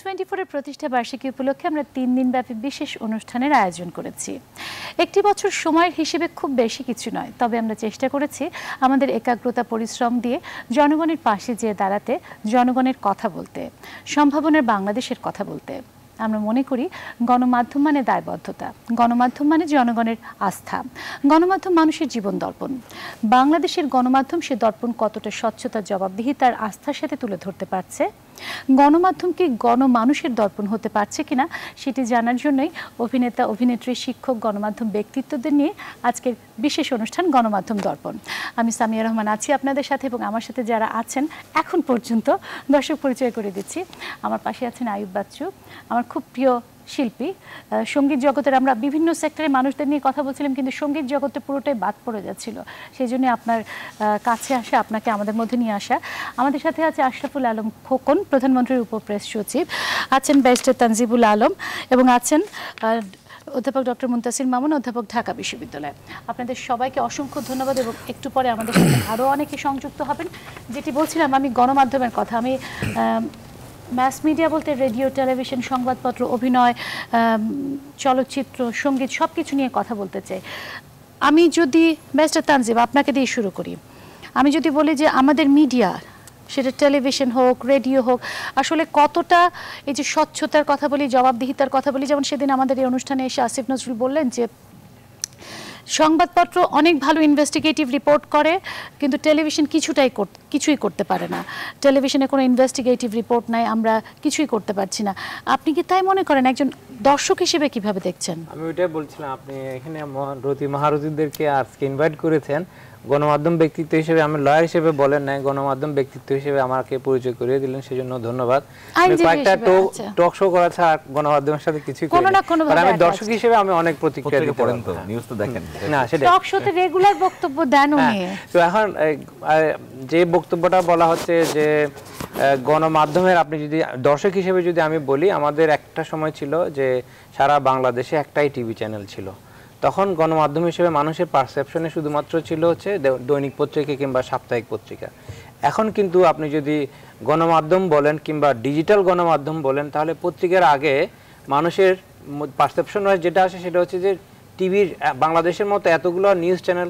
News 24 এর প্রতিষ্ঠা বার্ষিকী উপলক্ষে আমরা 3 দিনব্যাপী বিশেষ অনুষ্ঠানের আয়োজন করেছি। একটি বছর সময়ের হিসেবে খুব বেশি কিছু নয়, তবে আমরা চেষ্টা করেছি আমাদের একাগ্রতা পরিশ্রম দিয়ে জনগণের পাশে যেয়ে দাঁড়াতে, জনগণের কথা বলতে, সম্ভাবনার বাংলাদেশের কথা বলতে। আমরা মনে করি গণমাধ্যম মানে দায়বদ্ধতা, গণমাধ্যম মানে জনগণের আস্থা, গণমাধ্যম মানুষের জীবন দর্পণ। বাংলাদেশের গণমাধ্যম সে দর্পণ কতটা স্বচ্ছতার জবাবদিহিতার আস্থার সাথে তুলে ধরতে পারছে, গণমাধ্যম কি গণমানুষের দর্পণ হতে পারছে কিনা সেটি জানার জন্যই অভিনেতা, অভিনেত্রী, শিক্ষক, গণমাধ্যম ব্যক্তিত্বদের নিয়ে আজকের বিশেষ অনুষ্ঠান গণমাধ্যম দর্পণ। আমি সামিয়া রহমান আছি আপনাদের সাথে, এবং আমার সাথে যারা আছেন এখন পর্যন্ত দর্শক পরিচয় করে দিচ্ছি। আমার পাশে আছেন আয়ুব বাচ্চু, আমার খুব প্রিয় শিল্পী। সঙ্গীত জগতের আমরা বিভিন্ন সেক্টরে মানুষদের নিয়ে কথা বলছিলাম, কিন্তু সঙ্গীত জগতে পুরোটাই বাদ পড়ে যাচ্ছিল। সেই জন্য আপনার কাছে আসা, আপনাকে আমাদের মধ্যে নিয়ে আসা। আমাদের সাথে আছে আশরাফুল আলম খোকন, প্রধানমন্ত্রীর উপপ্রেস সচিব, আছেন ব্যারিস্টার তানজিবুল আলম, এবং আছেন অধ্যাপক ডক্টর মুনতাসির মামুন, অধ্যাপক, ঢাকা বিশ্ববিদ্যালয়। আপনাদের সবাইকে অসংখ্য ধন্যবাদ, এবং একটু পরে আমাদের সাথে আরও অনেকে সংযুক্ত হবেন। যেটি বলছিলাম আমি গণমাধ্যমের কথা, আমি ম্যাস মিডিয়া বলতে রেডিও, টেলিভিশন, সংবাদপত্র, অভিনয়, চলচ্চিত্র, সঙ্গীত সব কিছু নিয়ে কথা বলতে চাই। আমি যদি ব্যারিস্টার তানজিব আপনাকে দিয়ে শুরু করি, আমি যদি বলি যে আমাদের মিডিয়া, সেটা টেলিভিশন হোক, রেডিও হোক, আসলে কতটা এই যে স্বচ্ছতার কথা বলি, জবাবদিহিতার কথা বলি, যেমন সেদিন আমাদের এই অনুষ্ঠানে এসে আসিফ নজরুল বললেন যে সংবাদপত্র অনেক ভালো ইনভেস্টিগেটিভ রিপোর্ট করে, কিন্তু টেলিভিশন কিছুই করতে পারে না। টেলিভিশনে কোনো ইনভেস্টিগেটিভ রিপোর্ট নাই, আমরা কিছুই করতে পারছি না। আপনি কি তাই মনে করেন? একজন দর্শক হিসেবে কিভাবে দেখছেন? আমি ওইটাই বলছিলাম, আপনি এখানে মহারথীদেরকে আজকে ইনভাইট করেছেন গণমাধ্যম ব্যক্তিত্ব হিসেবে, আমি লয়ার হিসেবে বলেন নাই, গণমাধ্যম ব্যক্তিত্ব হিসেবে আমাকে পরিচয় করিয়ে দিলেন, সেজন্য ধন্যবাদ। কয়েকটা টক শো করা ছাড়া গণমাধ্যমের সাথে কিছুই করি না, আমি দর্শক হিসেবে আমি অনেক প্রতিক্রিয়া দিতে পারেন, তো নিউজ তো দেখেন না, সেটা টক শোতে রেগুলার বক্তব্য দেন উনি। তো এখন যে বক্তব্যটা বলা হচ্ছে যে গণমাধ্যমের, আপনি যদি দর্শক হিসেবে যদি আমি বলি, আমাদের একটা সময় ছিল যে সারা বাংলাদেশে একটাই টিভি চ্যানেল ছিল। তখন গণমাধ্যম হিসেবে মানুষের পারসেপশনে শুধুমাত্র ছিল হচ্ছে দৈনিক পত্রিকা কিংবা সাপ্তাহিক পত্রিকা। এখন কিন্তু আপনি যদি গণমাধ্যম বলেন কিংবা ডিজিটাল গণমাধ্যম বলেন, তাহলে পত্রিকার আগে মানুষের পারসেপশন যেটা আসে সেটা হচ্ছে যে টিভির, বাংলাদেশের মতো এতগুলো নিউজ চ্যানেল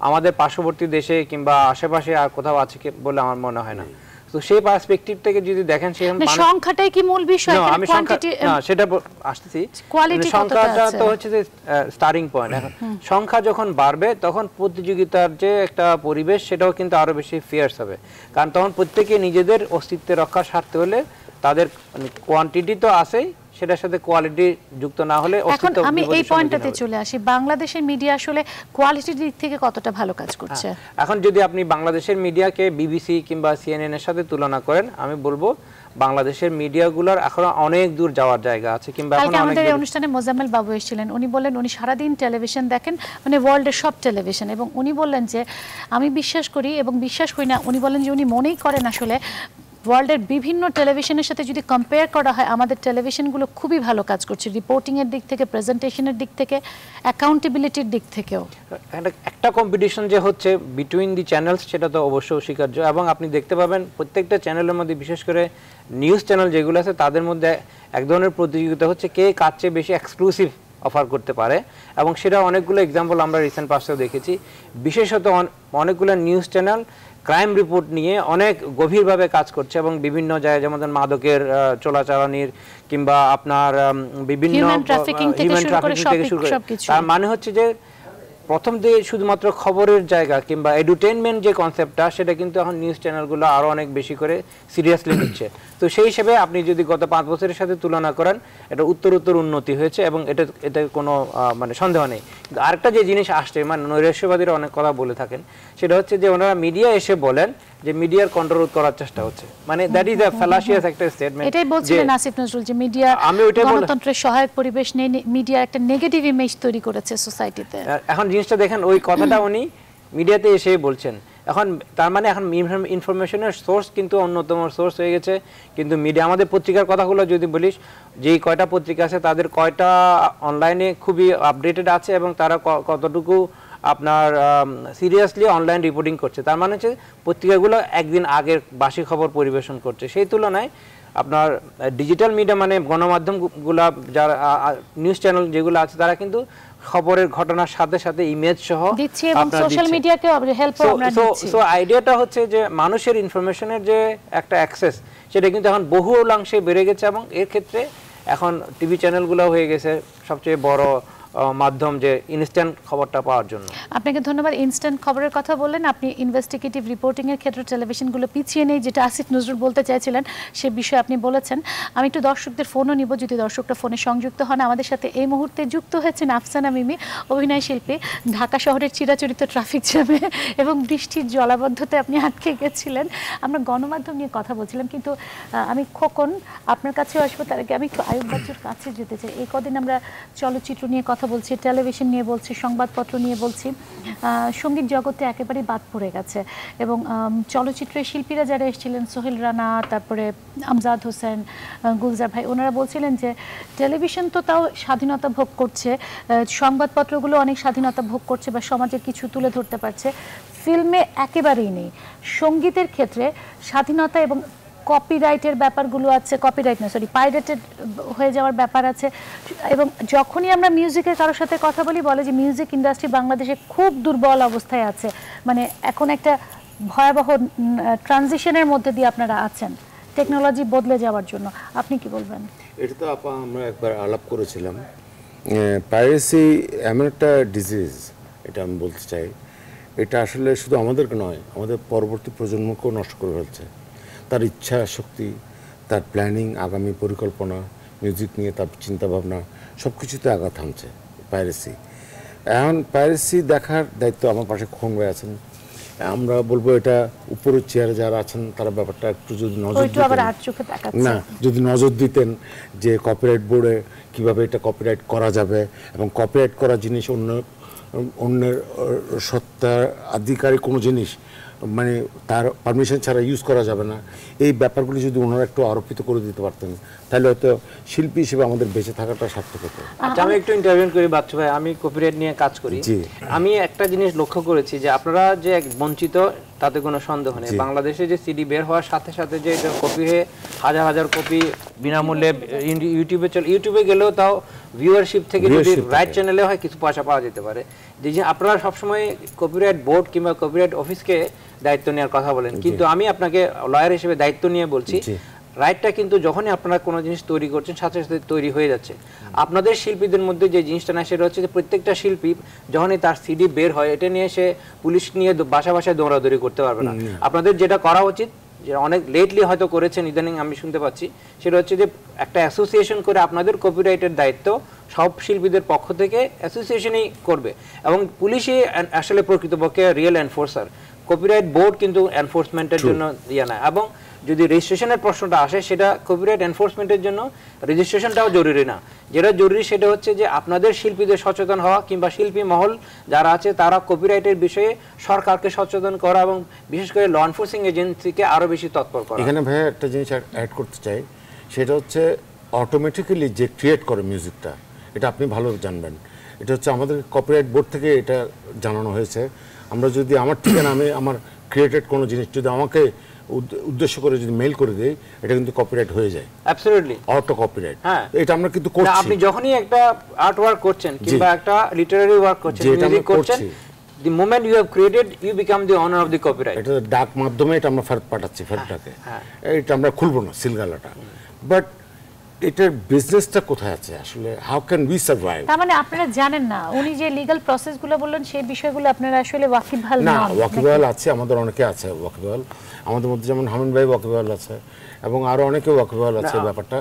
আমাদের পার্শ্ববর্তী দেশে কিংবা আশেপাশে আর কোথাও আছে বলে আমার মনে হয় না। তো সেই পার্সপেক্টিভ থেকে যদি দেখেন, সংখ্যাটাই কি মূল বিষয়? আমি সেটা আসতেছি, সংখ্যাটা তো হচ্ছে যে স্টার্টিং পয়েন্ট। এখন সংখ্যা যখন বাড়বে তখন প্রতিযোগিতার যে একটা পরিবেশ সেটাও কিন্তু আরো বেশি ফিয়ার্স হবে, কারণ তখন প্রত্যেকে নিজেদের অস্তিত্বের রক্ষার স্বার্থে হলে তাদের কোয়ান্টিটি তো আছেই, সেটার সাথে কোয়ালিটি যুক্ত না হলে অস্তিত্ব। আমি এই পয়েন্টটাতে চলে আসি, বাংলাদেশের মিডিয়া আসলে কোয়ালিটির দিক থেকে কতটা ভালো কাজ করছে? এখন যদি আপনি বাংলাদেশের মিডিয়াকে বিবিসি কিংবা সিএনএন এর সাথে তুলনা করেন, আমি বলবো বাংলাদেশের মিডিয়াগুলোর এখনো অনেক দূর যাওয়ার জায়গা আছে। কিংবা এখন আমাদের এই অনুষ্ঠানে মোজাম্মেল বাবু এসেছিলেন, উনি বললেন উনি সারাদিন টেলিভিশন দেখেন, মানে ওয়ার্ল্ডের সব টেলিভিশন, এবং উনি বললেন যে আমি বিশ্বাস করি এবং বিশ্বাস করি না, উনি বলেন যে উনি মনেই করেন আসলে ওয়ার্ল্ডের বিভিন্ন টেলিভিশনের সাথে যদি কম্পেয়ার করা হয়, আমাদের টেলিভিশনগুলো খুবই ভালো কাজ করছে, রিপোর্টিংয়ের দিক থেকে, প্রেজেন্টেশনের দিক থেকে, অ্যাকাউন্টেবিলিটির দিক থেকেও। একটা কম্পিটিশন যে হচ্ছে বিটুইন দি চ্যানেলস, সেটা তো অবশ্যই স্বীকার্য, এবং আপনি দেখতে পাবেন প্রত্যেকটা চ্যানেলের মধ্যে, বিশেষ করে নিউজ চ্যানেল যেগুলো আছে তাদের মধ্যে এক ধরনের প্রতিযোগিতা হচ্ছে কে কার চেয়ে বেশি এক্সক্লুসিভ অফার করতে পারে, এবং সেটা অনেকগুলো এক্সাম্পল আমরা রিসেন্ট পাস্টেও দেখেছি। বিশেষত অনেকগুলো নিউজ চ্যানেল ক্রাইম রিপোর্ট নিয়ে অনেক গভীরভাবে কাজ করছে, এবং বিভিন্ন জায়গায় যেমন মাদকের চোরাচালানির কিংবা আপনার বিভিন্ন হিউম্যান ট্রাফিকিং থেকে শুরু করে, তার মানে হচ্ছে যে প্রথম দিয়ে শুধুমাত্র খবরের জায়গা কিংবা এডুটেইনমেন্ট যে কনসেপ্টটা, সেটা কিন্তু এখন নিউজ চ্যানেলগুলো আরো অনেক বেশি করে সিরিয়াসলি নিচ্ছে। তো সেই হিসেবে আপনি যদি গত 5 বছরের সাথে তুলনা করেন, এটা উত্তরোত্তর উন্নতি হয়েছে, এবং এটা কোনো মানে সন্দেহ নেই। কিন্তু আরেকটা যে জিনিস আসছে, মানে নৈরাশ্যবাদীরা অনেক কথা বলে থাকেন, সেটা হচ্ছে যে ওনারা মিডিয়া এসে বলেন যে মিডিয়ার কন্ট্রোল করার চেষ্টা হচ্ছে, মানে দ্যাট ইজ আ ফ্যালাসিয়াস একটা স্টেটমেন্ট। এটাই বলছিলেন আসিফ নজরুল যে মিডিয়া গণতন্ত্রের সহায়ক পরিবেশ নেই, মিডিয়া একটা নেগেটিভ ইমেজ তৈরি করেছে সোসাইটিতে। এখন জিনিসটা দেখেন, ওই কথাটা উনি মিডিয়াতে এসেই বলছেন। এখন তার মানে এখন ইনফরমেশনের সোর্স কিন্তু অন্যতম সোর্স হয়ে গেছে, কিন্তু মিডিয়া, আমাদের পত্রিকার কথাগুলো যদি বলিস, যেই কয়টা পত্রিকা আছে তাদের কয়টা অনলাইনে খুবই আপডেটেড আছে, এবং তারা কতটুকু আপনার সিরিয়াসলি অনলাইন রিপোর্টিং করছে, তার মানে হচ্ছে পত্রিকাগুলো একদিন আগের বাসি খবর পরিবেশন করছে। সেই তুলনায় আপনার ডিজিটাল মিডিয়া মানে গণমাধ্যমগুলা যারা নিউজ চ্যানেল যেগুলো আছে তারা কিন্তু খবরের ঘটনার সাথে সাথে ইমেজ সহ দিচ্ছে এবং সোশ্যাল মিডিয়াকে হেল্পও আমরা দিচ্ছি। সো আইডিয়াটা হচ্ছে যে মানুষের ইনফরমেশনের যে একটা অ্যাক্সেস সেটা কিন্তু এখন বহুলাংশে বেড়ে গেছে, এবং এর ক্ষেত্রে এখন টিভি চ্যানেলগুলো হয়ে গেছে সবচেয়ে বড় মাধ্যম যে ইনস্ট্যান্ট খবরটা পাওয়ার জন্য। আপনাকে ধন্যবাদ। ইনস্ট্যান্ট খবরের কথা বললেন, আপনি ইনভেস্টিগেটিভ রিপোর্টিং এর ক্ষেত্রে টেলিভিশনগুলো পিছিয়ে নেই, যেটা আসিফ নজরুল বলতে চাইছিলেন সে বিষয়ে আপনি বলেছেন। আমি একটু দর্শকদের ফোনও নিব, যদি দর্শকরা ফোনে সংযুক্ত হন। আমাদের সাথে এই মুহূর্তে যুক্ত হয়েছেন আফসানা মিমি, অভিনয় শিল্পী। ঢাকা শহরের চিরাচরিত ট্রাফিক জ্যামে এবং বৃষ্টির জলাবদ্ধতায় আপনি আটকে গেছিলেন। আমরা গণমাধ্যম নিয়ে কথা বলছিলাম, কিন্তু আমি খোকন আপনার কাছেও আসবো, তার আগে আমি একটু আয়ুব বাচ্চুর কাছে যেতে চাই। এই কদিন আমরা চলচ্চিত্র নিয়ে কথা বলছি, টেলিভিশন নিয়ে বলছি, সংবাদপত্র নিয়ে বলছি, সঙ্গীত জগতে একেবারেই বাদ পড়ে গেছে। এবং চলচ্চিত্রের শিল্পীরা যারা এসেছিলেন, সোহেল রানা, তারপরে আমজাদ হোসেন, গুলজার ভাই, ওনারা বলছিলেন যে টেলিভিশন তো তাও স্বাধীনতা ভোগ করছে, সংবাদপত্রগুলো অনেক স্বাধীনতা ভোগ করছে বা সমাজের কিছু তুলে ধরতে পারছে, ফিল্মে একেবারেই নেই। সঙ্গীতের ক্ষেত্রে স্বাধীনতা এবং কপিরাইটের ব্যাপারগুলো আছে, কপিরাইট না সরি পাইরেটেড হয়ে যাওয়ার ব্যাপার আছে। এবং যখনই আমরা মিউজিকের কারোর সাথে কথা বলি, বলে যে মিউজিক ইন্ডাস্ট্রি বাংলাদেশে খুব দুর্বল অবস্থায় আছে, মানে এখন একটা ভয়াবহ ট্রানজিশনের মধ্যে দিয়ে আপনারা আছেন টেকনোলজি বদলে যাওয়ার জন্য। আপনি কি বলবেন? এটা তো আপা আমরা একবার আলাপ করেছিলাম, পাইরেসি এমন একটা ডিজিজ, এটা আমি বলতে চাই, এটা আসলে শুধু আমাদেরকে নয়, আমাদের পরবর্তী প্রজন্মকেও নষ্ট করে ফেলছে। তার ইচ্ছা শক্তি, তার প্ল্যানিং, আগামী পরিকল্পনা, মিউজিক নিয়ে তার চিন্তাভাবনা সব কিছুতে আঘাত হানছে পাইরেসি। এখন পাইরেসি দেখার দায়িত্ব আমার পাশে খোকন ভাই আছেন। আমরা বলবো এটা উপরের চেয়ারে যারা আছেন তারা ব্যাপারটা একটু যদি নজর দিতেন, না যদি নজর দিতেন যে কপিরাইট বোর্ডে কীভাবে এটা কপিরাইট করা যাবে, এবং কপিরাইট করা জিনিস অন্যের সত্তা আধিকারিক কোনো জিনিস মানে তার পারমিশন ছাড়া ইউজ করা যাবে না, এই ব্যাপারগুলি যদি ওনারা একটু আরোপিত করে দিতে পারতেন তাহলে হয়তো শিল্পী হিসেবে আমাদের বেঁচে থাকাটা সার্থক হতো। আচ্ছা, আমি একটু ইন্টারভিউ করি বাচ্চু ভাই, আমি কপিরাইট নিয়ে কাজ করি। আমি একটা জিনিস লক্ষ্য করেছি যে আপনারা যে বঞ্চিত তাতে কোনো সন্দেহ নেই। বাংলাদেশে যে সিডি বের হওয়ার সাথে সাথে যে এটা কপি হয়ে হাজার হাজার কপি বিনামূল্যে ইউটিউবে গেলেও তাও ভিউয়ারশিপ থেকে যদি রাইট চ্যানেলে হয় কিছু পয়সা পাওয়া যেতে পারে। যে আপনারা সবসময় কপিরাইট বোর্ড কিংবা কপিরাইট অফিসকে দায়িত্ব নেওয়ার কথা বলেন, কিন্তু আমি আপনাকে লয়ার হিসেবে দায়িত্ব নিয়ে বলছি, রাইটটা কিন্তু যখনই আপনারা কোনো জিনিস তৈরি করছেন সাথে সাথে তৈরি হয়ে যাচ্ছে। আপনাদের শিল্পীদের মধ্যে যে জিনিসটা না সেটা হচ্ছে যে প্রত্যেকটা শিল্পী যখনই তার সিডি বের হয় এটা নিয়ে সে পুলিশ নিয়ে বাসায় বাসায় দৌড়াদৌড়ি করতে পারবে না। আপনাদের যেটা করা উচিত, যে অনেক লেটলি হয়তো করেছেন, ইদানিং আমি শুনতে পাচ্ছি, সেটা হচ্ছে যে একটা অ্যাসোসিয়েশন করে আপনাদের কপিরাইটের দায়িত্ব সব শিল্পীদের পক্ষ থেকে অ্যাসোসিয়েশনই করবে, এবং পুলিশই আসলে প্রকৃতপক্ষে রিয়েল এনফোর্সার। কপিরাইট বোর্ড কিন্তু এনফোর্সমেন্টের জন্য ইয়ে না, এবং যদি রেজিস্ট্রেশনের প্রশ্নটা আসে সেটা কপিরাইট এনফোর্সমেন্টের জন্য রেজিস্ট্রেশনটাও জরুরি না। যেটা জরুরি সেটা হচ্ছে যে আপনাদের শিল্পীদের সচেতন হওয়া, কিংবা শিল্পী মহল যারা আছে তারা কপিরাইটের বিষয়ে সরকারকে সচেতন করা, এবং বিশেষ করে ল এনফোর্সিং এজেন্সিকে আরও বেশি তৎপর করা। এখানে ভাইয়া একটা জিনিস অ্যাড করতে চাই, সেটা হচ্ছে অটোমেটিক্যালি যে ক্রিয়েট করে মিউজিকটা, এটা আপনি ভালো জানবেন, এটা হচ্ছে আমাদের কপিরাইট বোর্ড থেকে এটা জানানো হয়েছে। আমরা যদি আমার ঠিকানা আমি আমার ক্রিয়েটেড কোনো জিনিস যদি আমাকে উদ্দেশ্য করে যদি মেইল করে দেই, এটা কিন্তু কপিরাইট হয়ে যায়। Absolutely auto copyright. হ্যাঁ, এটা আমরা কিন্তু করছি। আপনি যখনই একটা আর্ট ওয়ার্ক করছেন কিংবা একটা লিটারারি ওয়ার্ক করছেন, মিউজিক করছেন, the moment you have created you become the owner of the copyright. এটা ডাক মাধ্যমে এটা আমরা ফেরত পাঠাচ্ছি, ফেরতটাকে এটা আমরা খুলবো না সিলগালাটা। বাট এটার বিজনেসটা কোথায় আছে আসলে? How can we survive? তার মানে আপনারা জানেন না, উনি যে লিগ্যাল প্রসেসগুলো বললেন সেই বিষয়গুলো আপনারা আসলে ওয়াকিবহাল না। নন। ওয়াকিবহাল আছে, আমাদের অনেকে আছে ওয়াকিবহাল, আমাদের মধ্যে যেমন হামিন ভাই ওয়াকিবহাল আছে, এবং আরো অনেকে ওয়াকিবহাল আছে ব্যাপারটা।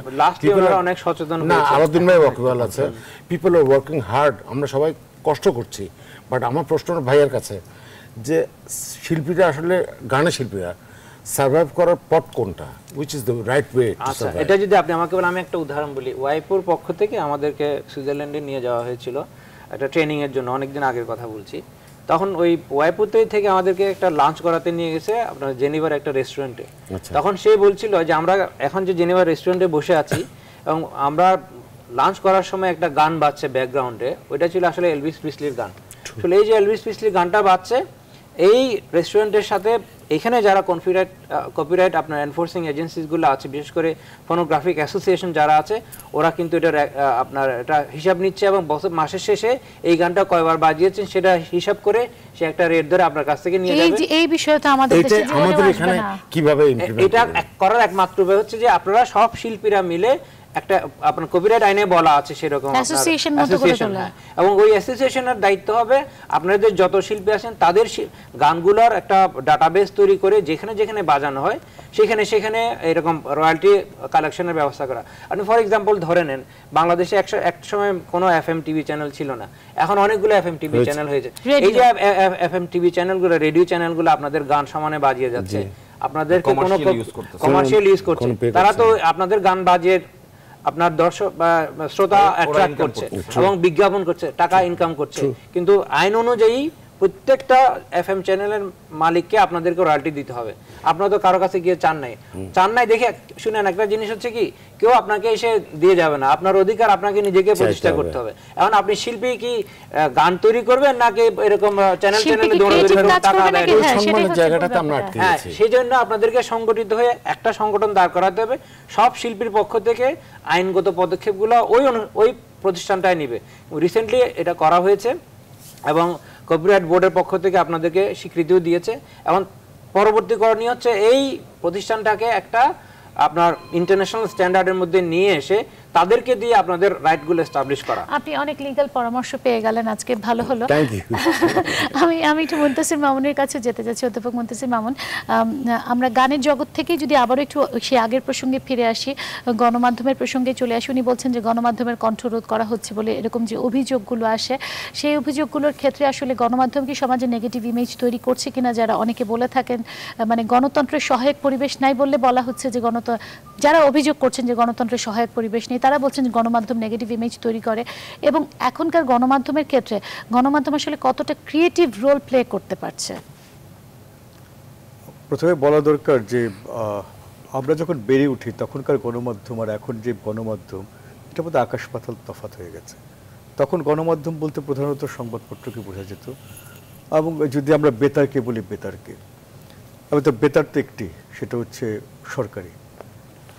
অনেক সচেতন না, আলাউদ্দিন ভাই ওয়াকিবহাল আছে। পিপল আর ওয়ার্কিং হার্ড, আমরা সবাই কষ্ট করছি। বাট আমার প্রশ্ন ভাইয়ের কাছে যে শিল্পীরা আসলে গানের শিল্পীরা সার্ভাইভ করার পথ কোনটা, which is the right way to survive? এটা যদি আপনি আমাকে বলেন, আমি একটা উদাহরণ বলি। ওয়াইপুর পক্ষ থেকে আমাদেরকে সুইজারল্যান্ডে নিয়ে যাওয়া হয়েছিল একটা ট্রেনিং এর জন্য, অনেকদিন আগের কথা বলছি। তখন ওই ওয়াইপুর থেকে আমাদেরকে একটা লাঞ্চ করাতে নিয়ে গেছে আপনার জেনিভার একটা রেস্টুরেন্টে। তখন সে বলছিল যে আমরা এখন যে জেনিভার রেস্টুরেন্টে বসে আছি এবং আমরা লাঞ্চ করার সময় একটা গান বাজছে ব্যাকগ্রাউন্ডে, ওইটা ছিল আসলে এলভিস প্রিসলির গান। আসলে এই যে এলভিস প্রিসলির গানটা বাজছে, এই রেস্টুরেন্টের সাথে এখানে যারা কপিরাইট আপনার এনফোর্সিং এজেন্সিসগুলো আছে, বিশেষ করে ফোনোগ্রাফিক অ্যাসোসিয়েশন যারা আছে, ওরা কিন্তু এটার আপনার এটা হিসাব নিচ্ছে এবং মাসের শেষে এই গানটা কয়বার বাজিয়েছেন সেটা হিসাব করে সে একটা রেট ধরে আপনার কাছ থেকে নিয়ে যাবে। এই বিষয়টা আমাদের দেশে আমাদের এখানে কিভাবে ইমপ্লিমেন্ট এটা করার একমাত্র উপায় হচ্ছে যে আপনারা সব শিল্পীরা মিলে একটা আপনার কপিরাইট আইনে বলা আছে সেরকম অ্যাসোসিয়েশন এবং ওই অ্যাসোসিয়েশনের দায়িত্ব হবে আপনাদের যত শিল্পী আছেন তাদের গানগুলোর একটা ডাটাবেস তৈরি করে যেখানে যেখানে বাজানো হয় সেখানে সেখানে এরকম রয়্যালটি কালেকশনের ব্যবস্থা করা। আপনি ফর এক্সাম্পল ধরে নেন, বাংলাদেশে এক সময় কোনো এফএম টিভি চ্যানেল ছিল না, এখন অনেকগুলো এফএম টিভি চ্যানেল হয়েছে। এই যে এফএম টিভি চ্যানেলগুলো, রেডিও চ্যানেলগুলো আপনাদের গান সমানে বাজিয়ে যাচ্ছে, আপনাদেরকে কোনো কমার্শিয়াল ইউজ করছে, তারা তো আপনাদের গান বাজিয়ে আপনার দর্শক বা শ্রোতা অ্যাট্রাক্ট করছে এবং বিজ্ঞাপন করছে, টাকা ইনকাম করছে, কিন্তু আইন অনুযায়ী প্রত্যেকটা এফএম চ্যানেলের মালিককে আপনাদেরকে রয়্যালটি দিতে হবে। আপনারা তো কারো কাছে গিয়ে চান নাই দেখে শুনেন, একটা জিনিস হচ্ছে কি, কেউ আপনাকে এসে দিয়ে যাবে না, আপনার অধিকার আপনাকে নিজেকে প্রতিষ্ঠা করতে হবে। এখন আপনি শিল্পী কি গান তৈরি করবেন নাকি এরকম চ্যানেলে দৌড়াদৌড়ি করে টাকা আদায় করবেন? জায়গাটাতে আমরা আটকে গেছি। সেই জন্য আপনাদেরকে সংগঠিত হয়ে একটা সংগঠন দাঁড় করাতে হবে, সব শিল্পীর পক্ষ থেকে আইনগত পদক্ষেপগুলো ওই প্রতিষ্ঠানটাই নেবে। রিসেন্টলি এটা করা হয়েছে এবং কপিরাইট বোর্ডের পক্ষ থেকে আপনাদেরকে স্বীকৃতিও দিয়েছে এবং পরবর্তী করণীয় হচ্ছে এই প্রতিষ্ঠানটাকে একটা আপনার ইন্টারন্যাশনাল স্ট্যান্ডার্ডের মধ্যে নিয়ে এসে তাদেরকে দিয়ে আপনাদের রাইটগুলো এস্টাবলিশ করা। আপনি অনেক লিগ্যাল পরামর্শ পেয়ে গেলেন আজকে, ভালো হলো। আমি একটু মুনতাসির মামুনের কাছে যেতে যাচ্ছি। অধ্যাপক মুনতাসির মামুন, আমরা গানের জগৎ থেকে যদি আবার একটু সেই আগের প্রসঙ্গে ফিরে আসি, গণমাধ্যমের প্রসঙ্গে চলে আসি। উনি বলছেন যে গণমাধ্যমের কণ্ঠরোধ করা হচ্ছে বলে এরকম যে অভিযোগগুলো আসে, সেই অভিযোগগুলোর ক্ষেত্রে আসলে গণমাধ্যম কি সমাজে নেগেটিভ ইমেজ তৈরি করছে কিনা, যারা অনেকে বলে থাকেন মানে গণতন্ত্রের সহায়ক পরিবেশ নাই বললে বলা হচ্ছে যে যারা অভিযোগ করছেন যে গণতন্ত্রের সহায়ক পরিবেশ নেই, তারা বলছেন যে গণমাধ্যম নেগেটিভ ইমেজ তৈরি করে। এবং এখনকার গণমাধ্যমের ক্ষেত্রে গণমাধ্যম আসলে কতটা ক্রিয়েটিভ রোল প্লে করতে পারছে? প্রথমে বলা দরকার যে আমরা যখন বেড়ে উঠি তখনকার গণমাধ্যম আর এখন যে গণমাধ্যম, এটার মধ্যে আকাশ পাতাল তফাৎ হয়ে গেছে। তখন গণমাধ্যম বলতে প্রধানত সংবাদপত্রকে বোঝা যেত, এবং যদি আমরা বেতারকে বলি বেতারকে, তো বেতার তো একটি, সেটা হচ্ছে সরকারি,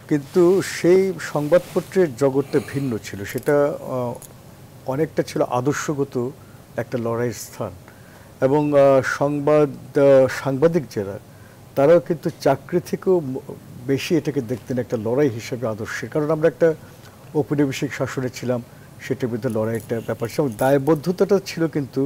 কিন্তু সেই সংবাদপত্রের জগৎটা ভিন্ন ছিল। সেটা অনেকটা ছিল আদর্শগত একটা লড়াইয়ের স্থান, এবং সাংবাদিক যারা, তারাও কিন্তু চাকরি থেকেও বেশি এটাকে দেখতেন একটা লড়াই হিসেবে আদর্শের। কারণ আমরা একটা ঔপনিবেশিক শাসনে ছিলাম, সেটার বিরুদ্ধে লড়াইটা ব্যাপার ছিল, এবং দায়বদ্ধতাটা ছিল কিন্তু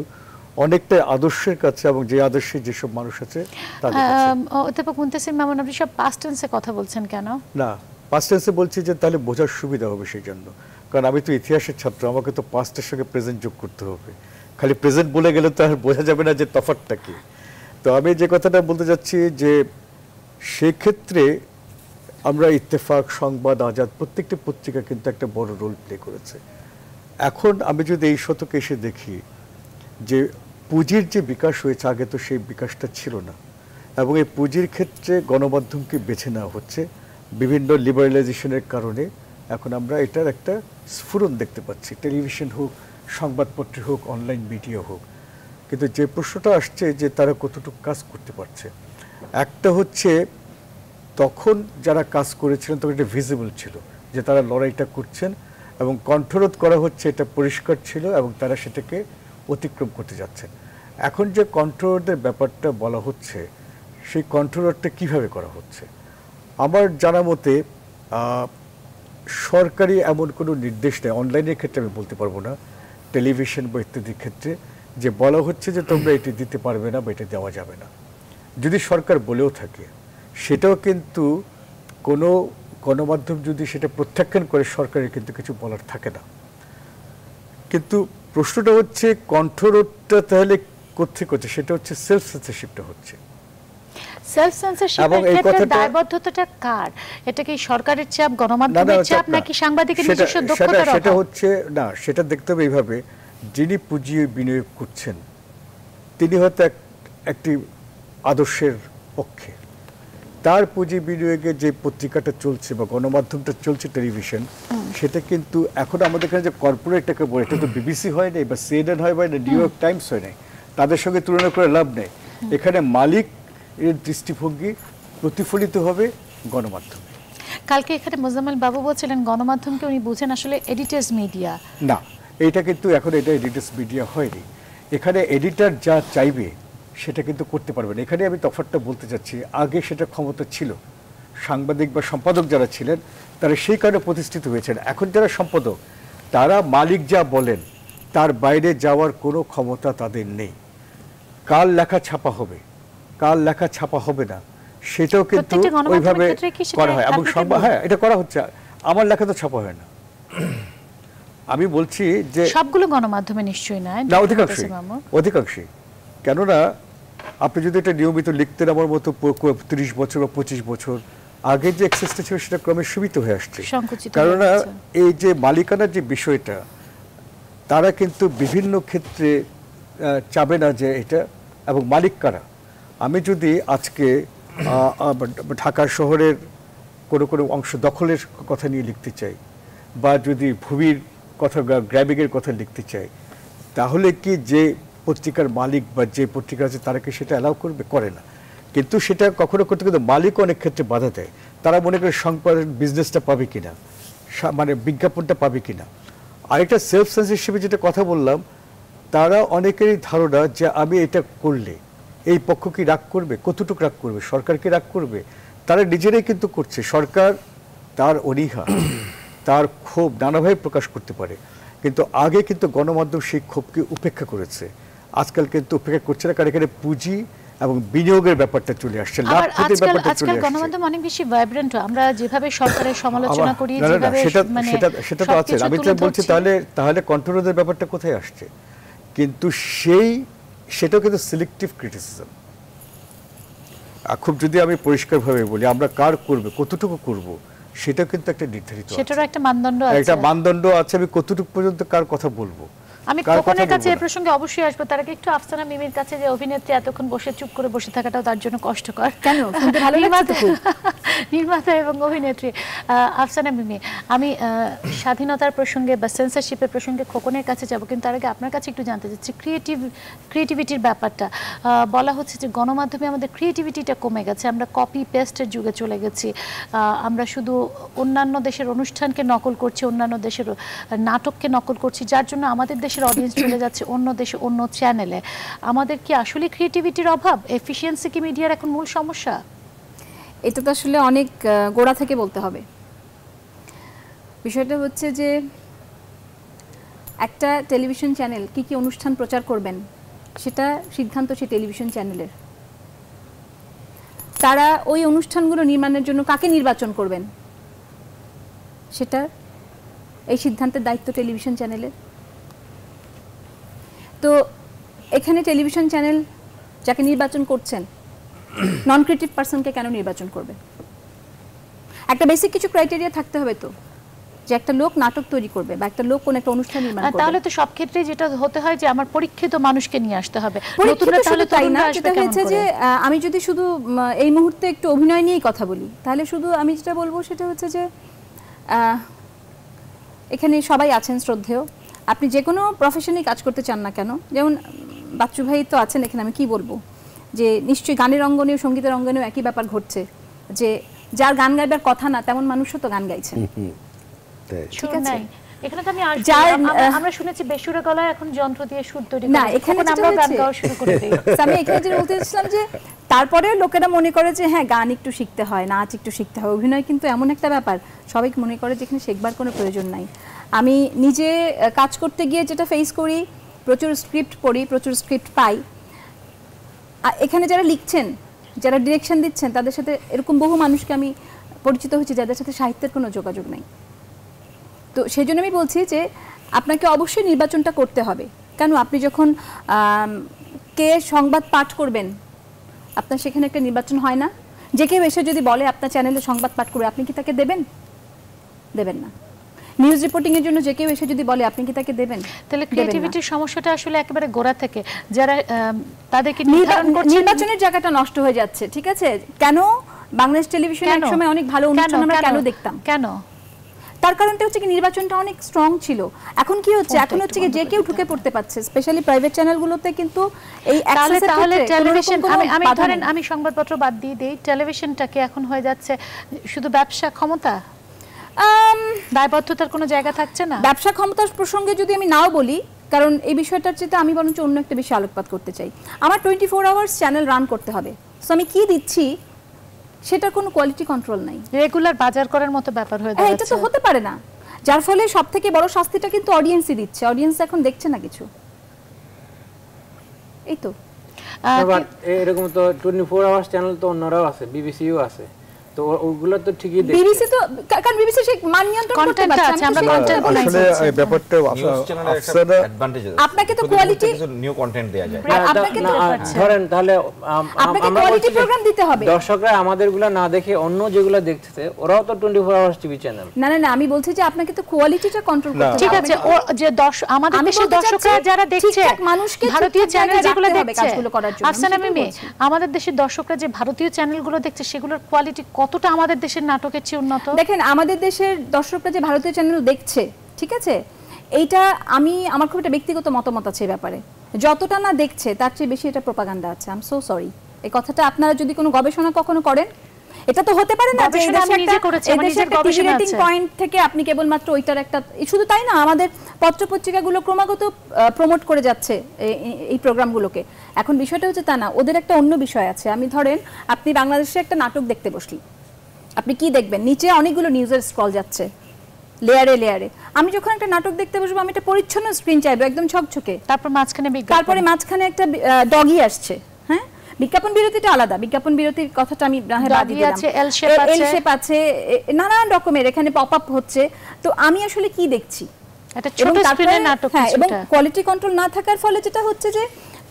অনেকটা আদর্শের কাছে, এবং যে আদর্শে যেসব মানুষ আছে তাদের কাছে। অধ্যাপক মুনতাসির মামুন, আপনি সব পাস্ট টেন্সে কথা বলছেন কেন? না, পাস্ট টেন্সে বলছি যে তাহলে বোঝার সুবিধা হবে সেই জন্য, কারণ আমি তো ইতিহাসের ছাত্র, আমাকে তো পাস্টের সঙ্গে প্রেজেন্ট যোগ করতে হবে। খালি প্রেজেন্ট বলে গেলে তো আর বোঝা যাবে না যে তফাৎটা কি। তো আমি যে কথাটা বলতে যাচ্ছি যে সেক্ষেত্রে আমরা ইত্তেফাক, সংবাদ, আজাদ প্রত্যেকটি পত্রিকা কিন্তু একটা বড় রোল প্লে করেছে। এখন আমি যদি এই শতকে এসে দেখি যে পুঁজির যে বিকাশ হয়েছে, আগে তো সেই বিকাশটা ছিল না, এবং এই পুঁজির ক্ষেত্রে গণমাধ্যমকে বেছে নেওয়া হচ্ছে বিভিন্ন লিবারালাইজেশনের কারণে। এখন আমরা এটার একটা স্ফুরণ দেখতে পাচ্ছি, টেলিভিশন হোক, সংবাদপত্র হোক, অনলাইন মিডিয়া হোক। কিন্তু যে প্রশ্নটা আসছে যে তারা কতটুকু কাজ করতে পারছে, একটা হচ্ছে তখন যারা কাজ করেছিলেন তখন এটা ভিজিবল ছিল যে তারা লড়াইটা করছেন এবং কণ্ঠরোধ করা হচ্ছে, এটা পরিষ্কার ছিল, এবং তারা সেটাকে অতিক্রম করতে যাচ্ছেন। এখন যে কণ্ঠরোধের ব্যাপারটা বলা হচ্ছে, সেই কণ্ঠরোধটা কিভাবে করা হচ্ছে? আমার জানা মতে সরকারি এমন কোনো নির্দেশ নেই, অনলাইনের ক্ষেত্রে আমি বলতে পারবো না, টেলিভিশন বা ইত্যাদির ক্ষেত্রে যে বলা হচ্ছে যে তোমরা এটি দিতে পারবে না বা এটা দেওয়া যাবে না। যদি সরকার বলেও থাকে, সেটাও কিন্তু কোনো গণমাধ্যম যদি সেটা প্রত্যাখ্যান করে, সরকারের কিন্তু কিছু বলার থাকে না। কিন্তু প্রশ্নটা হচ্ছে কণ্ঠরোধটা তাহলে কোত্থেকে হচ্ছে? সেটা হচ্ছে সেলফ সেন্সরশিপটা হচ্ছে। সেলফ সেন্সরশিপের ক্ষেত্রে দায়বদ্ধতাটা কার? এটা কি সরকারের চাপ, গণমাধ্যমের চাপ, নাকি সাংবাদিকের নিজস্ব দক্ষতার অভাব? সেটা হচ্ছে না, সেটা দেখতে হবে এইভাবে, যিনি পুঁজি বিনিয়োগ করছেন তিনি হয়তো একটি আদর্শের পক্ষে, তার পুঁজি বিনিয়োগে যে পত্রিকাটা চলছে বা গণমাধ্যমটা চলছে টেলিভিশন, সেটা কিন্তু এখন আমাদের এখানে যে কর্পোরেটটাকে বলে, এটা তো বিবিসি হয় নাই বা সিএনএন হয় বা নিউ ইয়র্ক টাইমস হয় নাই, তাদের সঙ্গে তুলনা করে লাভ নেই। এখানে মালিক এর দৃষ্টিভঙ্গি প্রতিফলিত হবে গণমাধ্যমে। কালকে এখানে মোজাম্মেল বাবু বলছিলেন গণমাধ্যমকে উনি বুঝেন আসলে এডিটার্স মিডিয়া। না, এটা কিন্তু এখন এটা এডিটার্স মিডিয়া হয়নি। এখানে এডিটর যা চাইবে সেটা কিন্তু করতে পারবে না। এখানে আমি তফাৎটা বলতে চাচ্ছি, আগে সেটা ক্ষমতা ছিল, সাংবাদিক বা সম্পাদক যারা ছিলেন তারা সেই কারণে প্রতিষ্ঠিত হয়েছেন। এখন যারা সম্পাদক তারা মালিক যা বলেন তার বাইরে যাওয়ার কোনো ক্ষমতা তাদের নেই। কার লেখা ছাপা হবে, কার লেখা ছাপা হবে না সেটাও কিন্তু ওইভাবে করা হয় এবং হ্যাঁ এটা করা হচ্ছে। আমার লেখা তো ছাপা হয় না। আমি বলছি যে সবগুলো গণমাধ্যমে নিশ্চয়ই নয়, না অধিকাংশই। কেননা আপনি যদি এটা নিয়মিত লিখতেন আমার মতো 30 বছর বা 25 বছর আগে যে অ্যাক্সেসটা ছিল সেটা ক্রমে সীমিত হয়ে আসছে। কেননা এই যে মালিকানার যে বিষয়টা তারা কিন্তু বিভিন্ন ক্ষেত্রে চাবে না যে এটা, এবং মালিক কারা। আমি যদি আজকে ঢাকা শহরের কোনো কোনো অংশ দখলের কথা নিয়ে লিখতে চাই বা যদি ভূমির কথা গ্র্যাবিংয়ের কথা লিখতে চাই, তাহলে কি যে পত্রিকার মালিক বা যে পত্রিকা আছে তারা কি সেটা অ্যালাউ করবে? করে না। কিন্তু সেটা কখনো করতে কিন্তু মালিক অনেক ক্ষেত্রে বাধা দেয়। তারা মনে করে সংবাদ বিজনেসটা পাবে কিনা, মানে বিজ্ঞাপনটা পাবে কিনা। আরেকটা সেলফ সেন্সরশিপে যেটা কথা বললাম, তারা অনেকেরই ধারণা যে আমি এটা করলে এই পক্ষ কি রাগ করবে, কতটুকু রাগ করবে, সরকার কি রাগ করবে। তারা নিজেরাই কিন্তু করছে। সরকার তার অনীহা তার ক্ষোভ নানাভাবে প্রকাশ করতে পারে, কিন্তু আগে কিন্তু গণমাধ্যম সেই ক্ষোভকে উপেক্ষা করেছে। আজকাল কিন্তু উপেক্ষা করছে না, কারণ এখানে পুঁজি এবং বিনিয়োগের ব্যাপারটা চলে আসছে, লাভ ক্ষতির ব্যাপারটা চলে আসছে। গণমাধ্যম অনেক বেশি ভাইব্রেন্ট। আমরা যেভাবে সরকারের সমালোচনা করি, যেভাবে মানে সেটা তো আছে। আমি তো বলছি তাহলে কন্ট্রোলের ব্যাপারটা কোথায় আসছে? কিন্তু সেটাও কিন্তু সিলেক্টিভ ক্রিটিসিজম। খুব যদি আমি পরিষ্কারভাবে বলি, আমরা কার করবে, কতটুকু করব, সেটা কিন্তু একটা নির্ধারিত, সেটারও একটা মানদণ্ড আছে, একটা মানদণ্ড আছে। আমি কতটুকু পর্যন্ত কার কথা বলবো। আমি খোকনের কাছে এই প্রসঙ্গে অবশ্যই আসবো, তার আগে একটু আফসানা মিমির কাছে, যে অভিনেত্রী এতক্ষণ বসে চুপ করে বসে থাকাটাও তার জন্য কষ্টকর। কেন? শুনতে ভালো লাগছে তো। নির্মাতা এবং অভিনেত্রী আফসানা মিমি, আমি স্বাধীনতার প্রসঙ্গে বা সেন্সরশিপের প্রসঙ্গে খোকনের কাছে যাব, কিন্তু তার আগে আপনার কাছে একটু জানতে চাচ্ছি ক্রিয়েটিভিটির ব্যাপারটা। বলা হচ্ছে যে গণমাধ্যমে আমাদের ক্রিয়েটিভিটিটা কমে গেছে, আমরা কপি পেস্টের যুগে চলে গেছি। আমরা শুধু অন্যান্য দেশের অনুষ্ঠানকে নকল করছি, অন্যান্য দেশের নাটককে নকল করছি, যার জন্য আমাদের দেশের অডিয়েন্স চলে যাচ্ছে অন্য দেশে, অন্য চ্যানেলে। আমাদের কি আসলে ক্রিয়েটিভিটির অভাব? এফিশিয়েন্সি কি মিডিয়ার এখন মূল সমস্যা? এটা তো আসলে অনেক গোড়া থেকে বলতে হবে। বিষয়টা হচ্ছে যে একটা টেলিভিশন চ্যানেল কি কি অনুষ্ঠান প্রচার করবেন সেটা সিদ্ধান্ত সেই টেলিভিশন চ্যানেলের। তারা ওই অনুষ্ঠানগুলো নির্মাণের জন্য কাকে নির্বাচন করবেন সেটা এই সিদ্ধান্তের দায়িত্ব টেলিভিশন চ্যানেলের। তো এখানে টেলিভিশন চ্যানেল যাকে নির্বাচন করছেন, নন ক্রিয়েটিভ পারসনকে কেন নির্বাচন করবে? একটা বেসিক কিছু ক্রাইটেরিয়া থাকতে হবে তো, যে একটা লোক নাটক তৈরি করবে বা একটা লোক কোন একটা অনুষ্ঠান নির্মাণ করবে। তাহলে তো সব ক্ষেত্রে যেটা হতে হয় যে আমার পরীক্ষিত মানুষকে নিয়ে আসতে হবে। নতুনরা তাহলে তাই না, যেটা হচ্ছে যে আমি যদি শুধু এই মুহূর্তে একটু অভিনয় নিয়েই কথা বলি, তাহলে শুধু আমি যেটা বলবো সেটা হচ্ছে যে এখানে সবাই আছেন শ্রদ্ধেয়। আপনি যে কোনো প্রফেশনেই কাজ করতে চান না কেন, যেমন বাচ্চু ভাই তো আছেন এখানে, আমি কি বলবো যে নিশ্চয়ই গানের অঙ্গনেও সঙ্গীতের অঙ্গনেও একই ব্যাপার ঘটছে, যে যার গান গাইবার কথা না তেমন মানুষও তো গান গাইছেন। ঠিক আছে, এখানে তো আমরা শুনেছি বেসুরা গলায় এখন যন্ত্র দিয়ে সুর তৈরি করে। না, এখানে আমরা গান গাওয়া শুরু করে দেই। আমি এখানে যেটা বলতে চাইছিলাম যে তারপরে লোকেরা মনে করে যে হ্যাঁ গান একটু শিখতে হয়, নাচ একটু শিখতে হয়, অভিনয় কিন্তু এমন একটা ব্যাপার সবাই মনে করে যেখানে শেখবার কোনো প্রয়োজন নাই। আমি নিজে কাজ করতে গিয়ে যেটা ফেস করি, প্রচুর স্ক্রিপ্ট পড়ি, প্রচুর স্ক্রিপ্ট পাই। এখানে যারা লিখছেন, যারা ডিরেকশন দিচ্ছেন, তাদের সাথে এরকম বহু মানুষকে আমি পরিচিত হয়েছি যাদের সাথে সাহিত্যের কোনো যোগাযোগ নেই। তো সেই জন্য আমি বলছি যে আপনাকে অবশ্যই নির্বাচনটা করতে হবে। কেন? আপনি যখন কে সংবাদ পাঠ করবেন, আপনার সেখানে একটা নির্বাচন হয় না? যে কেউ এসে যদি বলে আপনার চ্যানেলে সংবাদ পাঠ করবে, আপনি কি তাকে দেবেন? দেবেন না। নিউজ রিপোর্টিং এর জন্য যে কেউ এসে যদি বলে, আপনি কি তাকে দেবেন? তাহলে ক্রিয়েটিভিটির সমস্যাটা আসলে একেবারে গোড়া থেকে যারা তাদেরকে নির্ধারণ করছে, নির্বাচনের জায়গাটা নষ্ট হয়ে যাচ্ছে। ঠিক আছে, কেন বাংলাদেশ টেলিভিশনে একসময় অনেক ভালো অনুষ্ঠান আমরা কেন দেখতাম? কেন তার কারণটা হচ্ছে কি নির্বাচনটা অনেক স্ট্রং ছিল। এখন কি হচ্ছে, এখন হচ্ছে কি যে কেউ ঢুকে পড়তে পারছে, স্পেশালি প্রাইভেট চ্যানেলগুলোতে কিন্তু এই তাহলে টেলিভিশন আমি সংবাদপত্র বাদ দিয়ে দেই, টেলিভিশনটাকে এখন হয়ে যাচ্ছে শুধু ব্যবসা ক্ষমতা, দায়বদ্ধতার কোনো জায়গা থাকছে না। ব্যবসা ক্ষমতার প্রসঙ্গে যদি আমি নাও বলি, কারণ এই বিষয়টার চেয়ে আমি বরঞ্চ অন্য একটা বিষয়ে আলোকপাত করতে চাই। আমার 24 আওয়ার্স চ্যানেল রান করতে হবে, সো আমি কি দিচ্ছি সেটার কোনো কোয়ালিটি কন্ট্রোল নাই, রেগুলার বাজার করার মতো ব্যাপার হয়ে যাচ্ছে। এটা তো হতে পারে না, যার ফলে সবথেকে বড় শাস্তিটা কিন্তু অডিয়েন্সই দিচ্ছে। অডিয়েন্স এখন দেখছে না কিছু, এই তো। এরকম তো 24 আওয়ার্স চ্যানেল তো অন্যরাও আছে, বিবিসিও আছে, তো ওগুলো তো ঠিকই দেখছে। বিবিসি তো, কারণ বিবিসি সেই মান নিয়ন্ত্রণ করতে পারছে। আমরা কন্টেন্ট আসলে এই ব্যাপারটা আপনাকে তো কোয়ালিটি নিউ কন্টেন্ট দেয়া যায়, আপনাকে তো ধরেন তাহলে আপনাকে কোয়ালিটি প্রোগ্রাম দিতে হবে। দর্শকরা আমাদেরগুলো না দেখে অন্য যেগুলো দেখতেছে ওরাও তো 24 আওয়ার্স টিভি চ্যানেল। না না না, আমি বলছি যে আপনাকে তো কোয়ালিটিটা কন্ট্রোল করতে হবে। ঠিক আছে, ও যে আমাদের দেশের দর্শকরা যারা দেখছে মানুষকে ভারতীয় চ্যানেল যেগুলো দেখছে কাজগুলো করার জন্য, আফসানা মিমি, আমাদের দেশের দর্শকরা যে ভারতীয় চ্যানেলগুলো দেখছে সেগুলোর কোয়ালিটি কতটা আমাদের দেশের নাটকের চেয়ে উন্নত? দেখেন, আমাদের দেশের দর্শকরা যে ভারতীয় চ্যানেল দেখছে, ঠিক আছে, এইটা আমার খুব একটা ব্যক্তিগত মতামত আছে এই ব্যাপারে। যতটা না দেখছে তার চেয়ে বেশি এটা প্রোপাগান্ডা আছে। আই এম সো সরি, এই কথাটা আপনারা যদি কোনো গবেষণা কখনো করেন, এটা তো হতে পারে না যে টিভি রেটিং পয়েন্ট থেকে আপনি কেবলমাত্র ওইটার একটা, শুধু তাই না, আমাদের পত্রপত্রিকাগুলো ক্রমাগত প্রমোট করে যাচ্ছে এই প্রোগ্রামগুলোকে। এখন বিষয়টা হচ্ছে তা না, ওদের একটা অন্য বিষয় আছে। আমি ধরেন আপনি বাংলাদেশে একটা নাটক দেখতে বসলি, আপনি কি দেখবেন, নিচে অনেকগুলো নিউজের স্ক্রল যাচ্ছে লেয়ারে লেয়ারে। আমি যখন একটা নাটক দেখতে বসবো, আমি একটা পরিচ্ছন্ন স্ক্রিন চাইবো, একদম ঝকঝকে, তারপরে মাঝখানে একটা ডগি আসছে, হ্যাঁ, বিজ্ঞাপন বিরতিটা আলাদা, বিজ্ঞাপন বিরতির কথাটা আমি বাদ দিলাম, এল শেপ আছে, নানান রকমের এখানে পপ আপ হচ্ছে। তো আমি আসলে কি দেখছি, একটা ছোট স্ক্রিনের নাটক, এবং কোয়ালিটি কন্ট্রোল না থাকার ফলে যেটা হচ্ছে যে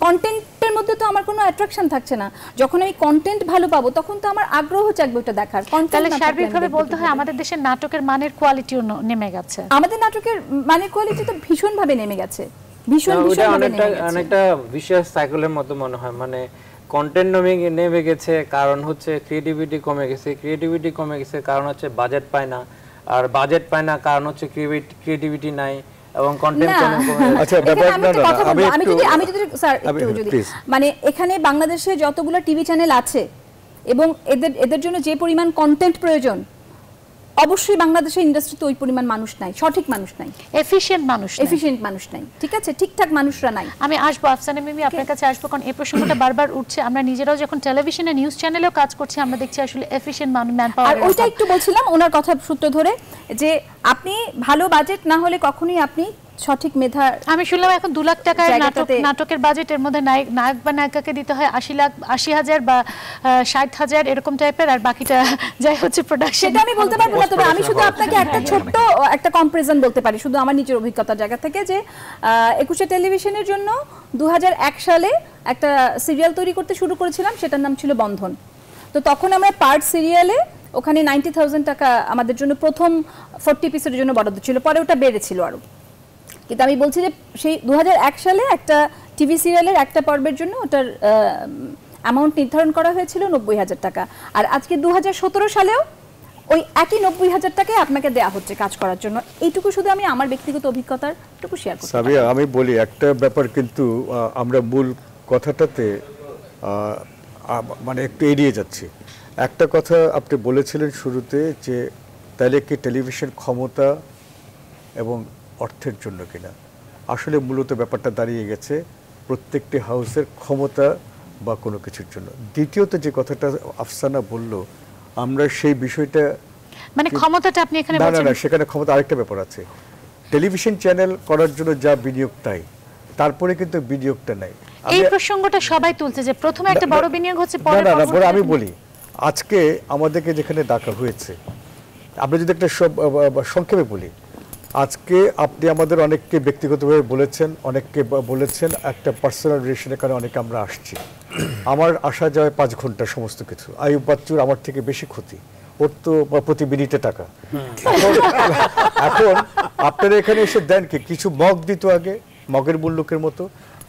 কন্টেন্টের মধ্যে তো আমার কোনো অ্যাট্রাকশন থাকছে না। যখন আমি কন্টেন্ট ভালো পাবো তখন তো আমার আগ্রহ জাগবে ওটা দেখার। তাহলে সার্বিকভাবে বলতে হয় আমাদের দেশের নাটকের মানের কোয়ালিটিও নেমে গেছে। আমাদের নাটকের মানের কোয়ালিটি তো ভীষণভাবে নেমে গেছে, ভীষণ অনেকটা বিশেষ সাইকেলের মতো মনে হয়। মানে কন্টেন্ট নেমে গেছে কারণ হচ্ছে ক্রিয়েটিভিটি কমে গেছে কারণ হচ্ছে বাজেট পায় না, আর বাজেট পায় না কারণ হচ্ছে ক্রিয়েটিভিটি নাই এবং কন্টেন্ট কমে। আচ্ছা, আমি যদি স্যার একটু যদি, মানে এখানে বাংলাদেশে যতগুলো টিভি চ্যানেল আছে এবং এদের জন্য যে পরিমাণ কন্টেন্ট প্রয়োজন, অবশ্যই বাংলাদেশের ইন্ডাস্ট্রিতে ওই পরিমাণ মানুষ নাই, সঠিক মানুষ নাই, এফিশিয়েন্ট মানুষ নাই, ঠিক আছে, ঠিকঠাক মানুষরা নাই। আমি আসবো আফসানা মিমি, আপনার কাছে আসবো, কারণ এই প্রসঙ্গটা বারবার উঠছে। আমরা নিজেরাও যখন টেলিভিশনে নিউজ চ্যানেলেও কাজ করছি, আমরা দেখছি আসলে এফিশিয়েন্ট ম্যান পাওয়ার। আর ওইটা একটু বলছিলাম ওনার কথা সূত্র ধরে, যে আপনি ভালো বাজেট না হলে কখনোই আপনি সঠিক মেধা। আমি শুনলাম এখন 2 লাখ টাকার নাটকের বাজেটের মধ্যে নায়ক বা নায়িকাকে দিতে হয় 80,000 বা 60,000 এরকম টাইপের, আর বাকিটা যাই হচ্ছে প্রোডাকশন। সেটা আমি বলতে পারবো না, তবে আমি শুধু আপনাকে একটা ছোট্ট একটা কম্পারিজন বলতে পারি, শুধু আমার নিজের অভিজ্ঞতার জায়গা থেকে, যে 21 টেলিভিশনের জন্য 2001 সালে একটা সিরিয়াল তৈরি করতে শুরু করেছিলাম, সেটার নাম ছিল বন্ধন। তো তখন আমরা পার্ট সিরিয়ালে ওখানে 90,000 টাকা আমাদের জন্য প্রথম 40 এপিসোডের জন্য বরাদ্দ ছিল, পরে ওটা বেড়েছিল আরো। কিন্তু আমি বলছি যে সেই 2001 সালে একটা টিভি সিরিয়ালের একটা পর্বের জন্য ওটার অ্যামাউন্ট নির্ধারণ করা হয়েছিল 90,000 টাকা, আর আজকে 2017 সালেও ওই একই 90,000 টাকায় আপনাকে দেয়া হচ্ছে কাজ করার জন্য। এইটুকু শুধু আমি আমার ব্যক্তিগত অভিজ্ঞতারটুকু শেয়ার করছি। সাবিয়া, আমি বলি একটা ব্যাপার, কিন্তু আমরা মূল কথাটাতে মানে একটু এড়িয়ে যাচ্ছি। একটা কথা আপনি বলেছিলেন শুরুতে, যে তাহলে কি টেলিভিশন ক্ষমতা এবং অর্থের জন্য কিনা? আসলে মূলত ব্যাপারটা দাঁড়িয়ে গেছে প্রত্যেকটি হাউসের ক্ষমতা বা কোনো কিছুর জন্য। দ্বিতীয়ত যে কথাটা আফসানা বলল, আমরা সেই বিষয়টা, মানে ক্ষমতাটা আপনি এখানে বলছেন না, সেখানে ক্ষমতা আরেকটা ব্যাপার আছে। টেলিভিশন চ্যানেল করার জন্য যা বিনিয়োগ তাই, তারপরে কিন্তু বিনিয়োগটা নাই। এই প্রসঙ্গটা সবাই তুলছে যে প্রথমে একটা বড় বিনিয়োগ হচ্ছে, পরে আমি বলি আজকে আমাদেরকে যেখানে ডাকা হয়েছে, আমরা যদি একটা সংক্ষেপে বলি, আজকে আপনি আমাদের অনেককে ব্যক্তিগতভাবে বলেছেন, অনেককে বলেছেন একটা পার্সোনাল রিলেশনের কারণে অনেকে আমরা আসছি। আমার আসা যায় 5 ঘন্টা, সমস্ত কিছু। আয়ুব বাচ্চুর আমার থেকে বেশি ক্ষতি, ওর তো প্রতি মিনিটে টাকা। এখন আপনারা এখানে এসে দেন কি, কিছু মগ দিত আগে, মগের মূল্যকের মতো,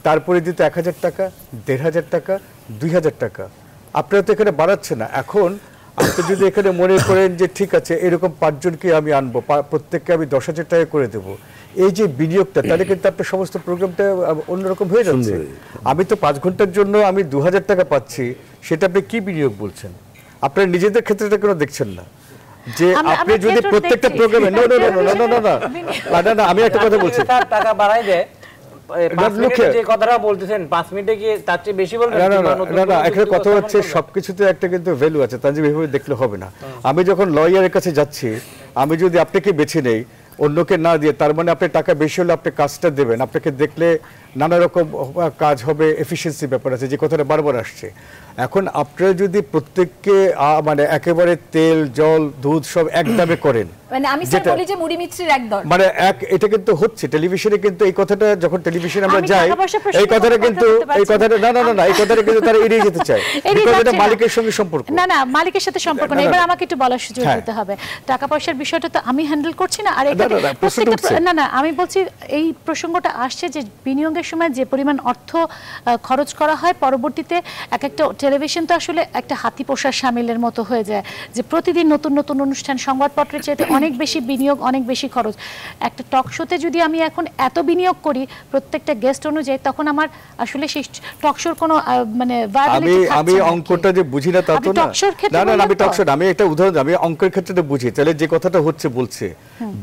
তারপরে দিত 1000 টাকা, 1500 টাকা, 2000 টাকা। আপনারা তো এখানে বাড়াচ্ছে না। এখন আপনি যদি এখানে মনে করেন যে ঠিক আছে এরকম 5 জনকে আমি আনবো, প্রত্যেককে আমি 10,000 টাকা করে দেবো, এই যে বিনিয়োগটা, তাহলে কিন্তু আপনার সমস্ত প্রোগ্রামটা অন্যরকম হয়ে যাচ্ছে। আমি তো 5 ঘন্টার জন্য আমি 2,000 টাকা পাচ্ছি, সেটা আপনি কি বিনিয়োগ বলছেন? আপনারা নিজেদের ক্ষেত্রে কেন দেখছেন না যে আপনি যদি প্রত্যেকটা প্রোগ্রামে না আমি একটা কথা বলছি, টাকা বাড়াই দেয়, 5 মিনিটে যে কথাটা বলতেছেন 5 মিনিটে কি তার চেয়ে বেশি বলবেন? না এখানে কথা হচ্ছে সবকিছুতে একটা কিন্তু ভ্যালু আছে, তানজিম এভাবে দেখলে হবে না। আমি যখন লয়ারের কাছে যাচ্ছি, আমি যদি আপনাকে বেছে নেই অন্যকে না দিয়ে, তার মানে আপনি টাকা বেশি হলে আপনি কাজটা দেবেন, আপনাকে দেখলে নানা রকম কাজ হবে, এফিসিয়েন্সি ব্যাপার আছে যে কথাটা বারবার আসছে। এখন আপনারা যদি প্রত্যেককে মানে একেবারে তেল জল দুধ সব এক দামে করেন, মানে আমি স্যার বলি যে মুড়ি মিষ্টির এক দর, মানে এটা কিন্তু হচ্ছে টেলিভিশনে, কিন্তু এই কথাটা যখন টেলিভিশনে আমরা যাই এই কথাটা কিন্তু এই কথাটা না এই কথাটা কিন্তু তারা এড়িয়ে যেতে চায়, বিকজ এটা মালিকের সঙ্গে সম্পর্ক। না মালিকের সাথে সম্পর্ক না। এবার আমাকে একটু বলার সুযোগ দিতে হবে। টাকা পয়সার বিষয়টা তো আমি হ্যান্ডেল করছি না। আর এটা না আমি বলছি এই প্রসঙ্গটা আসছে যে বিনিয়োগের সময় যে পরিমাণ অর্থ খরচ করা হয়, পরবর্তীতে এক একটা টেলিভিশন তো আসলে একটা হাতি পোষার শামিলের মতো হয়ে যায়, যে প্রতিদিন নতুন নতুন অনুষ্ঠান, সংবাদপত্রের চেয়ে অনেক বেশি বিনিয়োগ, অনেক বেশি খরচ। একটা টক শোতে যদি আমি এখন এত বিনিয়োগ করি প্রত্যেকটা গেস্ট অনুযায়ী, তখন আমার আসলে সেই টক শোর কোনো মানে ভায়াবিলিটি থাকছে না। আমি অঙ্কটা যে বুঝি না তা তো না। না আমি টক শো, আমি একটা উদাহরণ, আমি অঙ্কের ক্ষেত্রে বুঝি। তাহলে যে কথাটা হচ্ছে বলছে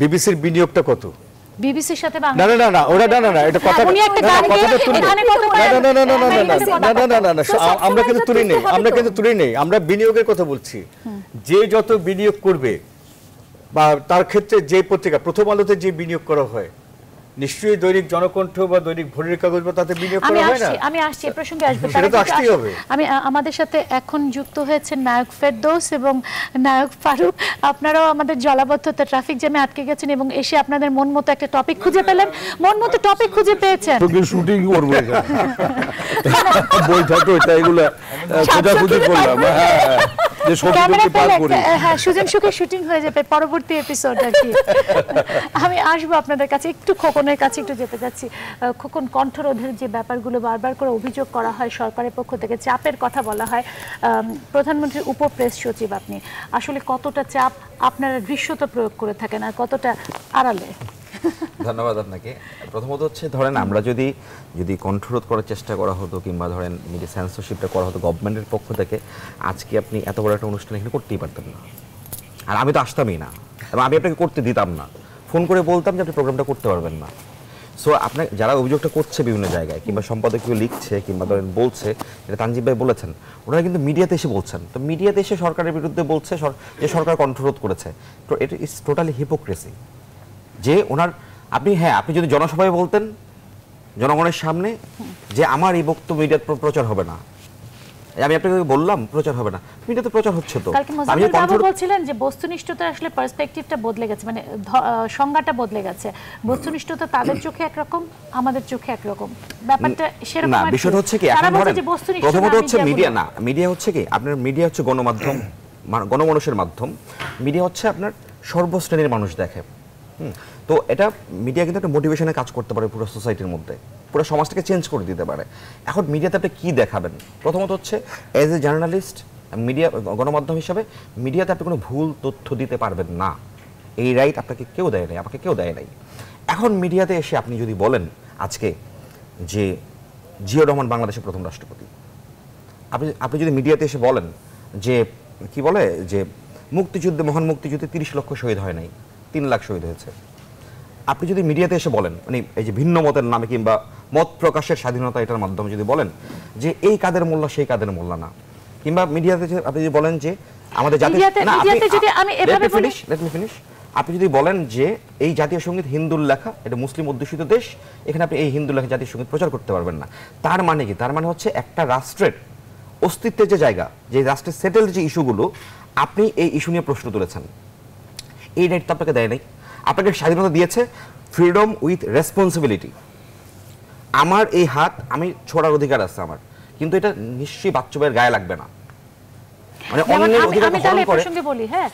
বিবিসির বিনিয়োগটা কত, বিবিসির সাথে না ওরা না এটা কথা আমরা কিন্তু তুলি নেই, আমরা বিনিয়োগের কথা বলছি। যে যত বিনিয়োগ করবে বা তার ক্ষেত্রে যে পত্রিকা, প্রথম আলোতে যে বিনিয়োগ করা হয়, নিশ্চয়ই দৈনিক জনকণ্ঠ বা দৈনিক ভোরের কাগজ বা তাতে বিনিয়োগ করা হয় না। আমি আসছি এই প্রসঙ্গে আসবে, সেটা তো আসতেই হবে। আমি আমাদের সাথে এখন যুক্ত হয়েছে নায়ক ফেরদৌস এবং নায়ক ফারুক। আপনারাও আমাদের জলাবদ্ধতা, ট্রাফিক জ্যামে আটকে গেছেন এবং এসে আপনাদের মন মতো একটা টপিক খুঁজে পেলেন, মন মতো টপিক খুঁজে পেয়েছেন। শুটিং করবো বৈঠক ওইটা এগুলো খোঁজাখুঁজি করলাম। হ্যাঁ সুজন সুখের শুটিং হয়ে যাবে পরবর্তী এপিসোড আর কি। আমি আসবো আপনাদের কাছে, একটু খোকনের কাছে একটু যেতে যাচ্ছি। খোকন, কণ্ঠরোধের যে ব্যাপারগুলো বারবার করে অভিযোগ করা হয় সরকারের পক্ষ থেকে, চাপের কথা বলা হয়, প্রধানমন্ত্রীর উপপ্রেস সচিব আপনি, আসলে কতটা চাপ আপনারা দৃশ্যত প্রয়োগ করে থাকেন আর কতটা আড়ালে? ধন্যবাদ আপনাকে। প্রথমত হচ্ছে ধরেন আমরা যদি কণ্ঠরোধ করার চেষ্টা করা হতো কিংবা ধরেন মিডিয়া সেন্সরশিপটা করা হতো গভর্নমেন্টের পক্ষ থেকে, আজকে আপনি এত বড় একটা অনুষ্ঠান এখানে করতেই পারতেন না, আর আমি তো আসতামই না এবং আমি আপনাকে করতে দিতাম না। ফোন করে বলতাম যে আপনি প্রোগ্রামটা করতে পারবেন না। সো আপনার যারা অভিযোগটা করছে বিভিন্ন জায়গায় কিংবা সম্পাদকীয় লিখছে কিংবা ধরেন বলছে, এটা তানজিব ভাই বলেছেন, ওনারা কিন্তু মিডিয়াতে এসে বলছেন। তো মিডিয়াতে এসে সরকারের বিরুদ্ধে বলছে যে সরকার কণ্ঠরোধ করেছে, তো এটা ইজ টোটালি হিপোক্রেসি। যে ওনার আপনি যদি জনসভায় বলতেন জনগণের সামনে যে আমার এই বক্তব্য মিডিয়াতে প্রচার হবে না, আমি আপনাকে বললাম প্রচার হবে না, মিডিয়াতে প্রচার হচ্ছে। তো কালকে মোজাম্মেল বাবু বলছিলেন যে বস্তুনিষ্ঠতা আসলে পার্সপেক্টিভটা বদলে গেছে, মানে সংজ্ঞাটা বদলে গেছে। বস্তুনিষ্ঠতা তাদের চোখে একরকম, আমাদের চোখে একরকম, ব্যাপারটা সেরকম না। বিষয়টা হচ্ছে কি, এখন ধরেন প্রথমত হচ্ছে মিডিয়া হচ্ছে কি, আপনার মিডিয়া হচ্ছে গণমাধ্যম, গণমানুষের মাধ্যম। মিডিয়া হচ্ছে আপনার সর্বশ্রেণীর মানুষ দেখে। তো এটা মিডিয়া কিন্তু একটা মোটিভেশনে কাজ করতে পারে পুরো সোসাইটির মধ্যে, পুরো সমাজটাকে চেঞ্জ করে দিতে পারে। এখন মিডিয়াতে আপনি কী দেখাবেন? প্রথমত হচ্ছে অ্যাজ এ জার্নালিস্ট, মিডিয়া গণমাধ্যম হিসাবে মিডিয়াতে আপনি কোনো ভুল তথ্য দিতে পারবেন না, এই রাইট আপনাকে কেউ দেয় নাই, আমাকে কেউ দেয় নাই। এখন মিডিয়াতে এসে আপনি যদি বলেন আজকে যে জিয়াউর রহমান বাংলাদেশের প্রথম রাষ্ট্রপতি, আপনি যদি মিডিয়াতে এসে বলেন যে কি বলে যে মুক্তিযুদ্ধে, মহান মুক্তিযুদ্ধে 30 লক্ষ শহীদ হয় নাই, 3 লাখ শহীদ হয়েছে, আপনি যদি মিডিয়াতে এসে বলেন, মানে এই যে ভিন্ন মতের নামে কিংবা মত প্রকাশের স্বাধীনতা এটার মাধ্যমে যদি বলেন যে এই কাদের মোল্লা সেই কাদের মোল্লা না, কিংবা মিডিয়াতে আপনি যদি বলেন যে আমাদের জাতীয়, আপনি যদি বলেন যে এই জাতীয় সঙ্গীত হিন্দুর লেখা, এটা মুসলিম অধ্যুষিত দেশ, এখানে আপনি এই হিন্দু লেখা জাতীয় সঙ্গীত প্রচার করতে পারবেন না। তার মানে কি? তার মানে হচ্ছে একটা রাষ্ট্রের অস্তিত্বের যে জায়গা, যে রাষ্ট্রের সেটেলড যে ইস্যুগুলো, আপনি এই ইস্যু নিয়ে প্রশ্ন তুলেছেন, এই রাইট তো আপনাকে দেয় নাই। আপনাকে স্বাধীনতা দিয়েছে ফ্রিডম উইথ রেসপন্সিবিলিটি। আমার এই হাত আমি ছোড়ার অধিকার আছে আমার, কিন্তু এটা নিশ্চয়ই বাচ্চা ভাইয়ের গায়ে লাগবে না। মানে অন্যের অধিকার হরণ করে। প্রসঙ্গে বলি, হ্যাঁ,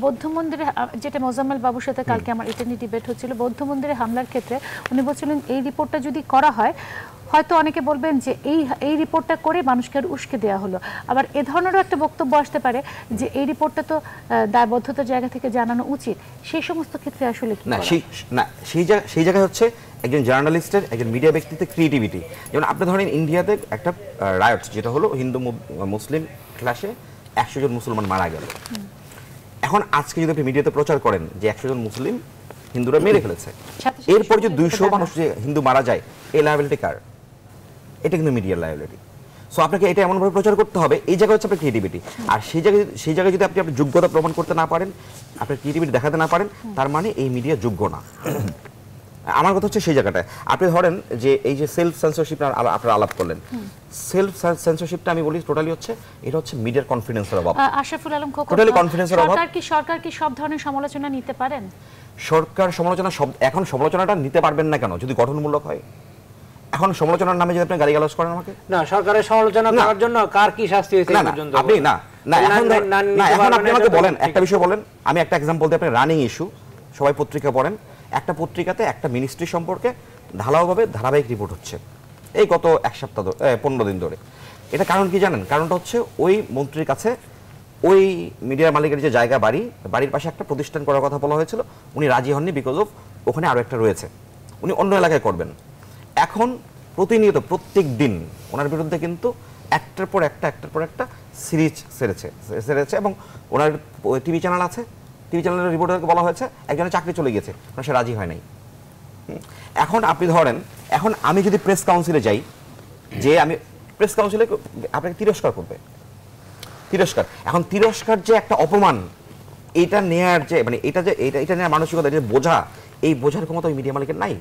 বৌদ্ধ মন্দিরে, যেটা মোজাম্মেল বাবুর সাথে কালকে আমার এটা নিয়ে ডিবেট হচ্ছিল, বৌদ্ধ মন্দিরে হামলার ক্ষেত্রে উনি বলছিলেন এই রিপোর্টটা যদি করা হয় হয়তো অনেকে বলবেন যে এই রিপোর্টটা করে মানুষকে আর উস্কে দেওয়া হলো, আবার এ ধরনেরও একটা বক্তব্য আসতে পারে যে এই রিপোর্টটা তো দায়বদ্ধতার জায়গা থেকে জানানো উচিত। সেই সমস্ত ক্ষেত্রে আসলে কি সেই জায়গায় হচ্ছে একজন জার্নালিস্টের, একজন মিডিয়া ব্যক্তিত্বের ক্রিয়েটিভিটি। যেমন আপনি ধরেন ইন্ডিয়াতে একটা রায়ট যেটা হলো হিন্দু মুসলিম ক্লাসে 100 জন মুসলমান মারা গেল। এখন আজকে যদি আপনি মিডিয়াতে প্রচার করেন যে 100 জন মুসলিম হিন্দুরা মেরে ফেলেছে, এরপর যে 200 মানুষ যে হিন্দু মারা যায়, এই লায়াবিলিটি কার? এটা কিন্তু মিডিয়ার লায়াবিলিটি। সো আপনাকে এটা এমনভাবে প্রচার করতে হবে, এই জায়গায় হচ্ছে আপনার ক্রিয়েটিভিটি। আর সেই জায়গায় যদি আপনি আপনার যোগ্যতা প্রমাণ করতে না পারেন, আপনার ক্রিয়েটিভিটি দেখাতে না পারেন, তার মানে এই মিডিয়া যোগ্য না। আমার কথা হচ্ছে সেই জায়গাটায় আপনি ধরেন যে এই যে সেলফ সেন্সরশিপ আপনারা আলাপ করলেন, সেলফ সেন্সরশিপটা আমি বলি টোটালি হচ্ছে এটা হচ্ছে মিডিয়ার কনফিডেন্সের অভাব। আশরাফুল আলম খোকন, টোটালি কনফিডেন্সের অভাব। সরকার কি সব ধরনের সমালোচনা নিতে পারেন? সরকার সমালোচনা এখন সমালোচনাটা নিতে পারবেন না কেন? যদি গঠনমূলক হয়। এখন সমালোচনার নামে যদি আপনি গালিগালাজ করেন আমাকে, না সরকারের সমালোচনা করার জন্য কার কি শাস্তি হয়েছে এই পর্যন্ত আপনি এখন আপনি আমাকে বলেন একটা বিষয় বলেন। আমি একটা एग्जांपल দিই, আপনি রানিং ইস্যু সবাই পত্রিকা পড়েন, একটা পত্রিকাতে একটা মিনিস্ট্রি সম্পর্কে ঢালাওভাবে ধারাবাহিক রিপোর্ট হচ্ছে এই গত 1 সপ্তাহ 15 দিন ধরে। এটা কারণ কি জানেন? কারণটা হচ্ছে ওই মন্ত্রীর কাছে ওই মিডিয়ার মালিকের যে জায়গা বাড়ির পাশে একটা প্রতিষ্ঠান করার কথা বলা হয়েছিল, উনি রাজি হননি বিকজ অফ ওখানে আরো একটা রয়েছে, উনি অন্য এলাকায় করবেন। এখন প্রতিনিয়ত প্রত্যেক দিন ওনার বিরুদ্ধে কিন্তু একটার পর একটা সিরিজ সেরেছে এবং ওনার টিভি চ্যানেল আছে, টিভি চ্যানেলের রিপোর্টারকে বলা হয়েছে একজনের চাকরি চলে গেছে, সে রাজি হয় নাই। এখন আপনি ধরেন, এখন আমি যদি প্রেস কাউন্সিলে যাই, যে আমি প্রেস কাউন্সিলে আপনাকে তিরস্কার করবে, এখন তিরস্কার যে একটা অপমান, এটা নেয়ার যে মানে এটা নেওয়ার মানসিকতা, যে বোঝা, এই বোঝার ক্ষমতা ওই মিডিয়া মালিকের নাই,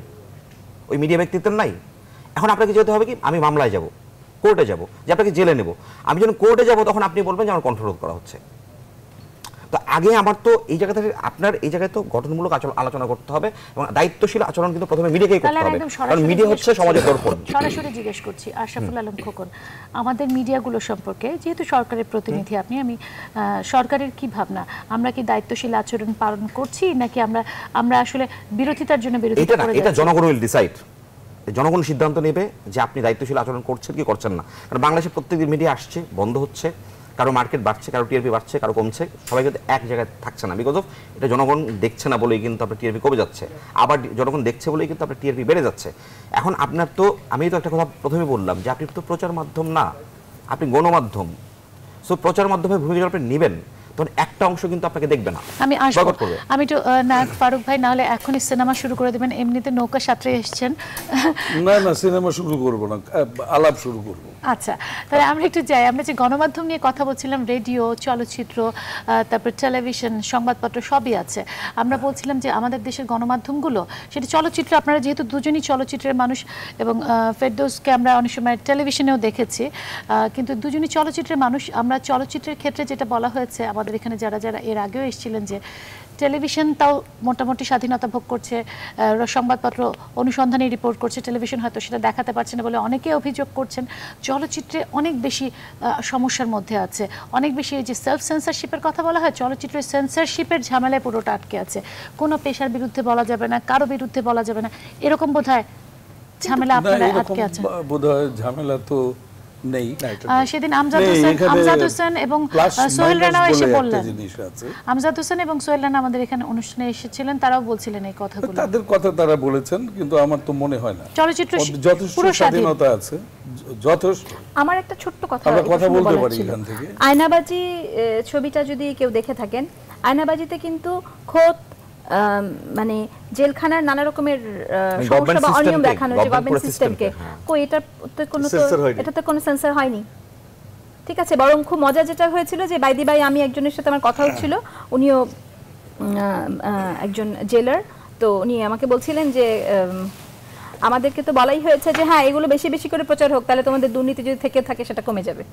ওই মিডিয়া ব্যক্তিত্বের নাই। এখন আপনাকে যেতে হবে কি, আমি মামলায় যাব, কোর্টে যাব, যে আপনাকে জেলে নেব। আমি যখন কোর্টে যাব তখন আপনি বলবেন যে আমার কন্ট্রোল করা হচ্ছে। তো আগে আমার তো এই জায়গা থেকে আপনার এই জায়গায় তো গঠনমূলক আলোচনা করতে হবে এবং দায়িত্বশীল আচরণ কিন্তু প্রথমে মিডিয়াকেই করতে হবে, কারণ মিডিয়া হচ্ছে সমাজের দর্পণ। সরাসরি জিজ্ঞেস করছি আশরাফুল আলম খোকন, আমাদের মিডিয়াগুলো সম্পর্কে, যেহেতু সরকারের প্রতিনিধি আপনি, আমি সরকারের কি ভাবনা, আমরা কি দায়িত্বশীল আচরণ পালন করছি নাকি আমরা আসলে বিরোধিতার জন্য বিরোধিতা করে যাচ্ছি? এটা জনগণ উইল ডিসাইড, জনগণ সিদ্ধান্ত নেবে যে আপনি দায়িত্বশীল আচরণ করছেন কি করছেন না। কারণ বাংলাদেশে প্রত্যেকদিন মিডিয়া আসছে, বন্ধ হচ্ছে, কারো মার্কেট বাড়ছে, কারো টিআরপি বাড়ছে, কারো কমছে, সবাই কিন্তু এক জায়গায় থাকছে না, বিকজ অফ এটা জনগণ দেখছে না বলেই কিন্তু আপনার টিআরপি কমে যাচ্ছে, আবার জনগণ দেখছে বলেই কিন্তু আপনার টিআরপি বেড়ে যাচ্ছে। এখন আপনার তো, আমি তো একটা কথা প্রথমে বললাম যে আপনি তো প্রচার মাধ্যম না, আপনি গণমাধ্যম। সো প্রচার মাধ্যমে ভূমিকা আপনি নেবেন, তখন একটা অংশ কিন্তু আপনাকে দেখবে না। আমি আসবো, আমি একটু নায়ক ফারুক ভাই, না হলে এখনই সিনেমা শুরু করে দেবেন, এমনিতে নৌকা সাঁতরে এসেছেন। না সিনেমা শুরু করব না, আলাপ শুরু করব। আচ্ছা, তাহলে আমরা একটু যাই, আমরা যে গণমাধ্যম নিয়ে কথা বলছিলাম, রেডিও, চলচ্চিত্র, তারপর টেলিভিশন, সংবাদপত্র সবই আছে। আমরা বলছিলাম যে আমাদের দেশের গণমাধ্যমগুলো, সেটা চলচ্চিত্র, আপনারা যেহেতু দুজনই চলচ্চিত্রের মানুষ এবং ফেরদৌসকে আমরা অনেক সময় টেলিভিশনেও দেখেছি, কিন্তু দুজনই চলচ্চিত্রের মানুষ। আমরা চলচ্চিত্রের ক্ষেত্রে যেটা বলা হয়েছে, আমাদের এখানে যারা এর আগেও এসেছিলেন, যে টেলিভিশন তাও মোটামুটি স্বাধীনতা ভোগ করছে, সংবাদপত্র অনুসন্ধানী রিপোর্ট করছে, টেলিভিশন হয়তো সেটা দেখাতে পারছে না বলে অনেকে অভিযোগ করছেন। চলচ্চিত্রে অনেক বেশি সমস্যার মধ্যে আছে, অনেক বেশি এই যে সেলফ সেন্সরশিপের কথা বলা হয়, চলচ্চিত্রের সেন্সরশিপের ঝামেলায় পুরোটা আটকে আছে। কোনো পেশার বিরুদ্ধে বলা যাবে না, কারো বিরুদ্ধে বলা যাবে না, এরকম বোধহয় ঝামেলা আপনারা আটকে আছে। বোধহয় ঝামেলা তো নেই। সেদিন আমজাদ হোসেন এবং সোহেল রানা এসে বললেন, আমজাদ হোসেন এবং সোহেল রানা আমাদের এখানে অনুষ্ঠানে এসেছিলেন, তারাও বলছিলেন এই কথাগুলো। তাদের কথা তারা বলেছেন, কিন্তু আমার তো মনে হয় না চলচ্চিত্র যথেষ্ট স্বাধীনতা আছে, যথেষ্ট। আমার একটা ছোট্ট কথা বলতে পারি এখান থেকে। আয়নাবাজি ছবিটা যদি কেউ দেখে থাকেন, আয়নাবাজিতে কিন্তু খোদ মানে জেলখানার নানা রকমের সমস্যা বা অনিয়ম দেখানো হয়েছে, গভর্নমেন্ট সিস্টেমকে। কই এটাতে কোনো সেন্সর হয়নি, ঠিক আছে। বরং খুব মজা যেটা হয়েছিল যে বাইদি ভাই, আমি একজনের সাথে আমার কথা হচ্ছিল, উনিও একজন জেলার, তো উনি আমাকে বলছিলেন যে আমাদেরকে তো বলাই হয়েছে যে হ্যাঁ এগুলো বেশি বেশি করে প্রচার হোক, তাহলে তোমাদের দুর্নীতি যদি থেকে থাকে সেটা কমে যাবে।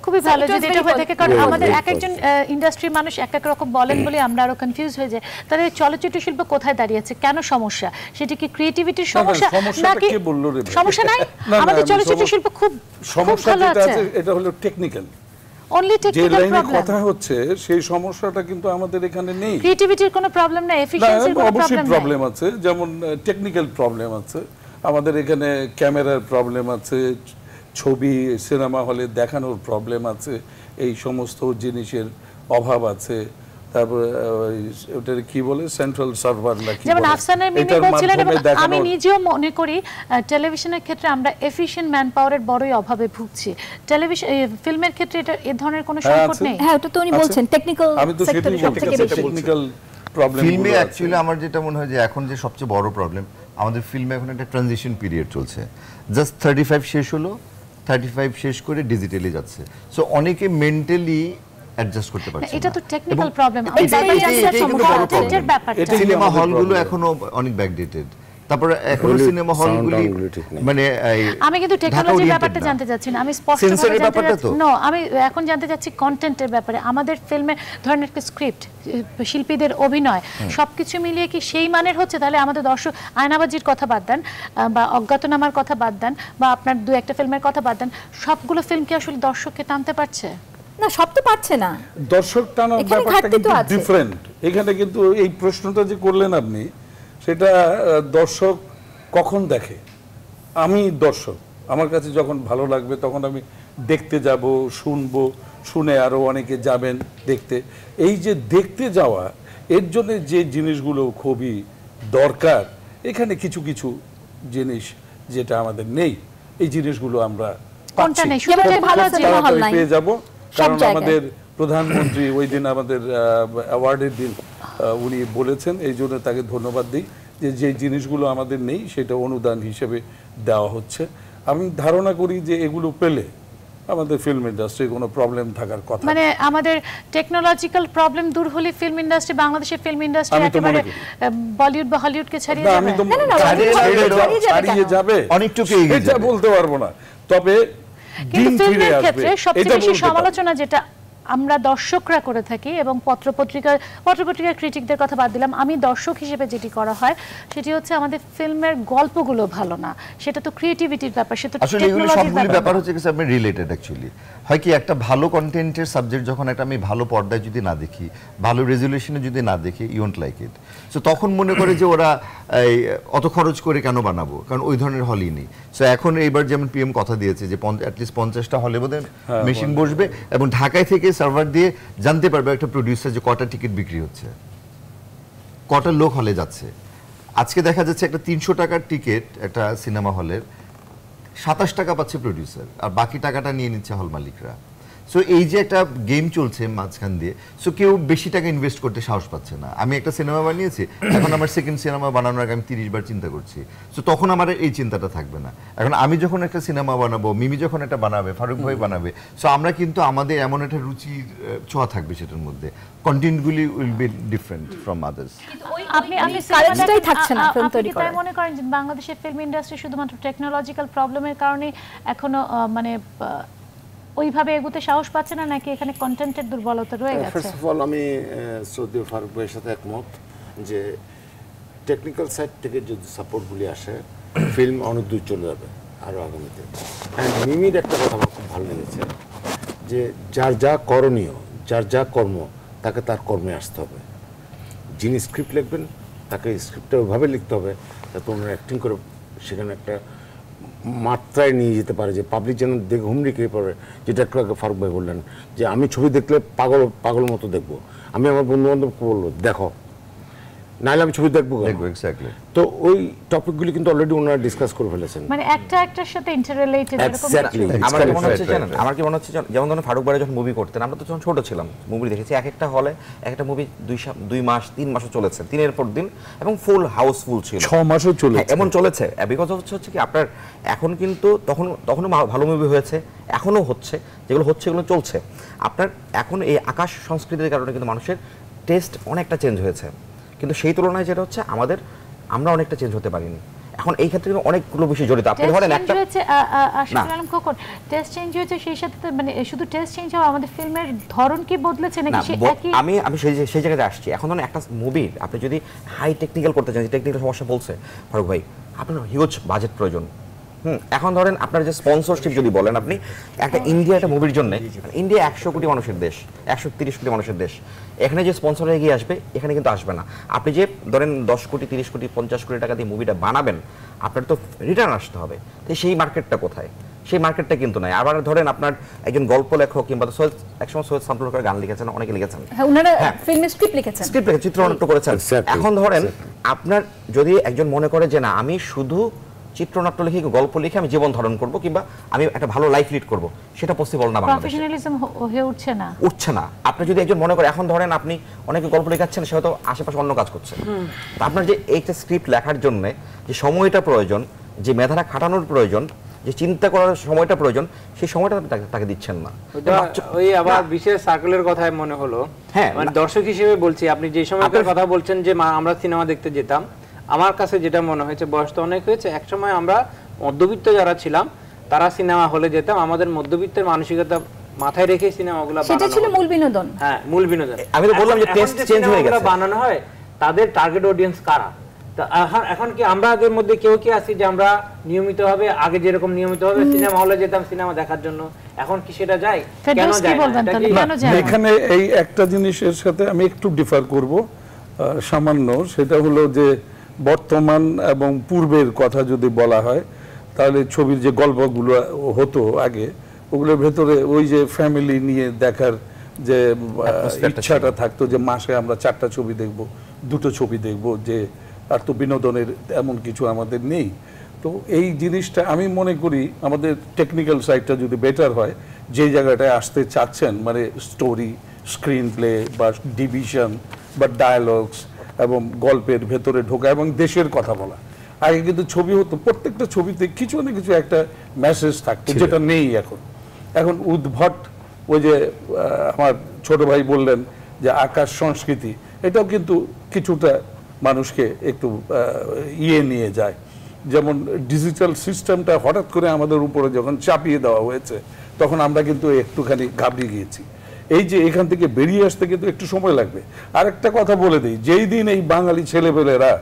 খুবই ভালো যদি এটা হয়ে থাকে, কারণ আমাদের এক একজন ইন্ডাস্ট্রির মানুষ এক এক রকম বলেন বলে আমরা আরো কনফিউজ হয়ে যাই। তাহলে চলচ্চিত্র শিল্প কোথায় দাঁড়িয়েছে, কেন সমস্যা? সেটা কি ক্রিয়েটিভিটির সমস্যা নাকি সমস্যা নাই? আমাদের চলচ্চিত্র শিল্প খুব সমস্যা যেটা আছে এটা হলো টেকনিক্যাল, অনলি টেকনিক্যাল প্রবলেম। কথা হচ্ছে সেই সমস্যাটা কিন্তু আমাদের এখানে নেই। ক্রিয়েটিভিটির কোনো প্রবলেম নাই, এফিশিয়েন্সির কোনো প্রবলেম নাই। অবশ্যই প্রবলেম আছে, যেমন টেকনিক্যাল প্রবলেম আছে, আমাদের এখানে ক্যামেরার প্রবলেম আছে, ছবি সিনেমা হলে দেখানোর প্রবলেম আছে, এই সমস্ত জিনিসের অভাব আছে। তারপরে ওটার কি বলে সেন্ট্রাল সার্ভার নাকি যেমন আফসানের মিমি বলছিলেন, এবং আমি নিজেও মনে করি টেলিভিশনের ক্ষেত্রে আমরা এফিশিয়েন্ট ম্যান পাওয়ারের বড়ই অভাবে ভুগছি। টেলিভিশন ফিল্মের ক্ষেত্রে এটা এই ধরনের কোনো সংকট নেই। হ্যাঁ, ওটা তো উনি বলছেন টেকনিক্যাল সেক্টরে সবথেকে বেশি টেকনিক্যাল প্রবলেম। ফিল্মে অ্যাকচুয়ালি আমার যেটা মনে হয় যে এখন যে সবচেয়ে বড় প্রবলেম আমাদের ফিল্মে এখন একটা ট্রানজিশন পিরিয়ড চলছে। জাস্ট 35 শেষ হলো, 35 শেষ করে ডিজিটালি যাচ্ছে। সো অনেকে মেন্টালি অ্যাডজাস্ট করতে পারছে না। এটা তো টেকনিক্যাল প্রবলেম। সিনেমা হলগুলো এখনো অনেক ব্যাকডেটেড। তারপরে এখনো সিনেমা হলগুলি মানে আমি কিন্তু টেকনোলজির ব্যাপারটা জানতে চাচ্ছি না, আমি স্পষ্টভাবে জানতে চাচ্ছি না, আমি এখন জানতে চাচ্ছি কন্টেন্টের ব্যাপারে। আমাদের ফিল্মে ধরেন একটা স্ক্রিপ্ট, শিল্পীদের অভিনয় সবকিছু মিলিয়ে কি সেই মানের হচ্ছে? তাহলে আমাদের দর্শক আয়নাবাজির কথা বাদ দেন বা অজ্ঞাতনামার কথা বাদ দেন বা আপনার দু একটা ফিল্মের কথা বাদ দেন, সবগুলো ফিল্ম কি আসলে দর্শককে টানতে পারছে? না, সব তো পারছে না। দর্শক টানার ব্যাপারটা কিন্তু ডিফারেন্ট। এখানে কিন্তু এই প্রশ্নটা যে করলেন আপনি, সেটা দর্শক কখন দেখে। আমি দর্শক, আমার কাছে যখন ভালো লাগবে তখন আমি দেখতে যাব, শুনবো, শুনে আরও অনেকে যাবেন দেখতে। এই যে দেখতে যাওয়া, এর জন্য যে জিনিসগুলো খুবই দরকার, এখানে কিছু কিছু জিনিস যেটা আমাদের নেই, এই জিনিসগুলো আমরা পেয়ে যাব। কারণ আমাদের প্রধানমন্ত্রী ওই দিন আমাদের অ্যাওয়ার্ডের দিন উনি বলেছেন, এই জন্য তাকে ধন্যবাদ দিই যে যে জিনিসগুলো আমাদের নেই সেটা অনুদান হিসেবে দেওয়া হচ্ছে। আমি ধারণা করি যে এগুলো পেলে আমাদের ফিল্ম ইন্ডাস্ট্রি কোনো প্রবলেম থাকার কথা, মানে আমাদের টেকনোলজিক্যাল প্রবলেম দূর হলে ফিল্ম ইন্ডাস্ট্রি, বাংলাদেশের ফিল্ম ইন্ডাস্ট্রি একেবারে বলিউড বা হলিউডকে ছাড়িয়ে যাবে। অনেকটুকু এটা বলতে পারবো না, তবে কিন্তু ফিল্মের ক্ষেত্রে সবচেয়ে বেশি সমালোচনা যেটা আমরা দর্শকরা করে থাকি, এবং পত্রপত্রিকার ক্রিটিকদের কথা বাদ দিলাম, আমি দর্শক হিসেবে যেটি করা হয় সেটি হচ্ছে আমাদের ফিল্মের গল্পগুলো ভালো না। সেটা তো ক্রিয়েটিভিটির ব্যাপার, সেটা আসলে এগুলো সবগুলো ব্যাপার হচ্ছে কিছু আপনি রিলেটেড অ্যাকচুয়ালি। হয় কি, একটা ভালো কন্টেন্টের সাবজেক্ট যখন একটা আমি ভালো পর্দায় যদি না দেখি, ভালো রেজুলেশনে যদি না দেখি, you won't like it. So তখন মনে করে যে ওরা অত খরচ করে কেন বানাবো, কারণ ওই ধরনের হলই নেই। সো এখন এইবার যেমন পিএম কথা দিয়েছে যে অ্যাটলিস্ট 50টা হলে বোধহয় মেশিন বসবে, এবং ঢাকায় থেকে সার্ভার দিয়ে জানতে পারবে একটা প্রডিউসার যে কটা টিকিট বিক্রি হচ্ছে, কটা লোক হলে যাচ্ছে। আজকে দেখা যাচ্ছে একটা 300 টাকার টিকিট একটা সিনেমা হলের 27 টাকা পাচ্ছে প্রডিউসার, আর বাকি টাকাটা নিয়ে নিচ্ছে হল মালিকরা। সো এই যে একটা গেম চলছে মাঝখান দিয়ে, সো কেউ বেশি টাকা ইনভেস্ট করতে সাহস পাচ্ছে না। আমি একটা সিনেমা বানিয়েছি, এখন আমার সেকেন্ড সিনেমা বানানোর আগে আমি 30 বার চিন্তা করছি। সো তখন আমার এই চিন্তাটা থাকবে না। এখন আমি যখন একটা সিনেমা বানাবো, মিমি যখন একটা বানাবে, ফারুক ভাই বানাবে, সো আমরা কিন্তু আমাদের এমন একটা রুচির ছোঁয়া থাকবে সেটার মধ্যে। কন্টেন্টগুলি will be different from others. আপনি কারেন্টটাই থাকছে না ফিল্ম তৈরি করার। মনে করেন যে বাংলাদেশের ফিল্ম ইন্ডাস্ট্রি শুধুমাত্র টেকনোলজিক্যাল প্রবলেমের কারণে এখনো মানে ওইভাবে এগোতে সাহস পাচ্ছে না, নাকি এখানে কন্টেন্টের দুর্বলতা রয়ে গেছে? ফার্স্ট অফ অল আমি শ্রদ্ধেয় ফারুক ভাইয়ের সাথে একমত যে টেকনিক্যাল সাইড থেকে যদি সাপোর্টগুলি আসে, ফিল্ম অনেক দূর চলে যাবে আরও আগামীতে। অ্যান্ড মিমির একটা কথা আমার খুব ভালো লেগেছে যে যার যা করণীয়, যার যা কর্ম, তাকে তার কর্মে আসতে হবে। যিনি স্ক্রিপ্ট লিখবেন তাকে স্ক্রিপ্টটা ওইভাবে লিখতে হবে যাতে ওনারা অ্যাক্টিং করে সেখানে একটা মাত্রায় নিয়ে যেতে পারে, যে পাবলিক যেন দেখে হুমড়ি খেয়ে পড়ে। যেটা একটু আগে ফারুক ভাই বললেন যে আমি ছবি দেখলে পাগল মতো দেখবো। আমি আমার বন্ধু বান্ধবকে বললো দেখো, নাহলে আমি ছবি দেখবো। এক্স্যাক্টলি। তো ওই টপিকগুলি কিন্তু অলরেডি ওনারা ডিসকাস করে ফেলেছেন, মানে একটা একটার সাথে ইন্টাররিলেটেড এরকম। আমার কি মনে হচ্ছে জানেন, আমার কি মনে হচ্ছে যেমন ধরুন ফারুক ভাই যখন মুভি করতেন, আমরা তো যখন ছোট ছিলাম মুভি দেখেছি, এক একটা হলে একটা মুভি 2 মাস 3 মাসও চলেছে, দিনের পর দিন, এবং ফুল হাউসফুল ছিল, 6 মাসও চলেছে, এমন চলেছে। বিকজ হচ্ছে কি আপনার এখন কিন্তু তখনও ভালো মুভি হয়েছে, এখনো হচ্ছে, যেগুলো হচ্ছে এগুলো চলছে। আপনার এখন এই আকাশ সংস্কৃতির কারণে কিন্তু মানুষের টেস্ট অনেকটা চেঞ্জ হয়েছে, কিন্তু সেই তুলনায় যেটা হচ্ছে আমরা অনেকটা চেঞ্জ হতে পারিনি। এখন এই ক্ষেত্রে অনেকগুলো বিষয় জড়িত। আপনি ধরেন একটা আশিকুল আলম খোকন, টেস্ট চেঞ্জ হয়েছে, সেই সাথে মানে শুধু টেস্ট চেঞ্জ হওয়া, আমাদের ফিল্মের ধরন কি বদলেছে নাকি সেই একই? আমি সেই জায়গায় আসছি। এখন ধরেন একটা মুভি আপনি যদি হাই টেকনিক্যাল করতে চান, টেকনিক্যাল সমস্যা বলছে ফারুক ভাই, আপনার হিউজ বাজেট প্রয়োজন, এখন ধরেন আপনার যে স্পন্সরশিপ যদি বলেন, আপনি একটা ইন্ডিয়া একটা মুভির জন্য, ইন্ডিয়া 100 কোটি মানুষের দেশ, 130 কোটি মানুষের দেশ, এখানে যে স্পন্সর এগিয়ে আসবে এখানে কিন্তু আসবে না। আপনি যে ধরেন 10 কোটি 30 কোটি 50 কোটি টাকা দিয়ে মুভিটা বানাবেন, আপনার তো রিটার্ন আসতে হবে। তো সেই মার্কেটটা কোথায়? সেই মার্কেটটা কিন্তু নাই। আবার ধরেন আপনার একজন গল্প লেখক কিংবা একসময় সৈয়দ শামসুল গান লিখেছেন, অনেকে লিখেছেন, হ্যাঁ ওনারা ফিল্ম স্ক্রিপ্ট লিখেছেন, চিত্রনাট্য করেছেন। এখন ধরেন আপনার যদি একজন মনে করে যে না আমি শুধু চিত্রনাট্য লিখে গল্প লিখে আমি জীবন ধারণ করব কিংবা আমি একটা ভালো লাইফ লিড করব, সেটা পসিবল না, বাংলাদেশে প্রফেশনালিজম হয়ে উঠছে না। আপনি যদি একজন মনে করে, এখন ধরেন আপনি অনেকে গল্প লেখাচ্ছেন, সে হয়তো আশেপাশে অন্য কাজ করছে, তো আপনার যে এইটা স্ক্রিপ্ট লেখার জন্য যে সময়টা প্রয়োজন, যে মেধাটা খাটানোর প্রয়োজন, যে চিন্তা করার সময়টা প্রয়োজন, সেই সময়টা তাকে দিচ্ছেন না। ওই আবার বিশেষ সার্কেলের কথাই মনে হলো, হ্যাঁ মানে দর্শক হিসেবে বলছি, আপনি যে সময়কার কথা বলছেন যে আমরা সিনেমা দেখতে যেতাম, আমার কাছে যেটা মনে হয়েছে, বয়স তো অনেক হয়েছে, একসময় আমরা মধ্যবিত্ত যারা ছিলাম তারা সিনেমা হলে যেতাম, আমাদের মধ্যবিত্তের মানসিকতা মাথায় রেখে সিনেমাগুলো বানানো, সেটা ছিল মূল বিনোদন। হ্যাঁ, মূল বিনোদন। আমি তো বললাম যে টেস্ট চেঞ্জ হয়ে গেছে, বানানো হয় তাদের টার্গেট অডিয়েন্স কারা। এখন কি আমরা আগের মধ্যে কেউ কি আছি যে আমরা নিয়মিতভাবে আগে যেরকম নিয়মিতভাবে সিনেমা হলে যেতাম সিনেমা দেখার জন্য, এখন কি সেটা যায়? কেন যায়? এখানে এই একটা জিনিসের সাথে আমি একটু ডিফার করব সামান্য, সেটা হলো যে বর্তমান এবং পূর্বের কথা যদি বলা হয়, তাহলে ছবির যে গল্পগুলো হতো আগে, ওগুলোর ভেতরে ওই যে ফ্যামিলি নিয়ে দেখার যে ইচ্ছাটা থাকতো, যে মাসে আমরা 4টা ছবি দেখব, 2টো ছবি দেখব, যে আর তো বিনোদনের এমন কিছু আমাদের নেই। তো এই জিনিসটা আমি মনে করি আমাদের টেকনিক্যাল সাইডটা যদি বেটার হয়, যে জায়গাটায় আসতে চাচ্ছেন, মানে স্টোরি, স্ক্রিন প্লে বা ডিভিশন বা ডায়ালগস এবং গল্পের ভেতরে ঢোকা এবং দেশের কথা বলা। আগে কিন্তু ছবি হতো, প্রত্যেকটা ছবিতে কিছু না কিছু একটা মেসেজ থাকতো, যেটা নেই এখন। এখন উদ্ভট ওই যে আমার ছোট ভাই বললেন যে আকাশ সংস্কৃতি, এটাও কিন্তু কিছুটা মানুষকে একটু নিয়ে যায়। যেমন ডিজিটাল সিস্টেমটা হঠাৎ করে আমাদের উপরে যখন চাপিয়ে দেওয়া হয়েছে, তখন আমরা কিন্তু একটুখানি ঘাবড়ে গিয়েছি। এই যে এখান থেকে বেরিয়ে আসতে কিন্তু একটু সময় লাগবে। আরেকটা কথা বলে দিই, যেই দিন এই বাঙালি ছেলেপেলেরা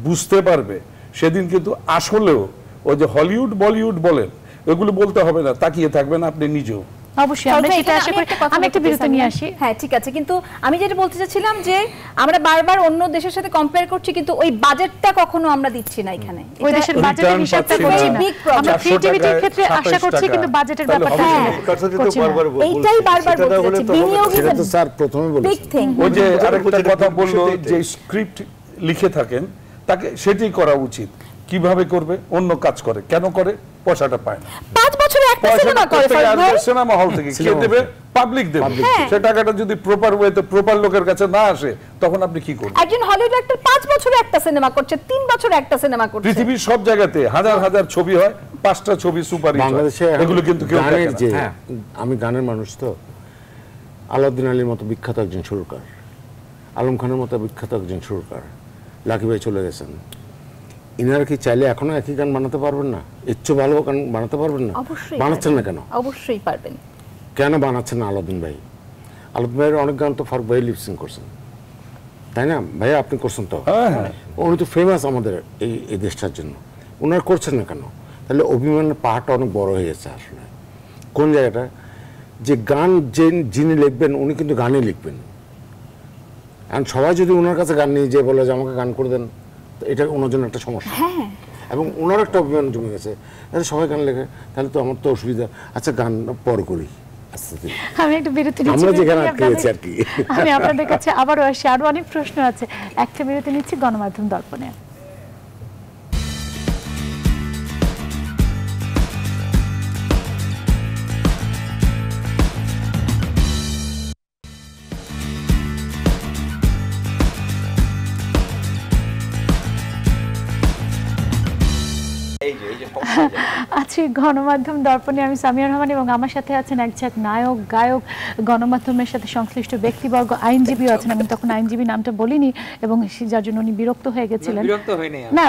বুঝতে পারবে, সেদিন কিন্তু আসলেও ওই যে হলিউড বলিউড বলেন, এগুলো বলতে হবে না, তাকিয়ে থাকবেন আপনি নিজেও। অবশ্যই আমরা সেটা আশা করি। আমি একটা বিরতি নিয়ে আসি। হ্যাঁ ঠিক আছে, কিন্তু আমি যেটা বলতে চাচ্ছিলাম যে আমরা বারবার অন্য দেশের সাথে কম্পেয়ার করছি, কিন্তু ওই বাজেটটা কখনো আমরা দিচ্ছি না এখানে। ওই দেশের বাজেটের হিসাবটা করছি না আমরা, ক্রিয়েটিভিটির ক্ষেত্রে আশা করছি, কিন্তু বাজেটের ব্যাপারটা এইটাই বারবার বলতে চাচ্ছি, বিনিয়োগ সেটা তো স্যার প্রথমে বলেছেন। ওই যে আরেকটা কথা বললো, যে স্ক্রিপ্ট লিখে থাকেন তাকে সেটাই করা উচিত। কিভাবে করবে? অন্য কাজ করে, কেন করে? পয়সাটা পায় না। 5 বছরে একটা সিনেমা করে সিনেমা হল থেকে কে দেবে? পাবলিক দেবে। সে টাকাটা যদি প্রপার ওয়েতে প্রপার লোকের কাছে না আসে, তখন আপনি কি করবেন? একজন হলিউড অ্যাক্টর 5 বছরে একটা সিনেমা করছে, 3 বছরে একটা সিনেমা করছে। পৃথিবীর সব জায়গাতে হাজার হাজার ছবি হয়, 5টা ছবি সুপার হিট। বাংলাদেশে এগুলো কিন্তু কেউ দেখে না। যে আমি গানের মানুষ, তো আলাউদ্দিন আলীর মতো বিখ্যাত একজন সুরকার, আলম খানের মতো বিখ্যাত একজন সুরকার, লাকি ভাই চলে গেছেন, ইনারা কি চাইলে এখনো একই গান বানাতে পারবেন না? এর চেয়ে ভালো গান বানাতে পারবেন না? বানাচ্ছেন না কেন? অবশ্যই পারবেন। কেন বানাচ্ছেন না আলাউদ্দিন ভাই? আলাউদ্দিন ভাইয়ের অনেক গান তো ফারুক ভাই লিপসিং করছেন, তাই না ভাইয়া? আপনি করছেন তো, উনি তো ফেমাস আমাদের এই দেশটার জন্য, ওনারা করছেন না কেন? তাহলে অভিমানের পাহাড়টা অনেক বড় হয়ে গেছে আসলে। কোন জায়গাটা যে গান যিনি লিখবেন উনি কিন্তু গানই লিখবেন, এখন সবাই যদি ওনার কাছে গান নিয়ে যে বলে যে আমাকে গান করে দেন, এটা ওনার জন্য একটা সমস্যা। এবং ওনার একটা অভিমান জমে গেছে, সবাই গান লেখে, তাহলে তো আমার তো অসুবিধা। আচ্ছা গান পর করি, আমি একটা বিরতি নিচ্ছি, আমরা যেখানে আটকে গেছি আর কি। আমি আপনাদের কাছে আবারও আসি, আরো অনেক প্রশ্ন আছে। একটা বিরতি নিচ্ছি গণমাধ্যম দর্পণে। আছি গণমাধ্যম দর্পণে, আমি সামিয়া রহমান এবং আমার সাথে আছেন একঝাঁক নায়ক, গায়ক, গণমাধ্যমের সাথে সংশ্লিষ্ট ব্যক্তিবর্গ, আইনজীবীও আছেন। আমি তখন আইনজীবী নামটা বলিনি এবং যার জন্য উনি বিরক্ত হয়ে গেছিলেন। না,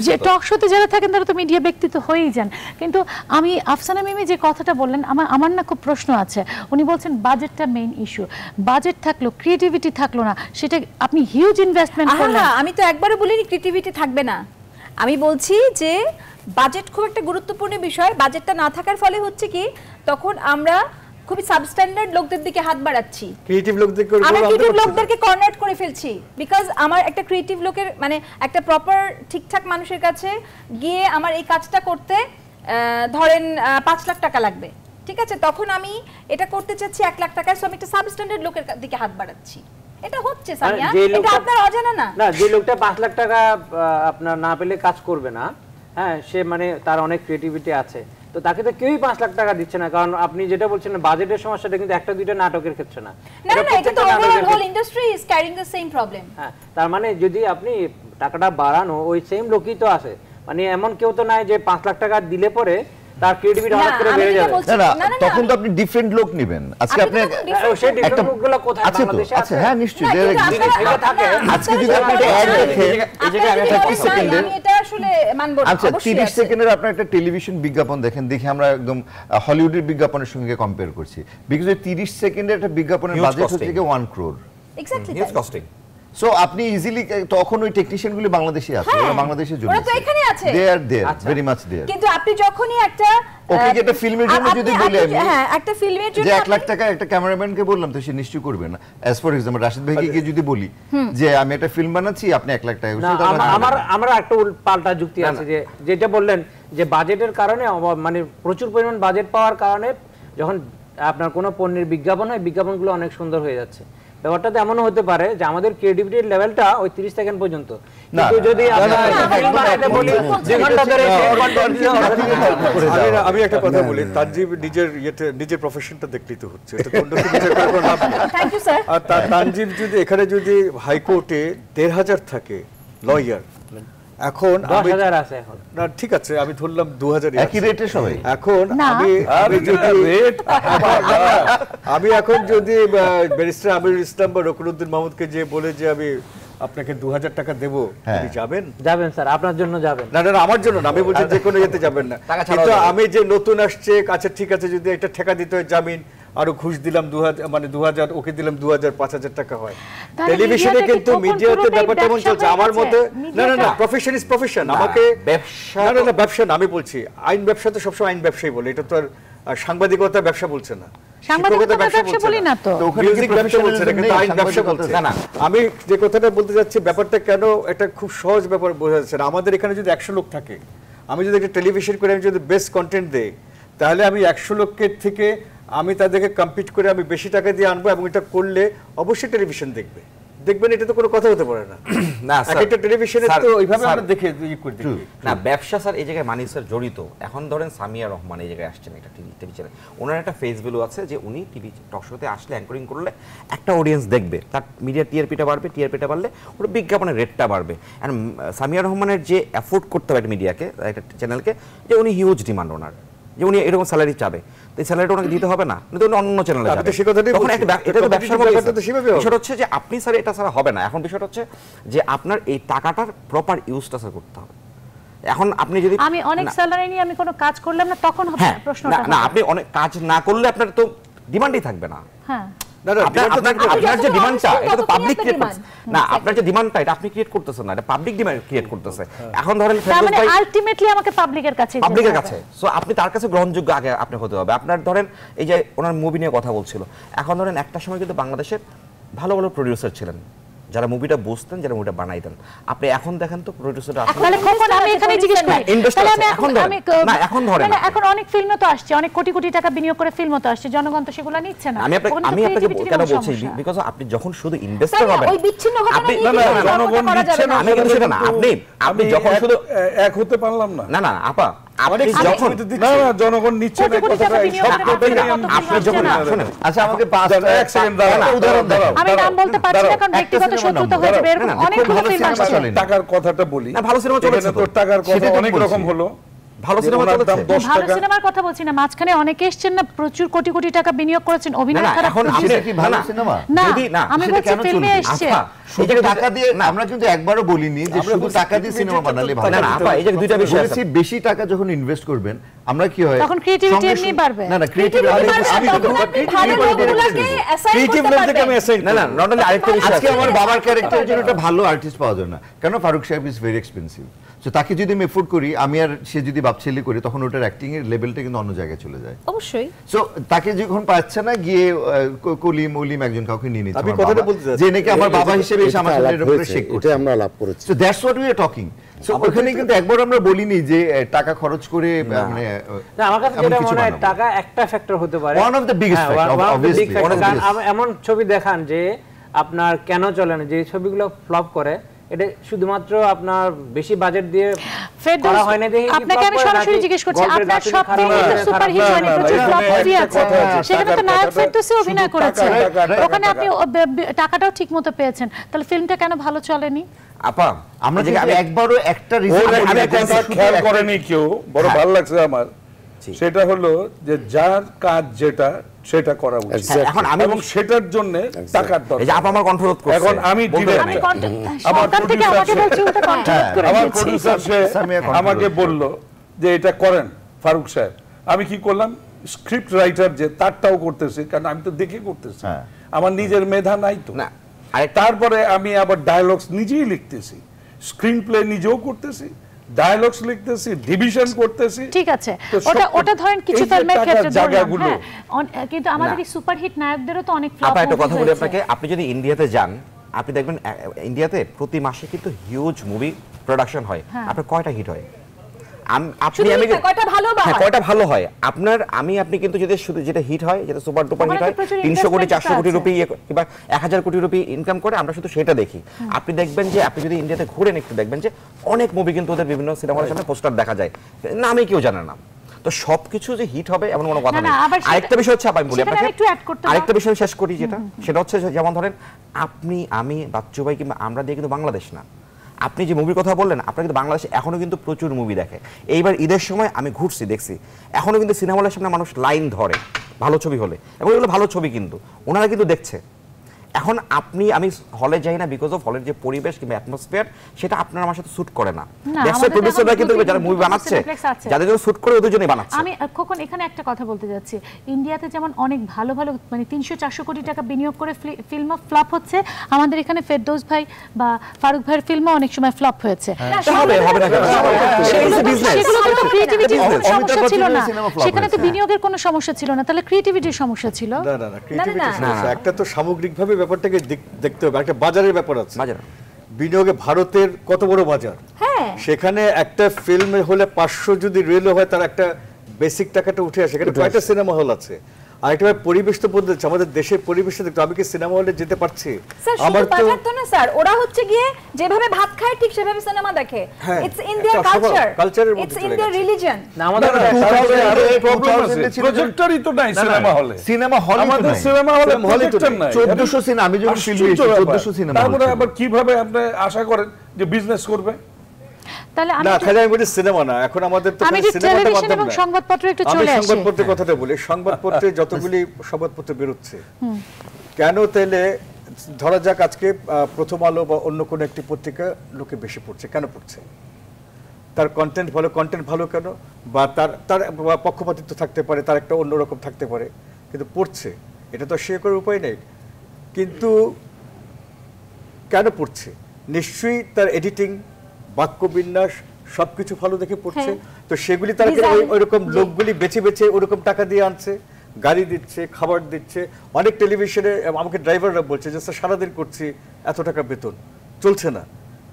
যে টক শোতে যারা থাকেন তারা তো মিডিয়া ব্যক্তিত্ব হয়েই যান। কিন্তু আমি আফসানা মিমি যে কথাটা বললেন, আমার না খুব প্রশ্ন আছে। উনি বলছেন বাজেটটা মেইন ইস্যু, বাজেট থাকলো, ক্রিয়েটিভিটি থাকলো না, সেটা আপনি হিউজ ইনভেস্টমেন্ট করলেন। আমি তো একবারও বলিনি ক্রিয়েটিভিটি থাকবে না, আমি বলছি যে বাজেট খুব একটা গুরুত্বপূর্ণ বিষয়। বাজেটটা না থাকার ফলে হচ্ছে কি, তখন আমরা খুবই সাবস্ট্যান্ডার্ড লোকদের দিকে হাত বাড়াচ্ছি, ক্রিয়েটিভ লোকদেরকে কর্নার করে ফেলছি। বিকজ আমার একটা ক্রিয়েটিভ লোকের মানে একটা প্রপার ঠিকঠাক মানুষের কাছে গিয়ে আমার এই কাজটা করতে ধরেন 5 লাখ টাকা লাগবে, ঠিক আছে, তখন আমি এটা করতে চাচ্ছি 1 লাখ টাকায়, সো আমি একটা সাবস্ট্যান্ডার্ড লোকের দিকে হাত বাড়াচ্ছি। এটা হচ্ছে সামিয়া, এটা আপনার অজানা না। না, যে লোকটা 5 লাখ টাকা আপনার না পেলে কাজ করবে না, হ্যাঁ, সে মানে তার অনেক ক্রিয়েটিভিটি আছে, তো তাকে তো কেউই 5 লাখ টাকা দিচ্ছে না। কারণ আপনি যেটা বলছেন বাজেটের সমস্যাটা কিন্তু একটা দুইটা নাটকের ক্ষেত্রে না, এটা তো overall whole industry is carrying the same problem. হ্যাঁ, তার মানে যদি আপনি টাকাটা বাড়ানো, ওই সেম লোকই তো আছে, মানে এমন কেউ তো নাই যে 5 লাখ টাকা দিলে পরে তার ক্রিয়েটিভিটি হঠাৎ করে বেড়ে যাবে। না, তখন তো আপনি ডিফারেন্ট লোক নেবেন। আজকে আপনি সেই ডিফারেন্ট লোকগুলো কোথায় বাংলাদেশে আছে? হ্যাঁ, নিশ্চয়ই এটা থাকে। আজকে যদি আপনি একটা অ্যাড দেখেন, এই জায়গায় আমি 30 সেকেন্ডের, আমি এটা আসলে মানব না। আচ্ছা, 30 সেকেন্ডের আপনার একটা টেলিভিশন বিজ্ঞাপন দেখেন, দেখে আমরা একদম হলিউডের বিজ্ঞাপনের সঙ্গে কম্পেয়ার করছি, বিকজ 30 সেকেন্ডের একটা বিজ্ঞাপনের বাজেট হচ্ছে 1 crore। Exactly, huge costing. So আপনি ইজিলি, তখন ওই টেকনিশিয়ানগুলো বাংলাদেশে আছে, ওরা বাংলাদেশের জন্য, ওরা তো এখানে আছে, they are there, very much there. কিন্তু আপনি যখনই একটা ওকে একটা ফিল্মের জন্য যদি বলি আমি, হ্যাঁ, একটা ফিল্মের জন্য যে 1 লাখ টাকা একটা ক্যামেরাম্যানকে বললাম, তো সে নিশ্চয়ই করবে না। অ্যাজ ফর এক্সাম্পল রাশিদ ভাইকে গিয়ে যদি বলি যে আমি একটা ফিল্ম বানাচ্ছি, আপনি 1 লাখ টাকা, আমার একটা পাল্টা যুক্তি আছে, যে যেটা বললেন যে বাজেটের কারণে, মানে প্রচুর পরিমাণ বাজেট পাওয়ার কারণে যখন আপনার কোনো পণ্যের বিজ্ঞাপন হয়, বিজ্ঞাপনগুলো অনেক সুন্দর হয়ে যাচ্ছে। ব্যাপারটা তো এমনও হতে পারে যে আমাদের ক্রিয়েটিভিটির লেভেলটা ওই 30 সেকেন্ড পর্যন্ত, কিন্তু যদি আমি একটা কথা বলি, তানজিব নিজের প্রফেশনটা দেখলেই তো হচ্ছে, এটা অন্য কিছু লাভ নেই। Thank you sir. আর তানজিব যদি এখানে যদি হাইকোর্টে 1,500 থাকে লয়ার, এখন 10,000 আছে এখন, না ঠিক আছে, আমি ধরলাম 2000 একই রেটে সবাই। এখন আমি এখন যদি ব্যারিস্টার আমিরুল ইসলাম বা রকুনুদ্দিন মাহমুদকে যে বলে যে আমি আপনাকে 2000 টাকা দেবো, আপনি যাবেন? যাবেন স্যার, আপনার জন্য যাবেন। না না, আমার জন্য না, আমি বলছি যে কোনো ইয়েতে যাবেন না। কিন্তু আমি যে নতুন আসছে, আচ্ছা ঠিক আছে, যদি একটা ঠেকা দিতে হয় জামিন, আরো ঘুষ দিলাম 2000, মানে 2000, ওকে দিলাম 2000, 5000 টাকা হয়। টেলিভিশনে কিন্তু মিডিয়াতে ব্যাপারটা এমন চলছে আমার মতে। না না না, প্রফেশন ইজ প্রফেশন। আমাকে ব্যবসা, না না ব্যবসা না, আমি বলছি আইন ব্যবসা, তো সবসময় আইন ব্যবসায়ী বলে, এটা তো আর সাংবাদিকতা ব্যবসা বলছে না, সাংবাদিকতা ব্যবসা বলি না তো, মিউজিক ব্যবসা বলছে না, কিন্তু আইন ব্যবসা বলছে না। আমি যে কথাটা বলতে যাচ্ছি, ব্যাপারটা কেন এটা খুব সহজ ব্যাপার বোঝা যাচ্ছে না। আমাদের এখানে যদি 100 লোক থাকে, আমি যদি একটা টেলিভিশন করে আমি যদি বেস্ট কন্টেন্ট দেই, তাহলে আমি 100 লোকের থেকে আমি তাদেরকে কম্পিট করে আমি বেশি টাকা দিয়ে আনবো, এবং এটা করলে অবশ্যই টেলিভিশন দেখবেন, এটা তো কোনো কথা হতে পারে না। না স্যার, একটা টেলিভিশনে তো ওইভাবে আমরা দেখে করে দিই না। ব্যবসা স্যার এই জায়গায় মানি স্যার জড়িত। এখন ধরেন সামিয়া রহমান এই জায়গায় আসছেন, একটা টিভি চ্যানেল, ওনার একটা ফেস ভ্যালু আছে যে উনি টিভি টক শোতে আসলে অ্যাঙ্করিং করলে একটা অডিয়েন্স দেখবে, তার মিডিয়া টিআরপিটা বাড়বে, টিআরপিটা বাড়লে ওর বিজ্ঞাপনের রেটটা বাড়বে। অ্যান্ড সামিয়া রহমানের যে অ্যাফোর্ড করতে হবে একটা মিডিয়াকে, একটা চ্যানেলকে, যে উনি হিউজ ডিমান্ড ওনার, যে উনি এরকম স্যালারি চাবে, তো এই স্যালারিটা ওনাকে দিতে হবে না, কিন্তু উনি অন্য চ্যানেলে যাবে। তখন এটা তো ব্যবসার মধ্যে বিষয়টা হচ্ছে যে আপনি স্যার এটা ছাড়া হবে না। এখন বিষয়টা হচ্ছে যে আপনার এই টাকাটার প্রপার ইউজটা স্যার করতে হবে। এখন আপনি যদি আমি অনেক স্যালারি নিয়ে আমি কোনো কাজ করলাম না, তখন হবে প্রশ্নটা। না, আপনি অনেক কাজ না করলে আপনার তো ডিমান্ডই থাকবে না। হ্যাঁ, আপনার যে ডিমান্ডটা, এটা তো পাবলিক ক্রিয়েট করছে না, আপনার যে ডিমান্ডটা এটা আপনি ক্রিয়েট করতেছেন না, এটা পাবলিক ডিমান্ড ক্রিয়েট করতেছে। এখন ধরেন মানে আলটিমেটলি আমাকে পাবলিকের কাছে, সো আপনি তার কাছে গ্রহণযোগ্য আগে আপনি হতে হবে। আপনার ধরেন এই যে ওনার মুভি নিয়ে কথা বলছিল, এখন ধরেন একটা সময় কিন্তু বাংলাদেশের ভালো ভালো প্রোডিউসার ছিলেন, যারা মুভিটা বুঝতেন, যারা মুভিটা বানাইতেন। আপনি এখন দেখেন তো প্রোডিউসাররা আসলে আমি এখানে জিজ্ঞেস করি, এখন ধরেন এখন অনেক ফিল্ম তো আসছে, অনেক কোটি কোটি টাকা বিনিয়োগ করে ফিল্ম তো আসছে, জনগণ তো সেগুলো নিচ্ছে না। আমি আপনাকে কেন বলছি, বিকজ আপনি যখন শুধু ইনভেস্টর হবেন, ওই বিচ্ছিন্ন আপনি জনগণ দিচ্ছে না, আমি কিন্তু সেটা না, আপনি যখন শুধু এক হতে পারলাম না। না না আপা, আপনি যখন না না জনগণ নিচ্ছে না, কথাটা আপনি যখন শুনেন, আচ্ছা আমাকে 1 সেকেন্ড উদাহরণ দাও। আমি নাম বলতে পারছি না, কারণ ব্যক্তিগত শত্রুতা হয়ে যাবে, এরকম অনেকগুলো ফিল্ম আসছে। টাকার কথাটা বলি না, ভালো সিনেমা চলেছে তো, টাকার কথা অনেক রকম হলো, ভালো সিনেমা চলেছে, ভালো সিনেমার কথা বলছি না, মাঝখানে অনেকে এসেছেন না, প্রচুর কোটি কোটি টাকা বিনিয়োগ করেছেন, অভিনয় খারাপ। এখন আপনি কি ভালো সিনেমা? না, আমি বলছি ফিল্মে এসেছে, শুধু টাকা দিয়ে না, আমরা কিন্তু একবারও বলিনি যে শুধু টাকা দিয়ে সিনেমা বানালে ভালো। না না আপা, এই যে দুইটা বিষয় আছে, বেশি টাকা যখন ইনভেস্ট করবেন, আমরা কি হয় তখন ক্রিয়েটিভিটি এমনি বাড়বে। না না, ক্রিয়েটিভিটি আমি তো ক্রিয়েটিভ লোকদেরকে আমি অ্যাসাইন না না, নট অনলি আরেকটা বিষয়। আজকে আমার বাবার ক্যারেক্টারের জন্য একটা ভালো আর্টিস্ট পাওয়া যায় না, কেন? ফারুক সাহেব ইজ ভেরি এক্সপেন্সিভ। তো তাকে যদি আমি এফোর্ড করি, আমি আর সে যদি বাপছেলি করি, তখন ওটার অ্যাক্টিং এর লেভেলটা কিন্তু অন্য জায়গায় চলে যায়। অবশ্যই। সো তাকে যখন পাচ্ছে না, গিয়ে কলিম একজন কাউকে নিয়ে নিচ্ছে, আমি কথাটা বলতে চাচ্ছি যে নাকি আমার বাবা হিসেবে এসে আমার সাথে এরকম করে শেক করছে, এটা আমরা লাভ করেছি। So that's what we are talking. So ওখানে কিন্তু একবার আমরা বলিনি যে টাকা খরচ করে মানে না, আমার কাছে যেটা মনে হয় টাকা একটা ফ্যাক্টর হতে পারে, one of the biggest factor obviously. এমন ছবি দেখান যে আপনার কেন চলে না, যে ছবিগুলো ফ্লপ করে, এটা শুধুমাত্র আপনার বেশি বাজেট দিয়ে করা হয় না দেখে। আপনাকে আমি সরাসরি জিজ্ঞেস করছি, আপনার সব থেকে সুপার হিট হয়নি, প্রচুর ফ্লপ মুভি আছে, সেখানে তো নায়ক ফেরদৌসী অভিনয় করেছে, ওখানে আপনি টাকাটাও ঠিকমতো পেয়েছেন, তাহলে ফিল্মটা কেন ভালো চলেনি? আপা আমরা যে একবারও একটা রিজন আমি কথা খেয়াল করেনি কেউ, বড় ভালো লাগছে আমার, সেটা হলো যে যার কাজ যেটা সেটা করা উচিত, এখন আমি এবং সেটার জন্য টাকার দরকার। এই যে আপা আমার কণ্ঠরোধ করছে, এখন আমি সরকার থেকে আমাকে বলছি ওটা কন্ট্রাক্ট করে আমার দিয়েছি। প্রোডিউসার সে আমাকে বলল যে এটা করেন ফারুক সাহেব, আমি কি করলাম, স্ক্রিপ্ট রাইটার যে তারটাও করতেছি, কারণ আমি তো দেখে করতেছি, আমার নিজের মেধা নাই তো না। তারপরে আমি আবার ডায়ালগস নিজেই লিখতেছি, স্ক্রিন প্লে নিজেও করতেছি, ডায়ালগস লিখতেছি, ডিভিশন করতেছি। ঠিক আছে, ওটা ধরেন কিছু ফিল্মের ক্ষেত্রে জায়গাগুলো, কিন্তু আমাদের এই সুপারহিট নায়কদেরও তো অনেক ফ্লপ। আপা একটা কথা বলি আপনাকে, আপনি যদি ইন্ডিয়াতে যান, আপনি দেখবেন ইন্ডিয়াতে প্রতি মাসে কিন্তু হিউজ মুভি প্রোডাকশন হয়, আপনার কয়টা হিট হয়? আপনি আমি কয়টা ভালো হয় আপনার, আপনি কিন্তু যদি শুধু যেটা হিট হয়, যেটা সুপার ডুপার হিট হয়, 300 কোটি 400 কোটি রুপি কিংবা 1000 কোটি রুপি ইনকাম করে, আমরা শুধু সেটা দেখি। আপনি দেখবেন যে আপনি যদি ইন্ডিয়াতে ঘুরেন একটু, দেখবেন যে অনেক মুভি কিন্তু ওদের বিভিন্ন সিনেমার সামনে পোস্টার দেখা যায়, নামে কেউ জানে না। তো সবকিছু যে হিট হবে এমন কোনো কথা নেই। আরেকটা বিষয় হচ্ছে, আমি বলি আপনাকে, আরেকটা বিষয় শেষ করি, সেটা হচ্ছে যেমন ধরেন আপনি, আমি, বাচ্চু ভাই কিংবা আমরা দিয়ে কিন্তু বাংলাদেশ না। আপনি যে মুভির কথা বললেন, আপনারা কিন্তু বাংলাদেশে এখনো কিন্তু প্রচুর মুভি দেখে। এইবার ঈদের সময় আমি ঘুরছি, দেখছি এখনো কিন্তু সিনেমা হলের সামনে মানুষ লাইন ধরে ভালো ছবি হলে, এবং এগুলো ভালো ছবি কিন্তু ওনারা কিন্তু দেখছে। এখন আমি হলে যাই না বিকজ অফ হলের যে পরিবেশ কিংবা অ্যাটমসফিয়ার, সেটা আপনার আমার সাথে স্যুট করে না। দেখছে প্রোডিউসাররা কিন্তু যারা মুভি বানাচ্ছে, যাদের জন্য স্যুট করে ওদের জন্যই বানাচ্ছে। আমি খোকন এখানে একটা কথা বলতে যাচ্ছি, ইন্ডিয়াতে যেমন অনেক ভালো ভালো মানে 300-400 কোটি টাকা বিনিয়োগ করে ফিল্ম ফ্লপ হচ্ছে, আমাদের এখানে ফেরদৌস ভাই বা ফারুক ভাইয়ের ফিল্মও অনেক সময় ফ্লপ হয়েছে। হবে না কেন? সেগুলো তো ক্রিয়েটিভিটির কোনো সমস্যা ছিল না, সেখানে তো বিনিয়োগের কোনো সমস্যা ছিল না, তাহলে ক্রিয়েটিভিটির সমস্যা ছিল। না ক্রিয়েটিভিটির সমস্যা একটা তো সামগ্রিকভাবে ব্যাপারটাকে দেখতে হবে, একটা বাজারের ব্যাপার আছে। বিনিয়োগে ভারতের কত বড় বাজার, সেখানে একটা ফিল্ম হলে 500 যদি রিল হয়, তার একটা বেসিক টাকাটা উঠে আসে। সেখানে কয়টা সিনেমা হল আছে, আরেকটা পরিবেশ তো বদলেছে, আমাদের দেশের পরিবেশটা দেখতে। আমি কি সিনেমা হলে যেতে পারছি? আমার তো না স্যার, ওরা হচ্ছে গিয়ে যেভাবে ভাত খায় ঠিক সেভাবে সিনেমা দেখে। It's Indian culture, it's Indian religion. না, আমাদের প্রবলেম আছে, প্রজেক্টরই তো নাই সিনেমা হলে। সিনেমা হল আমাদের সিনেমা হলে প্রজেক্টর নাই। 1400 সিনেমা, আমি যখন ফিল্ম এসেছি 1400 সিনেমা। তারপরে আবার কিভাবে আপনি আশা করেন যে বিজনেস করবে? তাহলে না, খালি আমি বলি সিনেমা না, এখন আমাদের তো সিনেমাটা মাধ্যম না। সংবাদপত্র একটু চলে আসে। আমি সংবাদপত্রের কথাটা বলি, সংবাদপত্রে যতগুলি সংবাদপত্র বেরোচ্ছে, কেন তাহলে ধরা যাক আজকে প্রথম আলো বা অন্য কোনো একটি পত্রিকা লোকে বেশি পড়ছে, কেন পড়ছে? তার কন্টেন্ট ভালো কেন? বা তার পক্ষপাতিত্ব থাকতে পারে, তার একটা অন্যরকম থাকতে পারে, কিন্তু পড়ছে, এটা তো শেয়ার করার উপায় নেই। কিন্তু কেন পড়ছে? নিশ্চয়ই তার এডিটিং, বাক্যবিন্যাস সবকিছু ভালো দেখে পড়ছে। তো সেগুলি তারা ওইরকম লোকগুলি বেছে বেছে ওরকম টাকা দিয়ে আনছে, গাড়ি দিচ্ছে, খাবার দিচ্ছে। অনেক টেলিভিশনে আমাকে ড্রাইভাররা বলছে যে স্যার সারাদিন করছি, এত টাকা বেতন চলছে না।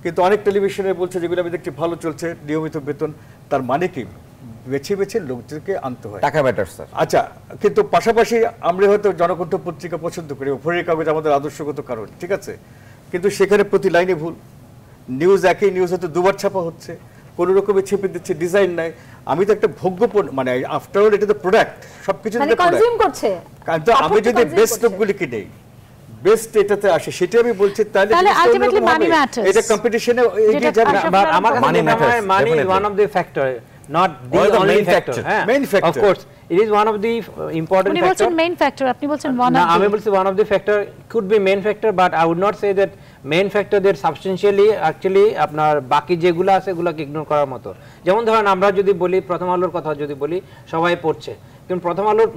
কিন্তু অনেক টেলিভিশনে বলছে যেগুলো আমি দেখছি ভালো চলছে, নিয়মিত বেতন। তার মানে কি বেছে বেছে লোকদেরকে আনতে হয়, টাকা ম্যাটার স্যার। আচ্ছা, কিন্তু পাশাপাশি আমরা হয়তো জনকণ্ঠ পত্রিকা পছন্দ করি, ভোরের কাগজ আমাদের আদর্শগত কারণ, ঠিক আছে, কিন্তু সেখানে প্রতি লাইনে ভুল নিউজ, একই নিউজ হয়তো দুবার ছাপা হচ্ছে, কোনো রকমের ছেপে দিচ্ছে, ডিজাইন নাই। আমি তো একটা ভোগ্য মানে আফটার অল এটা তো প্রোডাক্ট, সবকিছু কনজিউম করছে। কিন্তু আমি যদি বেস্ট লোকগুলি কিনে বেস্ট এটাতে আসে, সেটা আমি বলছি, তাহলে আলটিমেটলি মানি ম্যাটারস। এটা কম্পিটিশনে এগিয়ে যাবে। আমার কাছে মনে হয় money is one of the factor, not the only factor. Main factor, of course it is one of the important factor. আপনি বলছেন মেইন ফ্যাক্টর, আপনি বলছেন one of the, আমি বলছি one of the factor, could be main factor, but I would not say that main factor that substantially actually আপনার বাকি যেগুলো আছে এগুলোকে ইগনোর করার মতো। যেমন ধরেন আমরা যদি বলি প্রথম আলোর কথা, যদি বলি সবাই পড়ছে, কিন্তু প্রথম আলোর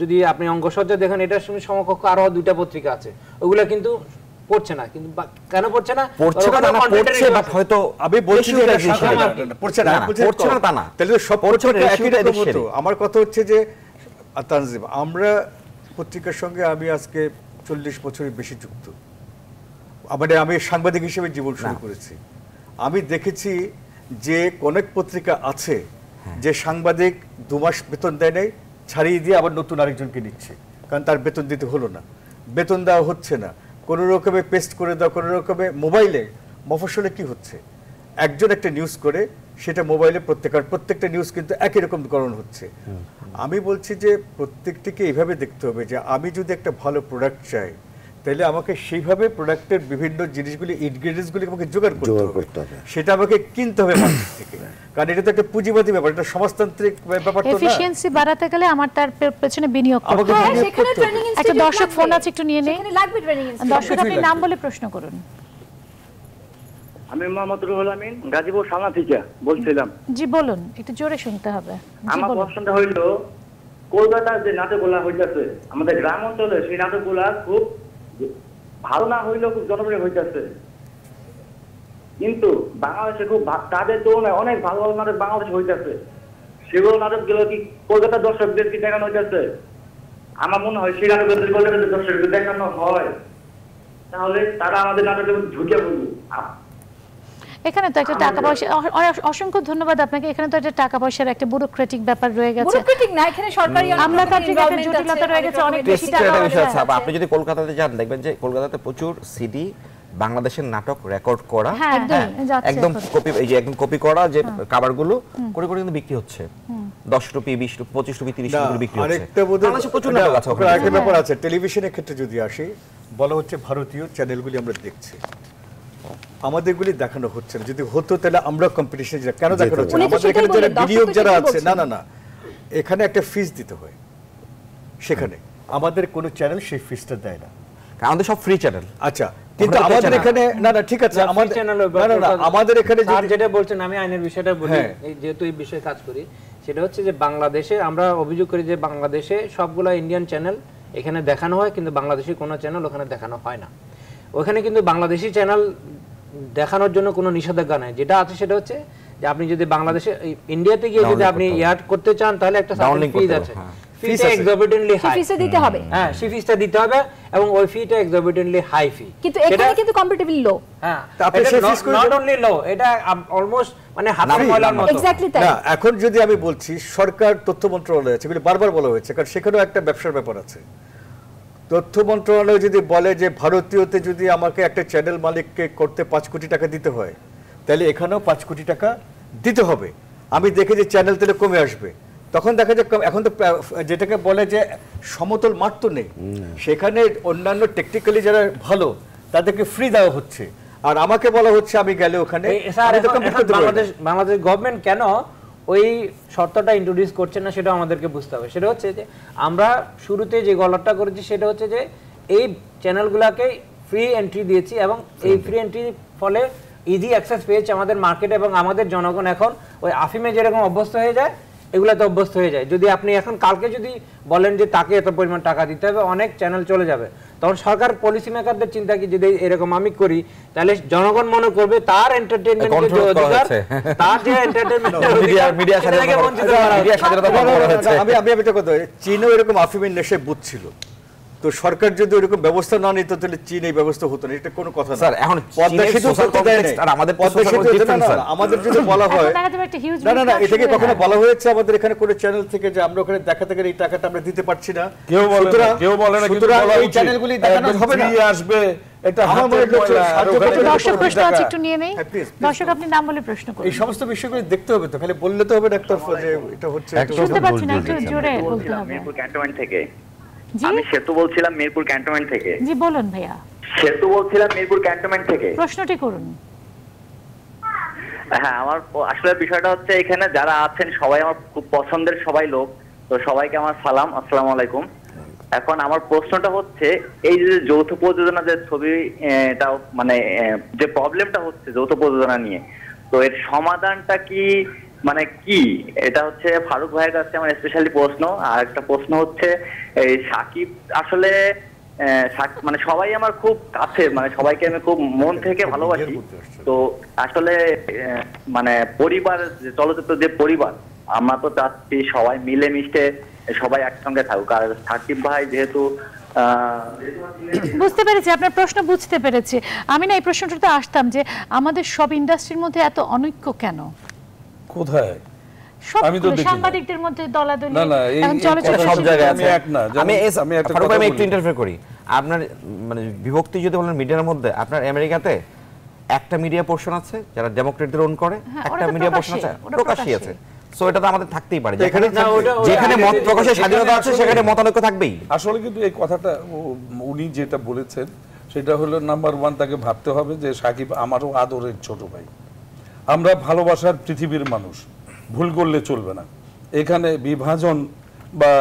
যদি আপনি অঙ্গসজ্জা দেখেন, এটার সঙ্গে সমকক্ষ আরো দুইটা পত্রিকা আছে, ওগুলা কিন্তু পড়ছে না, কিন্তু কেন পড়ছে না? পড়ছে না, পড়ছে বাট হয়তো আমি বলছি যে পড়ছে না, পড়ছে না তা না, তাহলে সব পত্রিকা একই রকম হতো। আমার কথা হচ্ছে যে তানজিম, আমরা পত্রিকার সঙ্গে আমি আজকে 40 বছরের বেশি যুক্ত, মানে আমি সাংবাদিক হিসেবে জীবন শুরু করেছি। আমি দেখেছি যে অনেক পত্রিকা আছে যে সাংবাদিক 2 মাস বেতন দেয় নাই, ছাড়িয়ে দিয়ে আবার নতুন আরেকজনকে নিচ্ছে, কারণ তার বেতন দিতে হলো না, বেতন দেওয়া হচ্ছে না, কোনো রকমে পেস্ট করে দেওয়া, কোনো রকমে মোবাইলে। মফস্বলে কি হচ্ছে, একজন একটা নিউজ করে সেটা মোবাইলে প্রত্যেকটা নিউজ কিন্তু একই রকম করণ হচ্ছে। আমি বলছি যে প্রত্যেকটিকে এইভাবে দেখতে হবে যে আমি যদি একটা ভালো প্রোডাক্ট চাই, তাহলে আমাকে সেইভাবে প্রোডাক্টের বিভিন্ন জিনিসগুলি, ইনগ্রেডিয়েন্টসগুলি আমাকে জোগাড় করতে হবে, সেটা আমাকে কিনতে হবে মার্কেট থেকে, কারণ এটা তো একটা পুঁজিবাদী ব্যাপার, এটা সমাজতান্ত্রিক ব্যাপার তো না। এফিশিয়েন্সি বাড়াতে গেলে আমার তার পেছনে বিনিয়োগ করতে হবে। সেখানে ট্রেনিং ইনস্টিটিউট একটা দর্শক ফোন আছে, একটু নিয়ে নেই। সেখানে লাগবে ট্রেনিং ইনস্টিটিউট। দর্শক আপনি নাম বলে প্রশ্ন করুন। আমি মোহাম্মদ রুহুল আমিন, গাজীপুর সালনা থেকে বলছিলাম। জি বলুন, একটু জোরে শুনতে হবে। আমার প্রশ্নটা হইল, কলকাতার যে নাটকগুলা হইতেছে আমাদের গ্রাম অঞ্চলে, সেই নাটকগুলা খুব ভালো না হইলেও খুব জনপ্রিয় হইতেছে, কিন্তু বাংলাদেশে খুব তাদের তুলনায় অনেক ভালো ভালো নাটক বাংলাদেশে হইতেছে। সেগুলো নাটকগুলো কি কলকাতার দর্শকদের কি দেখানো হইতেছে? আমার মনে হয় সেই নাটকগুলো কলকাতার দর্শকদের দেখানো হয়, তাহলে তারা আমাদের নাটকে ঝুঁকে পড়বে। এখানে তো একটা টাকা পয়সা, অসংখ্য ধন্যবাদ আপনাকে। এখানে তো একটা টাকা পয়সার একটা ব্যুরোক্রেটিক ব্যাপার রয়ে গেছে। ব্যুরোক্রেটিক না, এখানে সরকারি আমলাতান্ত্রিক একটা জটিলতা রয়ে গেছে, অনেক বেশি টাকা আছে। আপনি যদি কলকাতাতে যান দেখবেন যে কলকাতাতে প্রচুর সিডি বাংলাদেশের নাটক রেকর্ড করা, একদম কপি, এই যে একদম কপি করা যে কভারগুলো করে করে কিন্তু বিক্রি হচ্ছে, 10 রুপি 20 রুপি 25 রুপি 30 রুপি বিক্রি হচ্ছে। আরেকটা বোধহয় প্রচুর নাটক আছে ওখানে। আরেকটা ব্যাপার আছে, টেলিভিশনের ক্ষেত্রে যদি আসি, বলা হচ্ছে ভারতীয় চ্যানেলগুলি আমরা দেখছি, আমাদেরগুলি দেখানো হচ্ছে না। যদি হতো তাহলে আমরা কম্পিটিশনে কেন দেখানো হচ্ছে না? আমাদের এখানে যারা বিনিয়োগ যারা আছে, না এখানে একটা ফিস দিতে হয়, সেখানে আমাদের কোনো চ্যানেল সেই ফিসটা দেয় না, আমাদের সব ফ্রি চ্যানেল। আচ্ছা, কিন্তু আমাদের এখানে না ঠিক আছে, আমাদের চ্যানেল আমাদের এখানে যেটা বলছেন, আমি আইনের বিষয়টা বলি, যেহেতু এই বিষয়ে কাজ করি, সেটা হচ্ছে যে বাংলাদেশে আমরা অভিযোগ করি যে বাংলাদেশে সবগুলা ইন্ডিয়ান চ্যানেল এখানে দেখানো হয়, কিন্তু বাংলাদেশি কোনো চ্যানেল ওখানে দেখানো হয় না। ওখানে কিন্তু বাংলাদেশি চ্যানেল দেখানোর জন্য কোনো নিষেধাজ্ঞা নাই, যেটা আছে সেটা হচ্ছে যে আপনি যদি বাংলাদেশে ইন্ডিয়াতে গিয়ে যদি আপনি ইয়ার করতে চান, তাহলে একটা ফিজ আছে, ফিটা এক্সরবিটেন্টলি হাই, ফিসে দিতে হবে। হ্যাঁ, সেই ফিসটা দিতে হবে, এবং ওই ফিটা এক্সরবিটেন্টলি হাই ফি, কিন্তু এখানে কিন্তু কম্পারেটিভলি লো। হ্যাঁ, এটা নট অনলি লো, এটা অলমোস্ট মানে হাতের ময়লার মতো। এক্স্যাক্টলি তাই। না, এখন যদি আমি বলছি সরকার তথ্য মন্ত্রণালয় আছে, এগুলো বারবার বলা হয়েছে, কারণ সেখানেও একটা ব্যবসার ব্যাপার আছে। তথ্য মন্ত্রণালয় যদি বলে যে ভারতীয়তে যদি আমাকে একটা চ্যানেল মালিককে করতে 5 কোটি টাকা দিতে হয়, তাহলে এখানেও 5 কোটি টাকা দিতে হবে। আমি দেখে যে চ্যানেল তাহলে কমে আসবে, তখন দেখা যায় এখন তো যেটাকে বলে যে সমতল মাঠ তো নেই, সেখানে অন্যান্য টেকনিক্যালি যারা ভালো তাদেরকে ফ্রি দেওয়া হচ্ছে, আর আমাকে বলা হচ্ছে আমি গেলে ওখানে। বাংলাদেশ গভর্নমেন্ট কেন ওই শর্তটা ইন্ট্রোডিউস করছে না সেটা আমাদেরকে বুঝতে হবে। সেটা হচ্ছে যে আমরা শুরুতে যে গল্পটা করেছি সেটা হচ্ছে যে এই চ্যানেলগুলোকে ফ্রি এন্ট্রি দিয়েছি, এবং এই ফ্রি এন্ট্রির ফলে ইজি অ্যাক্সেস পেয়েছে আমাদের মার্কেটে, এবং আমাদের জনগণ এখন ওই আফিমে যেরকম অভ্যস্ত হয়ে যায় এগুলাতে অভ্যস্ত হয়ে যায়। যদি আপনি এখন কালকে যদি বলেন যে তাকে এত পরিমাণ টাকা দিতে হবে, অনেক চ্যানেল চলে যাবে, তখন সরকার পলিসি মেকারদের চিন্তা কি, যদি এরকম আমি করি তাহলে জনগণ মনে করবে তার এন্টারটেইনমেন্টের যে অধিকার, তার যে এন্টারটেইনমেন্টের মিডিয়া স্বাধীনতা। আমি একটা কথা, চীনও এরকম আফিমের নেশায় বুঝ ছিল, তো সরকার যদি ওরকম ব্যবস্থা না নিত তাহলে চীন এই ব্যবস্থা হতো না, এটা কোনো কথা না। স্যার, এখন পদ্মা সেতু করতে দেয় না, আমাদের পদ্মা সেতু আমাদের যদি বলা হয়, না এটাকে কখনো বলা হয়েছে আমাদের এখানে কোনো চ্যানেল থেকে যে আমরা ওখানে দেখাতে গেলে এই টাকাটা আমরা দিতে পারছি না, কেউ বলে না, কিন্তু এই চ্যানেলগুলি দেখানো হবে না, আসবে এটা আমার মনে দর্শক প্রশ্ন আছে, একটু নিয়ে নেই। দর্শক আপনি নাম বলে প্রশ্ন করুন। এই সমস্ত বিষয়গুলো দেখতে হবে তো, খালি বললে তো হবে না একটা যে এটা হচ্ছে। শুনতে পাচ্ছি না, একটু জোরে বলতে হবে। মিরপুর ক্যান্টনমেন্ট থেকে আমি সেতু বলছিলাম, মিরপুর ক্যান্টনমেন্ট থেকে। জি বলুন ভাইয়া। সেতু বলছিলাম, মিরপুর ক্যান্টনমেন্ট থেকে। প্রশ্নটি করুন। হ্যাঁ, আমার আসলে বিষয়টা হচ্ছে এখানে যারা আছেন সবাই আমার খুব পছন্দের সবাই লোক, তো সবাইকে আমার সালাম, আসসালামু আলাইকুম। এখন আমার প্রশ্নটা হচ্ছে এই যে যৌথ প্রযোজনা যে ছবি, এটা মানে যে প্রবলেমটা হচ্ছে যৌথ প্রযোজনা নিয়ে, তো এর সমাধানটা কি মানে কি? এটা হচ্ছে ফারুক ভাইয়ের কাছে আমার স্পেশালি প্রশ্ন। আর একটা প্রশ্ন হচ্ছে এই সাকিব আসলে মানে সবাই আমার খুব কাছে, মানে সবাইকে আমি খুব মন থেকে ভালোবাসি। তো আসলে মানে পরিবার, চলচ্চিত্র যে পরিবার, আমরা তো চাচ্ছি সবাই মিলেমিশে সবাই একসঙ্গে থাকুক। আর সাকিব ভাই যেহেতু বুঝতে পেরেছি, আপনার প্রশ্ন বুঝতে পেরেছি। আমি না এই প্রশ্নটাতে আসতাম যে আমাদের সব ইন্ডাস্ট্রির মধ্যে এত অনৈক্য কেন? কোথায়? আমি তো দেখি সাংবাদিকদের মধ্যে দলাদলি, না না, এখন চলচ্চিত্র সব জায়গায় আছে। আমি একটা ফারুক ভাই, আমি একটু ইন্টারফেয়ার করি। আপনার মানে বিভক্তি যদি বলেন মিডিয়ার মধ্যে, আপনার আমেরিকাতে একটা মিডিয়া পোর্শন আছে যারা ডেমোক্রেটদের ওন করে, একটা মিডিয়া পোর্শন আছে প্রকাশ্যই আছে। সো এটা তো আমাদের থাকতেই পারে, যেখানে মত প্রকাশের স্বাধীনতা আছে সেখানে মতানৈক্য থাকবেই। আসলে কিন্তু এই কথাটা উনি যেটা বলেছেন সেটা হলো নাম্বার 1, তাকে ভাবতে হবে যে সাকিব আমারও আদরের ছোট ভাই, আমরা ভালোবাসার পৃথিবীর মানুষ, ভুল করলে চলবে না। এখানে বিভাজন বা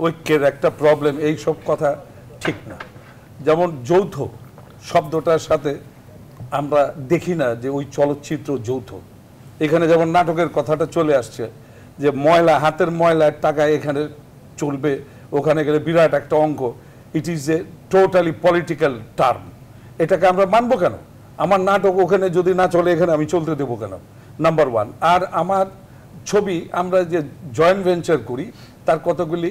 ঐক্যের একটা প্রবলেম, এই সব কথা ঠিক না। যেমন যৌথ শব্দটার সাথে আমরা দেখি না যে ওই চলচ্চিত্র যৌথ। এখানে যেমন নাটকের কথাটা চলে আসছে যে ময়লা, হাতের ময়লার টাকা এখানে চলবে, ওখানে গেলে বিরাট একটা অঙ্ক। It is a totally political term. এটাকে আমরা মানবো কেন? আমার নাটক ওখানে যদি না চলে, এখানে আমি চলতে দেবো কেন? নাম্বার 1। আর আমার ছবি আমরা যে জয়েন্ট ভেঞ্চার করি তার কতগুলি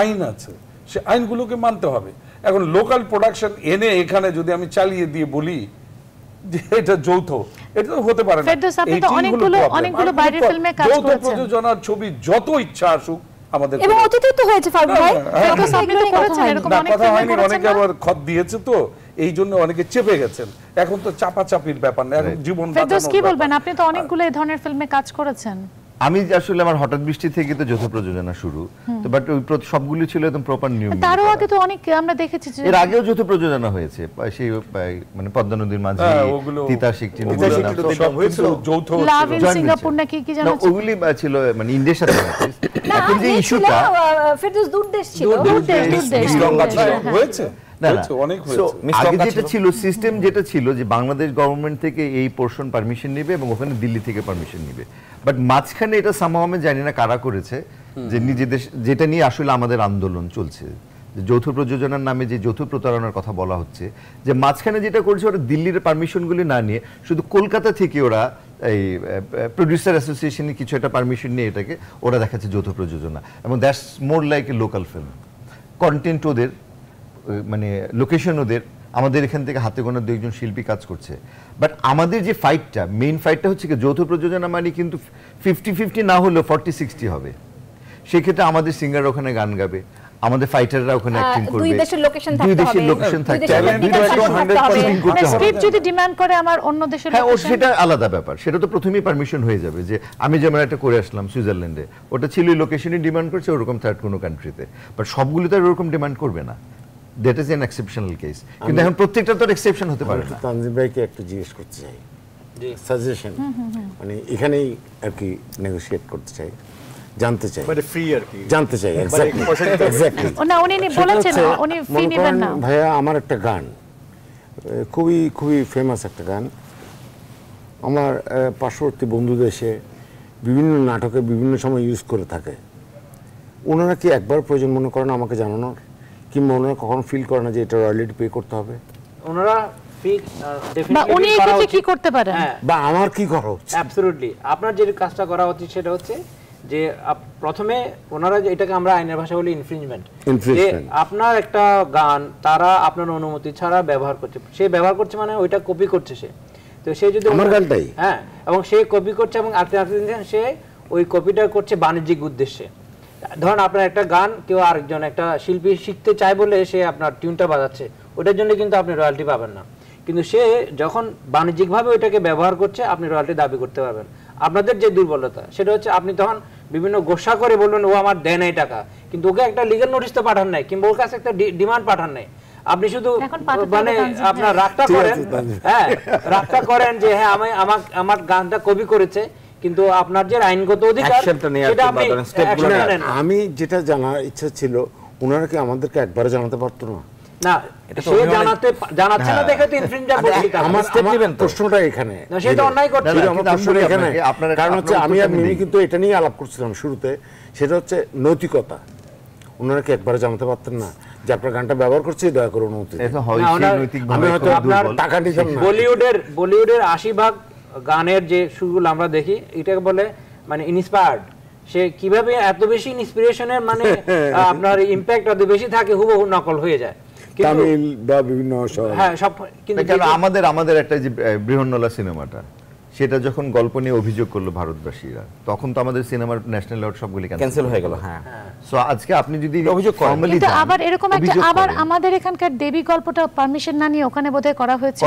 আইন আছে, সে আইনগুলোকে মানতে হবে। এখন লোকাল প্রোডাকশন এনে এখানে যদি আমি চালিয়ে দিয়ে বলি যে এটা যৌথ, এটা তো হতে পারে না। অনেকগুলো বাইরের ফিল্মে কাজ করেছেন, যৌথ প্রযোজনার ছবি যত ইচ্ছা আসুক আমাদের, এবং অতীতে তো হয়েছে ফারুক ভাই, কথা হয়নি। অনেকে আবার খত দিয়েছে, তো এই জন্য অনেকে চেপে গেছেন। এখন তো চাপাচাপির ব্যাপার না, এখন জীবন বাঁচানোর। কি বলবেন, আপনি তো অনেকগুলো এই ধরনের ফিল্মে কাজ করেছেন। আমি আসলে আমার হঠাৎ বৃষ্টি থেকে তো যৌথ প্রযোজনা শুরু, তো বাট ওই সবগুলো ছিল একদম প্রপার নিয়ম। তারও আগে তো অনেক আমরা দেখেছি যে এর আগেও যৌথ প্রযোজনা হয়েছে, সেই মানে পদ্মা নদীর মাঝে তিতাস একটি যৌথ লাভ ইন সিঙ্গাপুর নাকি কি জানো, ওগুলি ছিল মানে ইন্ডিয়ার সাথে। এখন যে ইস্যুটা ফেরদৌস দুর্দেশ ছিল, হয়েছে না না, আগে যেটা ছিল সিস্টেম, যেটা ছিল যে বাংলাদেশ গভর্নমেন্ট থেকে এই পোর্শন পারমিশন নেবে এবং ওখানে দিল্লি থেকে পারমিশন নেবে। বাট মাঝখানে এটা সামহাও আমি জানি না কারা করেছে, যে নিজেদের, যেটা নিয়ে আসলে আমাদের আন্দোলন চলছে, যে যৌথ প্রযোজনার নামে যে যৌথ প্রতারণার কথা বলা হচ্ছে, যে মাঝখানে যেটা করেছে ওরা দিল্লির পারমিশনগুলি না নিয়ে শুধু কলকাতা থেকে ওরা এই প্রডিউসার অ্যাসোসিয়েশনের কিছু একটা পারমিশন নিয়ে এটাকে ওরা দেখাচ্ছে যৌথ প্রযোজনা। এবং that's more like a local film. Content ওদের, মানে লোকেশন ওদের, আমাদের এখান থেকে হাতে গোনা 2-1 শিল্পী কাজ করছে। বাট আমাদের যে ফাইটটা, মেইন ফাইটটা হচ্ছে কি, যৌথ প্রযোজনা মানে কিন্তু 50-50 না হলেও 40-60 হবে। সেক্ষেত্রে আমাদের সিঙ্গার ওখানে গান গাবে, আমাদের ফাইটাররা ওখানে অ্যাক্টিং করবে, দুই দেশের লোকেশন থাকতে হবে, স্ক্রিপ্ট যদি ডিমান্ড করে আমার অন্য দেশের হ্যাঁ, সেটা আলাদা ব্যাপার। সেটা তো প্রথমেই পারমিশন হয়ে যাবে। যে আমি যেমন একটা করে আসলাম সুইজারল্যান্ডে, ওটা ছিল লোকেশনই ডিমান্ড করছে, ওরকম থার্ড কোনো কান্ট্রিতে। বাট সবগুলো তো ওরকম ডিমান্ড করবে না। That is an exceptional case. কিন্তু এখন প্রত্যেকটা তো এক্সেপশন হতে পারে না। তানজিম ভাইকে একটু জিজ্ঞেস করতে চাই, সাজেশন, মানে এখানেই আর কি নেগোশিয়েট করতে চাই, জানতে চাই, মানে ফ্রি আর কি জানতে চাই। এক্স্যাক্টলি না, উনি বলেছেন উনি ফি নেবেন না। ভাইয়া, আমার একটা গান, খুবই খুবই ফেমাস একটা গান, আমার পার্শ্ববর্তী বন্ধু দেশে বিভিন্ন নাটকে বিভিন্ন সময় ইউজ করে থাকে। ওনারা কি একবার প্রয়োজন মনে করেন আমাকে জানানোর, কিংবা ওনারা কখনো ফিল করে না যে এটা রয়্যালিটি পে করতে হবে? ওনারা বা উনি এক্ষেত্রে কি করতে পারেন, বা আমার কি করা উচিত? অ্যাবসলিউটলি আপনার যে কাজটা করা উচিত সেটা হচ্ছে যে প্রথমে ওনারা, এটাকে আমরা আইনের ভাষা বলি ইনফ্রিঞ্জমেন্ট, যে আপনার একটা গান তারা আপনার অনুমতি ছাড়া ব্যবহার করছে, সে ব্যবহার করছে মানে ওইটা কপি করছে সে। তো সে যদি আমার গানটাই, হ্যাঁ, এবং সে কপি করছে এবং সে ওই কপিটা করছে বাণিজ্যিক উদ্দেশ্যে। ধরুন আপনার একটা গান কেউ আরেকজন একটা শিল্পী শিখতে চায় বলে সে আপনার টিউনটা বাজাচ্ছে, ওটার জন্য কিন্তু আপনি রয়্যালটি পাবেন না। কিন্তু সে যখন বাণিজ্যিকভাবে ওইটাকে ব্যবহার করছে, আপনি রয়্যালটি দাবি করতে পারবেন। আপনাদের যে দুর্বলতা সেটা হচ্ছে আপনি তখন বিভিন্ন গোসা করে বলবেন ও আমার দেয় নাই টাকা, কিন্তু ওকে একটা লিগ্যাল নোটিশ তো পাঠান নাই, কিংবা ওর কাছে একটা ডিমান্ড পাঠান নাই। আপনি শুধু মানে আপনার রাগটা করেন, হ্যাঁ রাগটা করেন যে হ্যাঁ আমার গানটা কপি করেছে, কিন্তু আপনার যে আইনগত অধিকার সেটা আপনি আমি যেটা জানার ইচ্ছা ছিল, ওনারা কি আমাদেরকে একবারে জানাতে পারতো না? না, সে জানাচ্ছে না দেখে তো ইনফ্রিঞ্জার বলছি। আমার প্রশ্নটা এখানে, না সেটা অন্যায় করছে। আমার প্রশ্নটা এখানে, কারণ হচ্ছে আমি আর মিমি কিন্তু এটা নিয়ে আলাপ করছিলাম শুরুতে, সেটা হচ্ছে নৈতিকতা। ওনারা কি একবারে জানাতে পারতেন না? যে আপনার গানটা ব্যবহার করছি, দয়া করে অনুমতি দিন। এটা হয় না, সে ওনার- নৈতিকভাবে আমি হয়তো খুব আপনার দুর্বল। টাকা দিতাম না। বলিউডের 80% গানের যে সুরগুলো আমরা দেখি এটাকে বলে মানে ইন্সপায়ার্ড। সে কিভাবে এত বেশি ইন্সপিরেশনের মানে আপনার ইমপ্যাক্ট এত বেশি থাকে, হুবহু নকল হয়ে যায়। কিন্তু তামিল বা বিভিন্ন শহর। হ্যাঁ সব, কিন্তু কেন আমাদের একটা যে বৃহন্নলা সিনেমাটা, সেটা যখন গল্প নিয়ে অভিযোগ করলো ভারতবাসীরা, তখন তো আমাদের সিনেমার ন্যাশনাল অ্যাওয়ার্ড সবগুলি ক্যান্সেল হয়ে গেল। হ্যাঁ, সো আজকে আপনি যদি অভিযোগ করেন। formally কিন্তু যান, আবার এরকম একটা অভিযোগ আবার করেন, আমাদের এখানকার দেবী গল্পটা পারমিশন না নিয়ে ওখানে বোধহয় করা হয়েছে,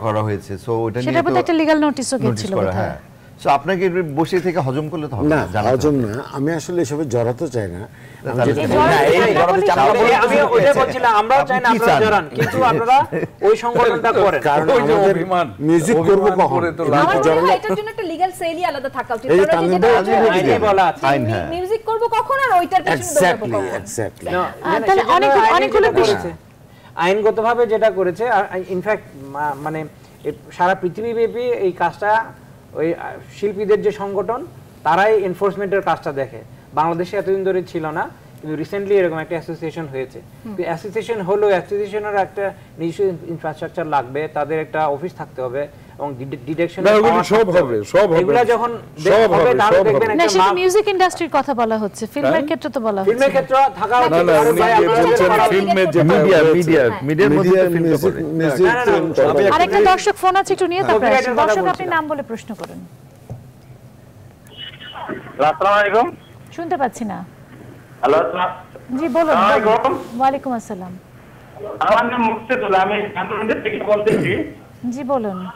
করা হয়েছে। সো ওটা নিয়ে সেটা বোধহয় একটা লিগ্যাল নোটিশও নোটিশ গেছিল করা, বোধহয়। হ্যাঁ। সো আপনাকে বসে থেকে হজম করলে তো হবে না, না, জানাতে হজম হবে। না, আমি আসলে এসবে জড়াতে চাই না। আমি তাহলে যেটা- জড়াতে না, এই চাই না জড়াতে বলেই চাপ তো- বলে আমি ওইটাই বলছিলাম, আমরাও চাই না আপনি কি আপনারা চান? জড়ান, কিন্তু আপনারা ওই সংগঠনটা করেন। কারণ ওই যে আমাদের অভিমান, মিউজিক করবো অভিমান কখন? করে তো এমনি আমার তো মনে জড়ালে- হয় এটার জন্য একটা লিগ্যাল সেলই আলাদা থাকা উচিত। এই যে কারণ তামিল যেটা ভাই হচ্ছে আজকে আইনে বলা আছে। আইন, হ্যাঁ। মিউজিক করব কখন আর ওইটার পিছনে দৌড়াবো Exactly, কখন। exactly. না, তাহলে সেজন্য অনেকগুলো আইনে যেটা বিষয়- করেছে, আইনগতভাবে যেটা করেছে, ইনফ্যাক্ট মানে সারা পৃথিবীব্যাপী এই কাজটা ওই শিল্পীদের যে সংগঠন তারাই এনফোর্সমেন্টের কাজটা দেখে। বাংলাদেশে এতদিন ধরে ছিল না, কিন্তু রিসেন্টলি এরকম একটা অ্যাসোসিয়েশন হয়েছে। অ্যাসোসিয়েশন হলো, অ্যাসোসিয়েশনের একটা নিজস্ব ইনফ্রাস্ট্রাকচার লাগবে, তাদের একটা অফিস থাকতে হবে এবং ডিটেকশন না, ওগুলো সব হবে, সব হবে। এগুলা যখন সব হবে হবে, তাহলে সব দেখবেন হবে। না, একটা সেটা মাপ- মিউজিক ইন্ডাস্ট্রির কথা বলা হচ্ছে, ফিল্মের ক্ষেত্রে তো বলা হচ্ছে ফিল্মের ক্ষেত্রে থাকা না, উচিত। না, আর উনি ভাই, যে আপনারা বলছেন যারা- ফিল্মের যে মিডিয়ার মধ্যে Media, তো ফিল্মটা music, করে। music, না, না, না, সবাই একটা- আরেকটা দর্শক ফোন আছে, একটু নিয়ে তারপরে Copyright-এর আসুন। কথা দর্শক, আপনি বলছিলাম। নাম বলে প্রশ্ন করুন। আসসালামু আলাইকুম। শুনতে পাচ্ছি না। হ্যালো, জি বলুন। আসসালামু বলুন। আলাইকুম। ওয়ালাইকুম আসসালাম। আমার নাম মুর্শিদুল, আমি কান্টনমেন্ট থেকে বলতেছি। জি বলুন।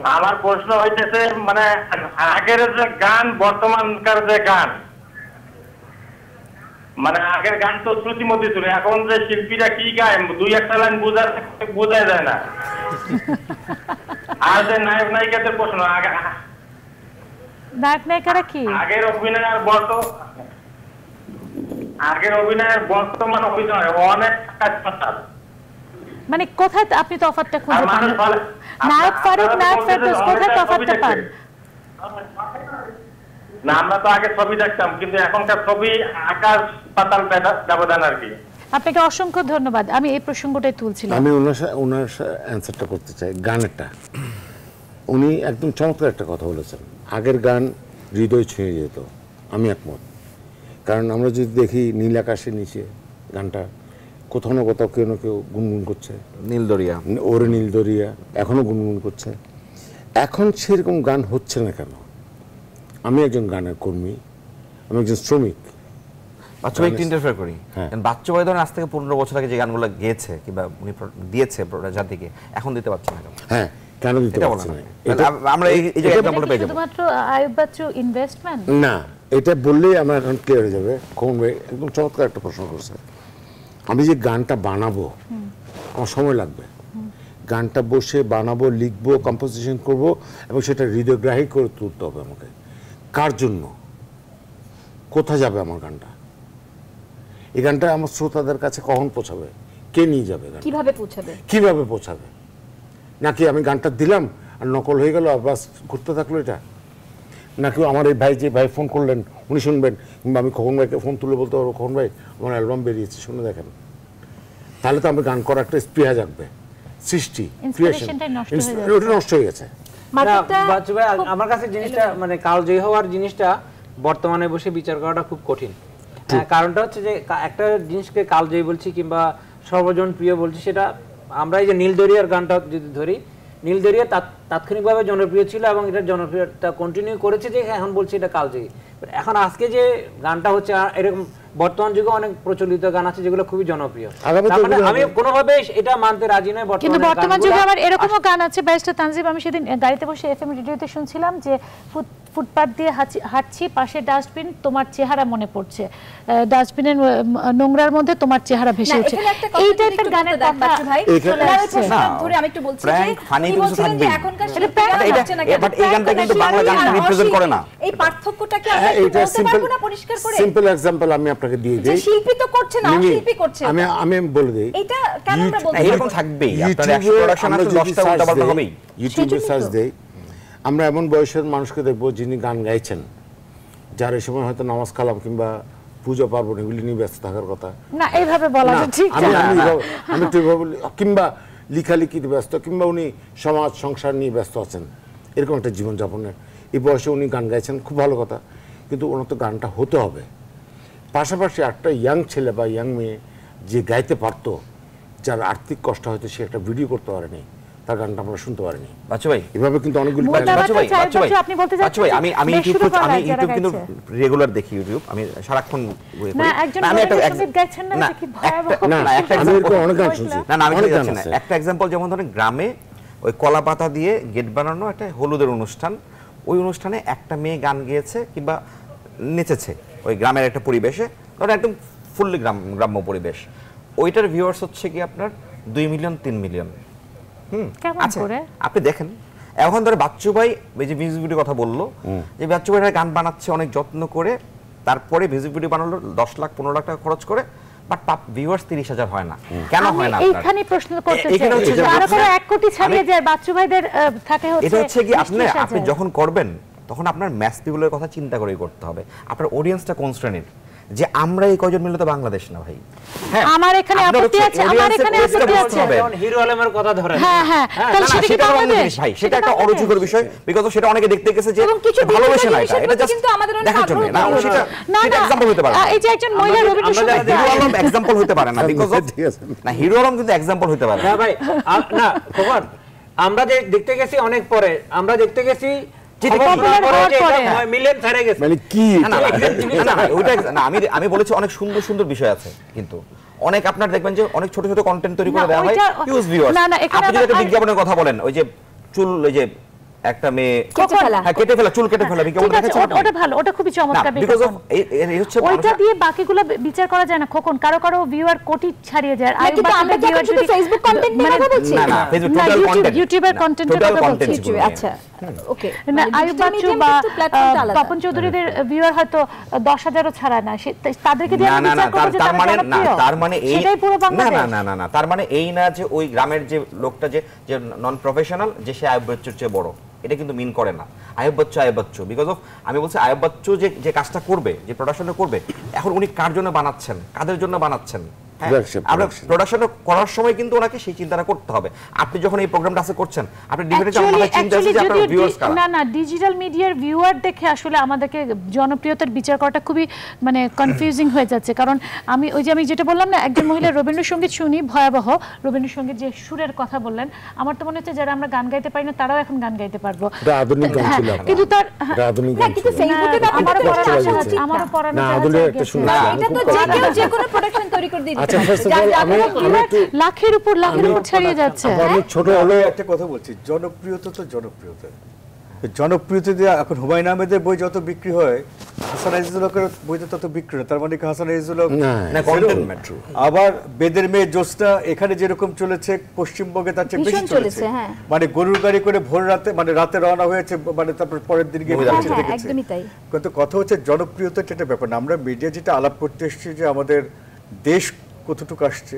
আমার প্রশ্ন হইতেছে মানে আগের যে গান, বর্তমানকার যে গান, মানে আগের গান তো শ্রুতিমতি ছিল, এখন যে শিল্পীরা কি গায় দুই একটা লাইন বোঝা যায় না। আর যে নায়ক নায়িকাদের প্রশ্ন, নায়ক নায়িকারা কি? আগের অভিনয় আর আগের অভিনয়ের বর্তমান অভিনয় অনেক কাজ পাতাল। মানে কোথায় আপনি তফাৎটা আর খুঁজে পান? মানুষ বলে নায়ক ফারুক, নায়ক ফেরদৌস, কোথায় তফাৎটা পান? না, আমরা তো আগে ছবি দেখতাম, কিন্তু এখনকার ছবি আকাশ পাতাল ব্যবধান আর কি। আপনাকে অসংখ্য ধন্যবাদ। আমি এই প্রসঙ্গটাই তুলছিলাম। আমি ওনার অ্যান্সারটা করতে চাই। গানেরটা উনি একদম চমৎকার একটা কথা বলেছেন, আগের গান হৃদয় ছুঁয়ে যেত। আমি একমত, কারণ আমরা যদি দেখি নীল আকাশের নিচে গানটা কোথাও না কোথাও কেউ না কেউ গুনগুন করছে, নীলদরিয়া, ওরে নীল দরিয়া এখনো গুনগুন করছে। এখন সেরকম গান হচ্ছে না কেন? আমি একজন গানের কর্মী, আমি একজন শ্রমিক। বাচ্চাবাই একটু ইন্টারফেয়ার করি। হ্যাঁ। বাচ্চাবাই ধরেন আজ থেকে 15 বছর আগে যে গানগুলো গেয়েছে কিংবা উনি দিয়েছে জাতিকে, এখন দিতে পারছে না কেন? হ্যাঁ, কেন দিতে এটা পারছি বলেন না? আপনি। আমরা এই যে এটা এক্সাম্পলটা কি পেয়ে যাবো। শুধুমাত্র আয়ুব বাচ্চু ইনভেস্টমেন্ট? না, এটা বললেই আমার এখন ক্লিয়ার হয়ে যাবে। কোন ভাই একদম চমৎকার একটা প্রশ্ন করছে। আমি যে গানটা বানাবো, আমার সময় লাগবে। গানটা বসে বানাবো, লিখবো, কম্পোজিশন করব এবং সেটা হৃদয়গ্রাহী করে তুলতে হবে আমাকে। কার জন্য, কোথায় যাবে আমার গানটা? এই গানটা আমার শ্রোতাদের কাছে কখন পৌঁছাবে? কে নিয়ে যাবে গানটা? কিভাবে পৌঁছাবে? কিভাবে পৌঁছাবে? নাকি আমি গানটা দিলাম আর নকল হয়ে গেল আর বাস ঘুরতে থাকলো এটা? নাকি আমার এই ভাই, যে ভাই ফোন করলেন উনি শুনবেন, কিংবা আমি খোকন ভাইকে ফোন তুলে বলতে পারবো, খোকন ভাই আমার অ্যালবাম বেরিয়েছে, শুনে দেখেন। তাহলে তো আমি গান করার একটা স্পৃহা জাগবে, সৃষ্টি, ক্রিয়েশন। Inspirationটাই নষ্ট হয়ে যাচ্ছে। ওটা নষ্ট হয়ে গেছে। মার্কেটটা না, বাচ্চু ভাই, আমার কাছে জিনিসটা মানে কালজয়ী হওয়ার জিনিসটা বর্তমানে বসে বিচার করাটা খুব কঠিন। কারণটা হচ্ছে যে একটা জিনিসকে কালজয়ী বলছি কিংবা সর্বজন প্রিয় বলছি, সেটা আমরা এই যে নীলদরিয়ার গানটা যদি ধরি, নীলদরিয়া তাৎক্ষণিকভাবে জনপ্রিয় ছিল এবং এটা জনপ্রিয়তা কন্টিনিউ করেছে, যে এখন বলছি এটা কালজয়ী। এখন আজকে যে গানটা হচ্ছে, এরকম বর্তমান যুগে অনেক প্রচলিত গান আছে যেগুলো খুবই জনপ্রিয়। তার মানে আমি কোনোভাবে এটা মানতে রাজি নই। কিন্তু বর্তমান যুগে আবার এরকমও গান আছে ব্যারিস্টার তানজিব, আমি সেদিন গাড়িতে বসে এফএম রেডিওতে শুনছিলাম যে ফুটপাত দিয়ে হাঁটছি, পাশে ডাস্টবিন, তোমার চেহারা মনে পড়ছে, ডাস্টবিনের নোংরার মধ্যে তোমার চেহারা ভেসে উঠছে। এই টাইপের গানের কথা ভাই চলে আসছে। ধরে আমি একটু বলছি যে Prank, funny উনি কিছু বলছিলেন যে থাকবেই। এখনকার এটা prank শিল্পীরা হচ্ছে হচ্ছে না কেন? but এই গানটা কিন্তু বাংলা গানকে represent করে না। এই পার্থক্যটা কি আমরা একটু এইটা বলতে পারবো না পরিষ্কার করে? সিম্পল এক্সাম্পল আমি আপনাকে দিয়ে যে দিই। শিল্পী তো করছে না, শিল্পী করছে। আমি বলে দিই, এটা কেন আমরা বলতে এরকম পারবো না? থাকবেই। আপনার ইউটিউবে 100 প্রোডাকশন আমরা আছে, যদি 10টা search উল্টাপাল্টা দেই, হবেই। ইউটিউবে সার্চ দেই, আমরা এমন বয়সের মানুষকে দেখবো যিনি গান গাইছেন, যার এই সময় হয়তো নামাজ কালাম কিংবা পূজা পার্বণ এগুলি নিয়ে ব্যস্ত থাকার কথা। না এইভাবে বলা না, ঠিক আমি না। আমি একটু এভাবে বলি, কিংবা লিখালিখিতে ব্যস্ত, কিংবা উনি সমাজ সংসার নিয়ে ব্যস্ত আছেন, এরকম একটা জীবনযাপনের এই বয়সে উনি গান গাইছেন, খুব ভালো কথা, কিন্তু ওনার তো গানটা হতে হবে। পাশাপাশি একটা ইয়াং ছেলে বা ইয়াং মেয়ে যে গাইতে পারতো, যার আর্থিক কষ্ট হয়তো সে একটা ভিডিও করতে পারেনি, তার গানটা আমরা শুনতে পারিনি। বাচ্চু ভাই এভাবে কিন্তু অনেকগুলি আপনি বলতে চাচ্ছেন আমি ইউটিউব কিন্তু রেগুলার দেখি ইউটিউব, আমি সারাক্ষণ না একজন সঙ্গীত গাইছেন না কি ভয়াবহ। না আমি এরকম অনেক গান শুনছি। না আমি যাচ্ছি না, একটা এক্সাম্পল যেমন ধরেন গ্রামে ওই কলা পাতা দিয়ে গেট বানানো একটা হলুদের অনুষ্ঠান, ওই অনুষ্ঠানে একটা মেয়ে গান গেয়েছে কিংবা নেচেছে ওই গ্রামের একটা পরিবেশে, ধরেন একদম ফুললি গ্রাম্য পরিবেশ, ওইটার ভিউয়ার্স হচ্ছে কি আপনার 2 মিলিয়ন 3 মিলিয়ন। আচ্ছা আপনি দেখেন এখন ধরে বাচ্চু ভাই এই যে মিউজিক ভিডিও কথা বললো, যে বাচ্চু ভাই গান বানাচ্ছে অনেক যত্ন করে, তারপরে মিউজিক ভিডিও বানালো 10 লাখ 15 লাখ টাকা খরচ করে, বাট ভিউয়ার্স 30,000 হয় না, কেন হয় না? এইখানে প্রশ্ন করতে চাই, আরো করে 1 কোটি ছাড়িয়ে যায় বাচ্চু ভাইদের থাকে হচ্ছে, এটা হচ্ছে কি আপনি যখন করবেন তখন আপনার ম্যাস পিপলের কথা চিন্তা করেই করতে হবে, আপনার অডিয়েন্সটা কোন শ্রেণীর, যে আমরা এই কয়জন মিলে তো বাংলাদেশ না ভাই। হ্যাঁ আমার এখানে আপত্তি আছে, আমার এখানে আপত্তি আছে, হিরো আলমের কথা ধরেন। হ্যাঁ তাহলে সেটা অন্য জিনিস ভাই, সেটা একটা অরুচিকর বিষয়, বিকজ সেটা অনেকে দেখতে গেছে যে ভালোবাসে না, এটা জাস্ট দেখার জন্য না, সেটা এক্সাম্পল হতে পারে না। এই যে একজন মহিলা রবীন্দ্রসঙ্গীত হিরো আলম এক্সাম্পল হতে পারে না, বিকজ না হিরো আলম কিন্তু এক্সাম্পল হতে পারে না ভাই। না খবর আমরা যে দেখতে গেছি অনেক পরে, আমরা দেখতে গেছি আমি বলেছি অনেক সুন্দর সুন্দর বিষয় আছে, কিন্তু অনেক আপনার দেখবেন যে অনেক ছোট ছোট কন্টেন্ট তৈরি করে দেওয়া হয় হিউজ ভিউয়ার্স। আপনি যদি একটা বিজ্ঞাপনের কথা বলেন, ওই যে চুল, ওই যে একটা মেয়ে কেটে ফেলা, চুল কেটে ফেলা বিজ্ঞাপন দেখেছেন, ওটা ভালো, ওটা খুবই চমৎকার বিজ্ঞাপন। ওইটা দিয়ে বাকিগুলো বিচার করা যায় না খোকন, কারো কারো ভিউয়ার কোটি ছাড়িয়ে যায়। আর আমরা ভিউয়ার যদি ফেসবুক কন্টেন্ট নিয়ে কথা বলছি, না না ফেসবুক টোটাল কন্টেন্ট, ইউটিউবের কন্টেন্টের কথা বলছি। আচ্ছা ওকে, না আয়ুব বাচ্চু বা তপন চৌধুরীদের ভিউয়ার হয়তো 10,000ও ছাড়া না, তাদেরকে দিয়ে বিচার করব যে তার মানে এই না তার মানে এই না যে ওই গ্রামের যে লোকটা যে নন প্রফেশনাল, যে সে আয়ুব বাচ্চুর চেয়ে বড়, এটা কিন্তু মিন করে না। আয়ুব বাচ্চু বিকজ অফ আমি বলছি আয়ুব বাচ্চু যে কাজটা করবে, যে প্রোডাকশনটা করবে, এখন উনি কার জন্য বানাচ্ছেন, কাদের জন্য বানাচ্ছেন, আমরা প্রোডাকশন করার সময় কিন্তু ওনাকে সেই চিন্তাটা করতে হবে। আপনি যখন এই প্রোগ্রামটা আছে করছেন, আপনি ডিফারেন্ট আমাদের চিন্তা আছে যে আপনার ভিউয়ার্স কারা। না ডিজিটাল মিডিয়ার ভিউয়ার দেখে আসলে আমাদেরকে জনপ্রিয়তার বিচার করাটা খুবই মানে কনফিউজিং হয়ে যাচ্ছে, কারণ আমি ওই যে আমি যেটা বললাম না, একজন মহিলা রবীন্দ্রসঙ্গীত শুনি, ভয়াবহ রবীন্দ্রসঙ্গীত যে সুরের কথা বললেন, আমার তো মনে হচ্ছে যারা আমরা গান গাইতে পারি না তারাও এখন গান গাইতে পারবো, আধুনিক গান ছিল, কিন্তু তার আধুনিক গান ছিল, আমারও পড়ানো এটা তো যে কোনো প্রোডাকশন তৈরি করে দিতে। আচ্ছা ফার্স্ট অফ অল লাখের উপর ছাড়িয়ে যাচ্ছে। আমি ছোট হলে একটা কথা বলছি, জনপ্রিয়তা তো জনপ্রিয়তা দিয়ে এখন হুমায়ুন আহমেদের বই যত বিক্রি হয়, হাসান আজিজুলের বইতে তত বিক্রি হয়। তার মানে কি হাসান আজিজুল আবার বেদের মেয়ে জোসনা এখানে যেরকম চলেছে, পশ্চিমবঙ্গে তার চেয়ে বেশি চলেছে, মানে গরুর গাড়ি করে ভোর রাতে, মানে রাতে রওনা হয়েছে, মানে তারপর পরের দিন গিয়ে একদমই তাই। কিন্তু কথা হচ্ছে জনপ্রিয়তা যেটা ব্যাপার না, আমরা মিডিয়া যেটা আলাপ করতে এসেছি যে আমাদের দেশ কতটুকু আসছে,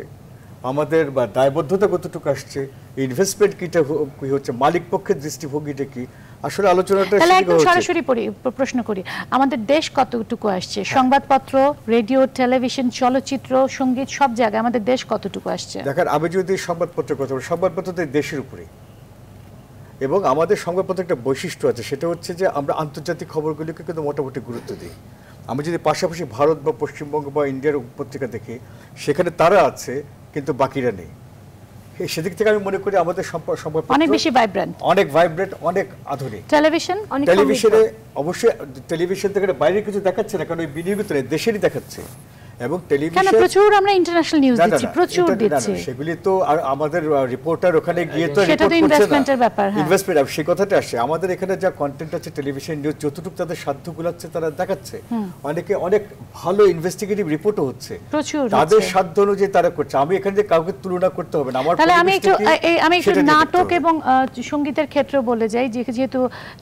আমাদের বা দায়বদ্ধতা কতটুকু আসছে, ইনভেস্টমেন্ট কিটা কি হচ্ছে, মালিক পক্ষের দৃষ্টিভঙ্গিটা কি, আসলে আলোচনাটা একদম সরাসরি প্রশ্ন করি, আমাদের দেশ কতটুকু আসছে, সংবাদপত্র, রেডিও, টেলিভিশন, চলচ্চিত্র, সঙ্গীত, সব জায়গায় আমাদের দেশ কতটুকু আসছে? দেখেন আমি যদি সংবাদপত্রের কথা বলি, সংবাদপত্র তো দেশের উপরে, এবং আমাদের সংবাদপত্রের একটা বৈশিষ্ট্য আছে, সেটা হচ্ছে যে আমরা আন্তর্জাতিক খবরগুলিকে কিন্তু মোটামুটি গুরুত্ব দিই। আমি যদি পাশাপাশি ভারত বা পশ্চিমবঙ্গ বা ইন্ডিয়ার পত্রিকা দেখি, সেখানে তারা আছে কিন্তু বাকিরা নেই। সেদিক থেকে আমি মনে করি আমাদের সংবাদপত্র অনেক বেশি ভাইব্রেন্ট, অনেক আধুনিক। টেলিভিশনে অবশ্যই টেলিভিশন থেকে বাইরে কিছু দেখাচ্ছে না, কারণ ওই বিনিয়োগিত দেশেরই দেখাচ্ছে, এবং টেলিভিশন প্রচুর আমরা ইন্টারন্যাশনাল নিউজ দিচ্ছি, প্রচুর দিচ্ছি, সেগুলি তো আর আমাদের রিপোর্টার ওখানে গিয়ে তো সেটা তো ইনভেস্টমেন্টের ব্যাপার, ইনভেস্টমেন্ট সেই কথাটা আসে। আমাদের এখানে যা কন্টেন্ট আছে টেলিভিশন নিউজ, যতটুকু তাদের সাধ্য গুলাচ্ছে তারা দেখাচ্ছে, অনেকে অনেক ভালো ইনভেস্টিগেটিভ রিপোর্টও হচ্ছে, তাদের সাধ্য অনুযায়ী তারা করছে। আমি এখানে যে কাউকে তুলনা করতে হবে না। আমার তাহলে আমি একটু নাটক এবং সঙ্গীতের ক্ষেত্রে বলে যাই, যেহেতু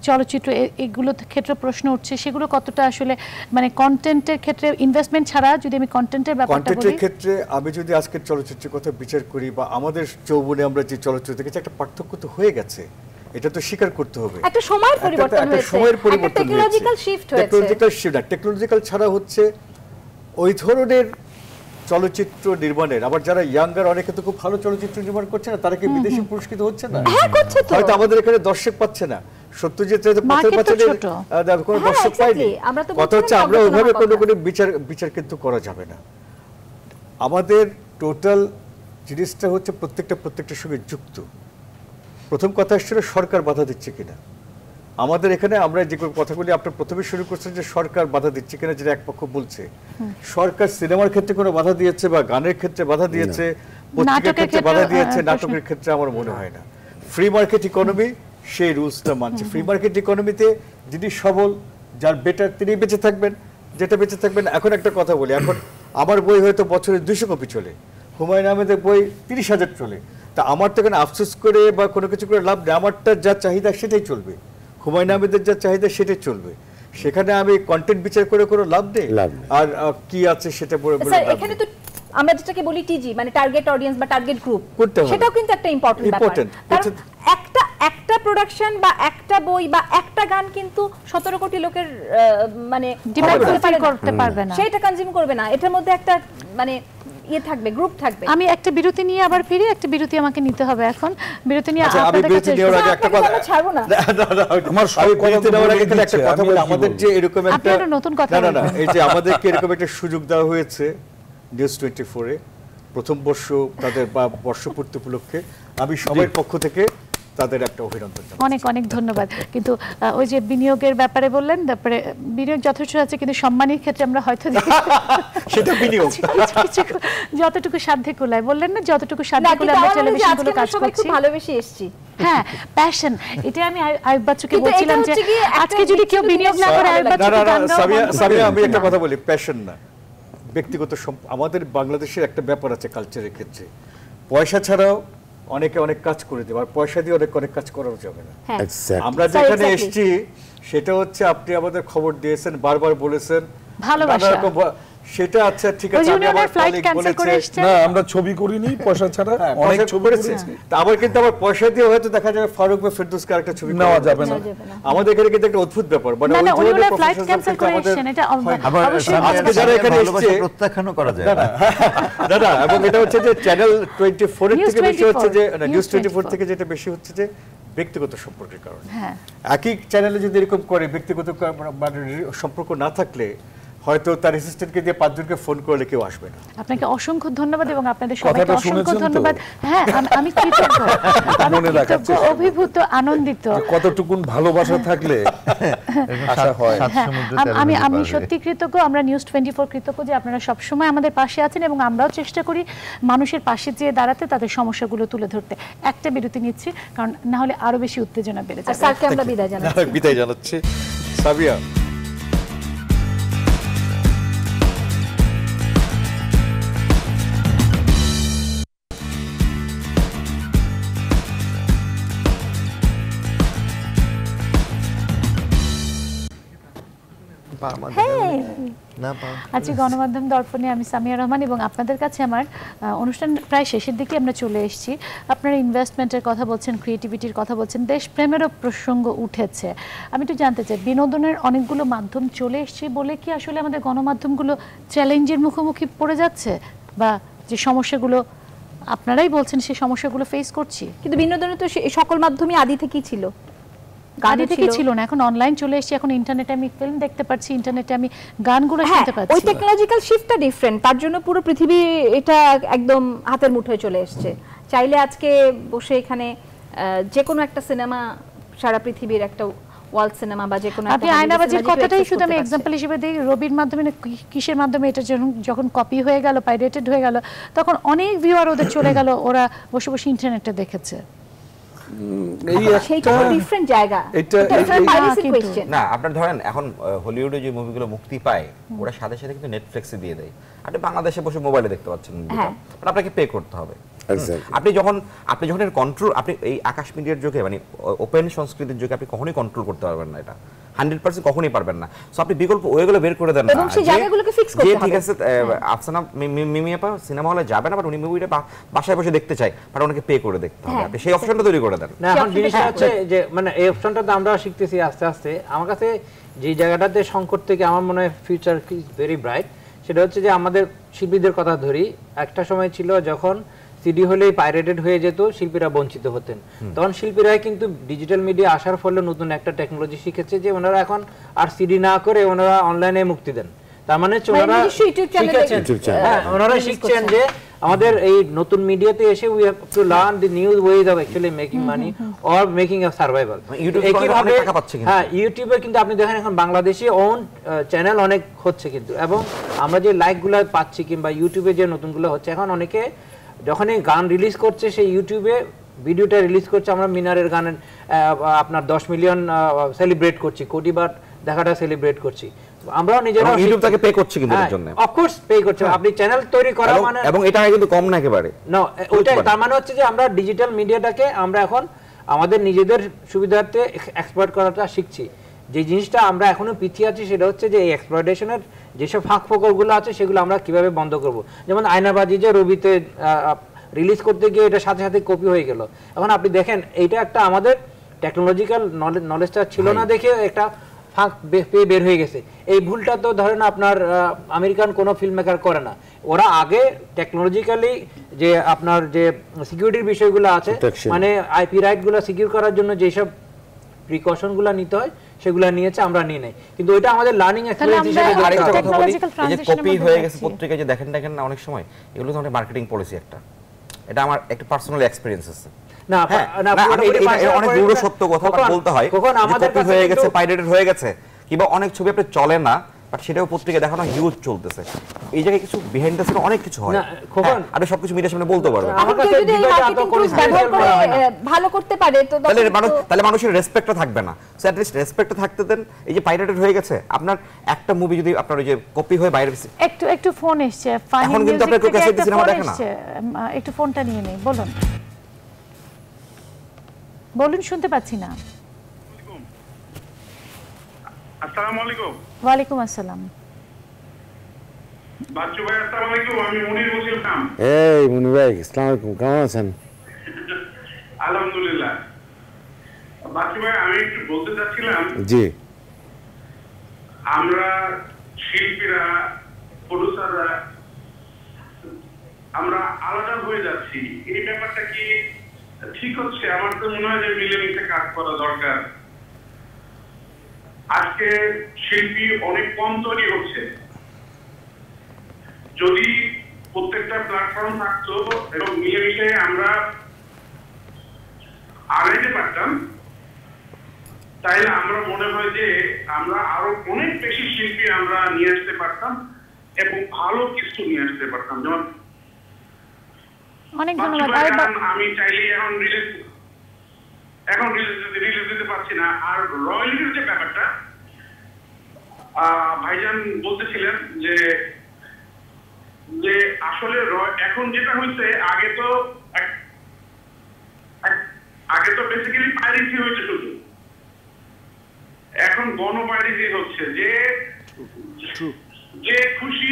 চলচ্চিত্র এগুলোর ক্ষেত্রে প্রশ্ন উঠছে, সেগুলো কতটা আসলে মানে কন্টেন্টের ক্ষেত্রে ইনভেস্টমেন্ট ছাড়া যদি কন্টেন্টের ব্যাপারটা বলি, কন্টেন্টের ক্ষেত্রে আমি যদি আজকের চলচ্চিত্রের কথা বিচার করি বা আমাদের যৌবনে আমরা যে চলচ্চিত্র দেখেছি, একটা পার্থক্য তো হয়ে গেছে, এটা তো স্বীকার করতে হবে। একটা সময়ের পরিবর্তন হয়েছে, একটা সময়ের পরিবর্তন হয়েছে, টেকনোলজিক্যাল শিফট হয়েছে, টেকনোলজিক্যাল ছাড়া হচ্ছে ওই ধরনের চলচ্চিত্র নির্মাণের, আবার যারা ইয়াঙ্গার অনেকে তো খুব ভালো চলচ্চিত্র নির্মাণ করছে না, তারা কি বিদেশি পুরস্কৃত হচ্ছে না? হ্যাঁ করছে তো, হয়তো আমাদের এখানে দর্শক পাচ্ছে না। সত্যজিৎ রায়ের পথের পাঁচালীর কোনো দর্শক পায়নি। কথা হচ্ছে আমরা ওইভাবে কোনো বিচার কিন্তু করা যাবে না। আমাদের টোটাল জিনিসটা হচ্ছে প্রত্যেকটার সঙ্গে যুক্ত। প্রথম কথা আসলে সরকার বাধা দিচ্ছে কিনা। আমাদের এখানে আমরা যে কথাগুলি আপনার প্রথমে শুরু করছেন যে সরকার বাধা দিচ্ছে কিনা, যেটা এক পক্ষ বলছে। সরকার সিনেমার ক্ষেত্রে কোনো বাধা দিয়েছে বা গানের ক্ষেত্রে বাধা দিয়েছে, পত্রিকার ক্ষেত্রে বাধা দিয়েছে, নাটকের ক্ষেত্রে আমার মনে হয় না। ফ্রি মার্কেট ইকোনমি সেই রুলসটা মানছে। ফ্রি মার্কেট ইকোনমিতে যিনি সবল, যার বেটার, তিনি বেঁচে থাকবেন, যেটা বেঁচে থাকবেন। এখন একটা কথা বলি, এখন আমার বই হয়তো বছরে 200 কপি চলে, হুমায়ুন আহমেদের বই 30,000 চলে। তা আমার তো এখানে আফসোস করে বা কোনো কিছু করে লাভ নেই। আমারটা যা চাহিদা সেটাই চলবে, হুমায়ুন আহমেদের যা চাহিদা সেটাই চলবে। সেখানে আমি কন্টেন্ট বিচার করে কোনো লাভ নেই। আর কি আছে সেটা বলে এখানে তো আমরা যেটাকে বলি টিজি, মানে টার্গেট অডিয়েন্স বা টার্গেট গ্রুপ, সেটাও কিন্তু একটা ইম্পর্টেন্ট ব্যাপার। কারণ একটা প্রোডাকশন বা একটা বই বা একটা গান কিন্তু 17 কোটি লোকের মানে ডিমান্ড করতে পারবে না, সেটা কনজিউম করবে না। এটার মধ্যে একটা মানে ইয়ে থাকবে, গ্রুপ থাকবে। আমি একটা বিরতি নিয়ে আবার ফিরি, একটা বিরতি আমাকে নিতে হবে এখন। বিরতি নিয়ে আপনাদের কাছে একটা কথা ছাড়বো না, আমার সব কথা দেওয়ার আগে একটা কথা বলি। আমাদের যে এরকম একটা নতুন কথা, না এই যে আমাদেরকে এরকম একটা সুযোগ দেওয়া হয়েছে নিউজ 24 এ প্রথম বর্ষ তাদের বা বর্ষপূর্তি উপলক্ষে, আমি সবার পক্ষ থেকে তাদের একটা অভিনন্দন জানাই। অনেক অনেক ধন্যবাদ। কিন্তু ওই যে বিনিয়োগের ব্যাপারে বললেন, তারপরে বিনিয়োগ যথেষ্ট আছে, কিন্তু সম্মানের ক্ষেত্রে আমরা হয়তো সেটা বিনিয়োগ যতটুকু সাধ্যে কুলায়, বললেন না যতটুকু সাধ্যে কুলায় আমরা টেলিভিশনগুলো কাজ করছি, ভালোবেসে এসেছি। হ্যাঁ, প্যাশন। এটা আমি আয়ুব বাচ্চুকে বলছিলাম যে আজকে যদি কেউ বিনিয়োগ না করে, আয়ুব বাচ্চুকে গান গাও। সামিয়া, আমি একটা কথা বলি, প্যাশন না, ব্যক্তিগত আমাদের বাংলাদেশের একটা ব্যাপার আছে কালচারের ক্ষেত্রে, পয়সা ছাড়াও অনেকে অনেক কাজ করে দেবে, আর পয়সা দিয়ে অনেক কাজ করাও যাবে না। আমরা যেখানে এসেছি সেটা হচ্ছে আপনি আমাদের খবর দিয়েছেন, বারবার বলেছেন ভালোবাসা, সেটা আচ্ছা ঠিক আছে। আমি আমার কলিগ বলেছি না আমরা ছবি করিনি পয়সা ছাড়া, অনেক ছবি করেছি। আবার কিন্তু আমার পয়সা দিয়ে হয়তো দেখা যাবে ফারুক বা ফেরদৌসকে আরেকটা ছবি নেওয়া যাবে না। আমাদের এখানে কিন্তু একটা অদ্ভুত ব্যাপার, মানে ওই ধরনের ফ্লাইট ক্যান্সেল করে এসেছেন, এটা অবশ্যই আজকে যারা এখানে এসেছে প্রত্যাখ্যানও করা যায় না। এবং এটা হচ্ছে যে চ্যানেল 24 এর থেকে বেশি হচ্ছে যে নিউজ 24 থেকে যেটা বেশি হচ্ছে যে ব্যক্তিগত সম্পর্কের কারণে। একই চ্যানেলে যদি এরকম করে ব্যক্তিগত সম্পর্ক না থাকলে হয়তো তার অ্যাসিস্ট্যান্টকে দিয়ে 5 জনকে ফোন করলে কেউ আসবে না। আপনাকে অসংখ্য ধন্যবাদ এবং আপনাদের সবাইকে অসংখ্য ধন্যবাদ। হ্যাঁ, আমি কৃতজ্ঞ, অভিভূত, আনন্দিত। কতটুকুন ভালোবাসা থাকলে আশা হয়। আমি সত্যি কৃতজ্ঞ, আমরা নিউজ 24 কৃতজ্ঞ যে আপনারা সব সময় আমাদের পাশে আছেন এবং আমরাও চেষ্টা করি মানুষের পাশে যেয়ে দাঁড়াতে, তাদের সমস্যাগুলো তুলে ধরতে। একটা বিরতি নিচ্ছি, কারণ না হলে আরো বেশি উত্তেজনা বেড়ে যাবে। স্যারকে আমরা বিদায় জানাচ্ছি। সাবিয়া, আজকে গণমাধ্যম দর্পণে আমি সামিয়া রহমান এবং আপনাদের কাছে আমার অনুষ্ঠান প্রায় শেষের দিকে আমরা চলে এসেছি। আপনারা ইনভেস্টমেন্টের কথা বলছেন, ক্রিয়েটিভিটির কথা বলছেন, দেশপ্রেমেরও প্রসঙ্গ উঠেছে। আমি একটু জানতে চাই, বিনোদনের অনেকগুলো মাধ্যম চলে এসছে বলে কি আসলে আমাদের গণমাধ্যমগুলো চ্যালেঞ্জের মুখোমুখি পড়ে যাচ্ছে, বা যে সমস্যাগুলো আপনারাই বলছেন সেই সমস্যাগুলো ফেস করছি? কিন্তু বিনোদনের তো সকল মাধ্যমই আদি থেকেই ছিল, আগে থেকে ছিল না, এখন অনলাইন চলে এসেছে, এখন ইন্টারনেটে আমি ফিল্ম দেখতে পাচ্ছি, ইন্টারনেটে আমি গানগুলো শুনতে পাচ্ছি। ওই টেকনোলজিক্যাল শিফটটা ডিফারেন্ট, তার জন্য পুরো পৃথিবী এটা একদম হাতের মুঠোয় চলে এসেছে। চাইলে আজকে বসে এখানে যে কোনো একটা সিনেমা, সারা পৃথিবীর একটা ওয়ার্ল্ড সিনেমা বা যে কোনো একটা, আপনি আয়নাবাজির কথাটাই শুধু আমি এক্সাম্পল হিসেবে দিই, রবির মাধ্যমে কিসের মাধ্যমে এটা যখন কপি হয়ে গেল, পাইরেটেড হয়ে গেল, তখন অনেক ভিউয়ার ওদের চলে গেল, ওরা বসে বসে ইন্টারনেটে দেখেছে। না আপনার ধরেন এখন হলিউডে যে মুভিগুলো মুক্তি পায় ওরা সাথে সাথে কিন্তু নেটফ্লিক্সে দিয়ে দেয়, আপনি বাংলাদেশে বসে মোবাইলে দেখতে পাচ্ছেন, আপনাকে পে করতে হবে। আপনি যখন এর কন্ট্রোল, আপনি এই আকাশ মিডিয়ার যুগে মানে ওপেন সংস্কৃতির যুগে আপনি কখনোই কন্ট্রোল করতে পারবেন না, এটা 100% কখনোই পারবেন না। সো আপনি বিকল্প ওয়েগুলো বের করে দেন না, এবং সেই জায়গাগুলোকে ফিক্স করতে হবে। ঠিক আছে, আফসানা মিমিয়াপা সিনেমা হলে যাবে না, বাট উনি মুভিটা বাসায় বসে দেখতে চাই, বাট ওনাকে পে করে দেখতে হবে, আপনি সেই অপশনটা তৈরি করে দেন। না এখন জিনিসটা হচ্ছে যে মানে এই অপশনটা তো আমরা শিখতেছি আস্তে আস্তে। আমার কাছে যে জায়গাটাতে সংকট থেকে আমার মনে হয় ফিউচার ইজ ভেরি ব্রাইট, সেটা হচ্ছে যে আমাদের শিল্পীদের কথা ধরি, একটা সময় ছিল যখন সিডি হলেই পাইরেটেড হয়ে যেত, শিল্পীরা বঞ্চিত হতেন। তখন শিল্পীরা কিন্তু ডিজিটাল মিডিয়া আসার ফলে নতুন একটা টেকনোলজি শিখেছে যে ওনারা এখন আর সিডি না করে ওনারা অনলাইনে মুক্তি দেন। তার মানে ওনারা শিখছেন যে আমাদের এই নতুন মিডিয়াতে এসে we have to learn the new ways of actually making money or making a survival. হ্যাঁ, ইউটিউবে কিন্তু আপনি দেখেন এখন বাংলাদেশি ওন চ্যানেল অনেক হচ্ছে কিন্তু, এবং আমরা যে লাইকগুলো পাচ্ছি কিংবা ইউটিউবে যে নতুনগুলো হচ্ছে, এখন অনেকে যখন এই গান রিলিজ করছে সেই ইউটিউবে ভিডিওটা রিলিজ করছে, আমরা মিনারের গানের আপনার 10 মিলিয়ন সেলিব্রেট করছি, কোটি বার দেখাটা সেলিব্রেট করছি, আমরাও নিজেরা ইউটিউব তাকে পে করছে কিন্তু এর জন্য। অফ কোর্স পে করছে, আপনি চ্যানেল তৈরি করা মানে, এবং এটা কিন্তু কম না একেবারে না, ওইটাই তার মানে হচ্ছে যে আমরা ডিজিটাল মিডিয়াটাকে আমরা এখন আমাদের নিজেদের সুবিধার্থে এক্সপ্লয়েট করাটা শিখছি। যে জিনিসটা আমরা এখনো পিছিয়ে আছি সেটা হচ্ছে যে এই এক্সপ্লয়েটেশনের যেসব ফাঁক ফোকরগুলো আছে সেগুলো আমরা কিভাবে বন্ধ করব। যেমন আয়নাবাজি যে রবিতে রিলিজ করতে গিয়ে এটা সাথে সাথে কপি হয়ে গেল। এখন আপনি দেখেন এইটা একটা আমাদের টেকনোলজিক্যাল নলেজটা ছিল না দেখে একটা ফাঁক পেয়ে বের হয়ে গেছে। এই ভুলটা তো ধরেন আপনার আমেরিকান কোনো ফিল্ম মেকার করে না, ওরা আগে টেকনোলজিক্যালি যে আপনার যে সিকিউরিটির বিষয়গুলো আছে, মানে আইপি রাইটগুলো সিকিউর করার জন্য যেসব প্রিকশনগুলো নিতে হয় সেগুলো নিয়েছে, আমরা নিয়ে নেই। কিন্তু ওইটা আমাদের লার্নিং এক্সপেরিয়েন্স হিসেবে আরেকটা কথা বলি, এই যে কপি হয়ে গেছে পত্রিকায় যে দেখেন না অনেক সময়, এগুলো তো আমাদের মার্কেটিং পলিসি একটা, এটা আমার একটা পার্সোনাল এক্সপেরিয়েন্স আছে। না অনেক দূর সত্য কথা বলতে হয়, কপি হয়ে গেছে, পাইরেটেড হয়ে গেছে, কিংবা অনেক ছবি আপনি চলে না বাট সেটাও পত্রিকা দেখানো হিউজ চলতেছে। এই জায়গায় কিছু বিহাইন্ড দ্য সিন অনেক কিছু হয়, আপনি সবকিছু মিডিয়ার সামনে বলতে পারবেন। ভালো করতে পারে তো তাহলে মানুষের রেসপেক্টটা থাকবে না। সো অ্যাট লিস্ট রেসপেক্টটা থাকতে দেন। এই যে পাইরেটেড হয়ে গেছে, আপনার একটা মুভি যদি আপনার ওই যে কপি হয়ে বাইরে গেছে, একটু ফোন এসেছে, ফানি এখন কিন্তু আপনার ক্যাসেট সিনেমা দেখেন না, একটু ফোনটা নিয়ে নেই, বলুন বলুন, শুনতে পাচ্ছি না। আসসালামু আলাইকুম। ওয়ালাইকুম আসসালাম। বাচ্চু ভাই আসসালামু আলাইকুম, আমি মুনির বলছিলাম। এই মুনির ভাই আসসালামু আলাইকুম, কেমন আছেন? আলহামদুলিল্লাহ। বাচ্চু ভাই আমি একটু বলতে চাচ্ছিলাম, জি, আমরা শিল্পীরা, প্রোডিউসাররা আমরা আলাদা হয়ে যাচ্ছি, এই ব্যাপারটা কি ঠিক হচ্ছে? আমার তো মনে হয় যে মিলেমিশে কাজ করা দরকার। আজকে শিল্পী অনেক কম তৈরি হচ্ছে, যদি প্রত্যেকটা প্ল্যাটফর্ম থাকতো এবং মিলেমিশে আমরা আগাইতে পারতাম, তাইলে আমরা মনে হয় যে আমরা আরো অনেক বেশি শিল্পী আমরা নিয়ে আসতে পারতাম এবং ভালো কিছু নিয়ে আসতে পারতাম। যেমন অনেক ধন্যবাদ। আমি চাইলে এখন রিলিজ দিতে পারছি না। আর রয়্যালটির যে ব্যাপারটা ভাইজান বলতেছিলেন যে আসলে এখন যেটা হয়েছে, আগে তো বেসিক্যালি পাইরেসি হয়েছে শুধু, এখন গণপাইরেসি হচ্ছে। যে খুশি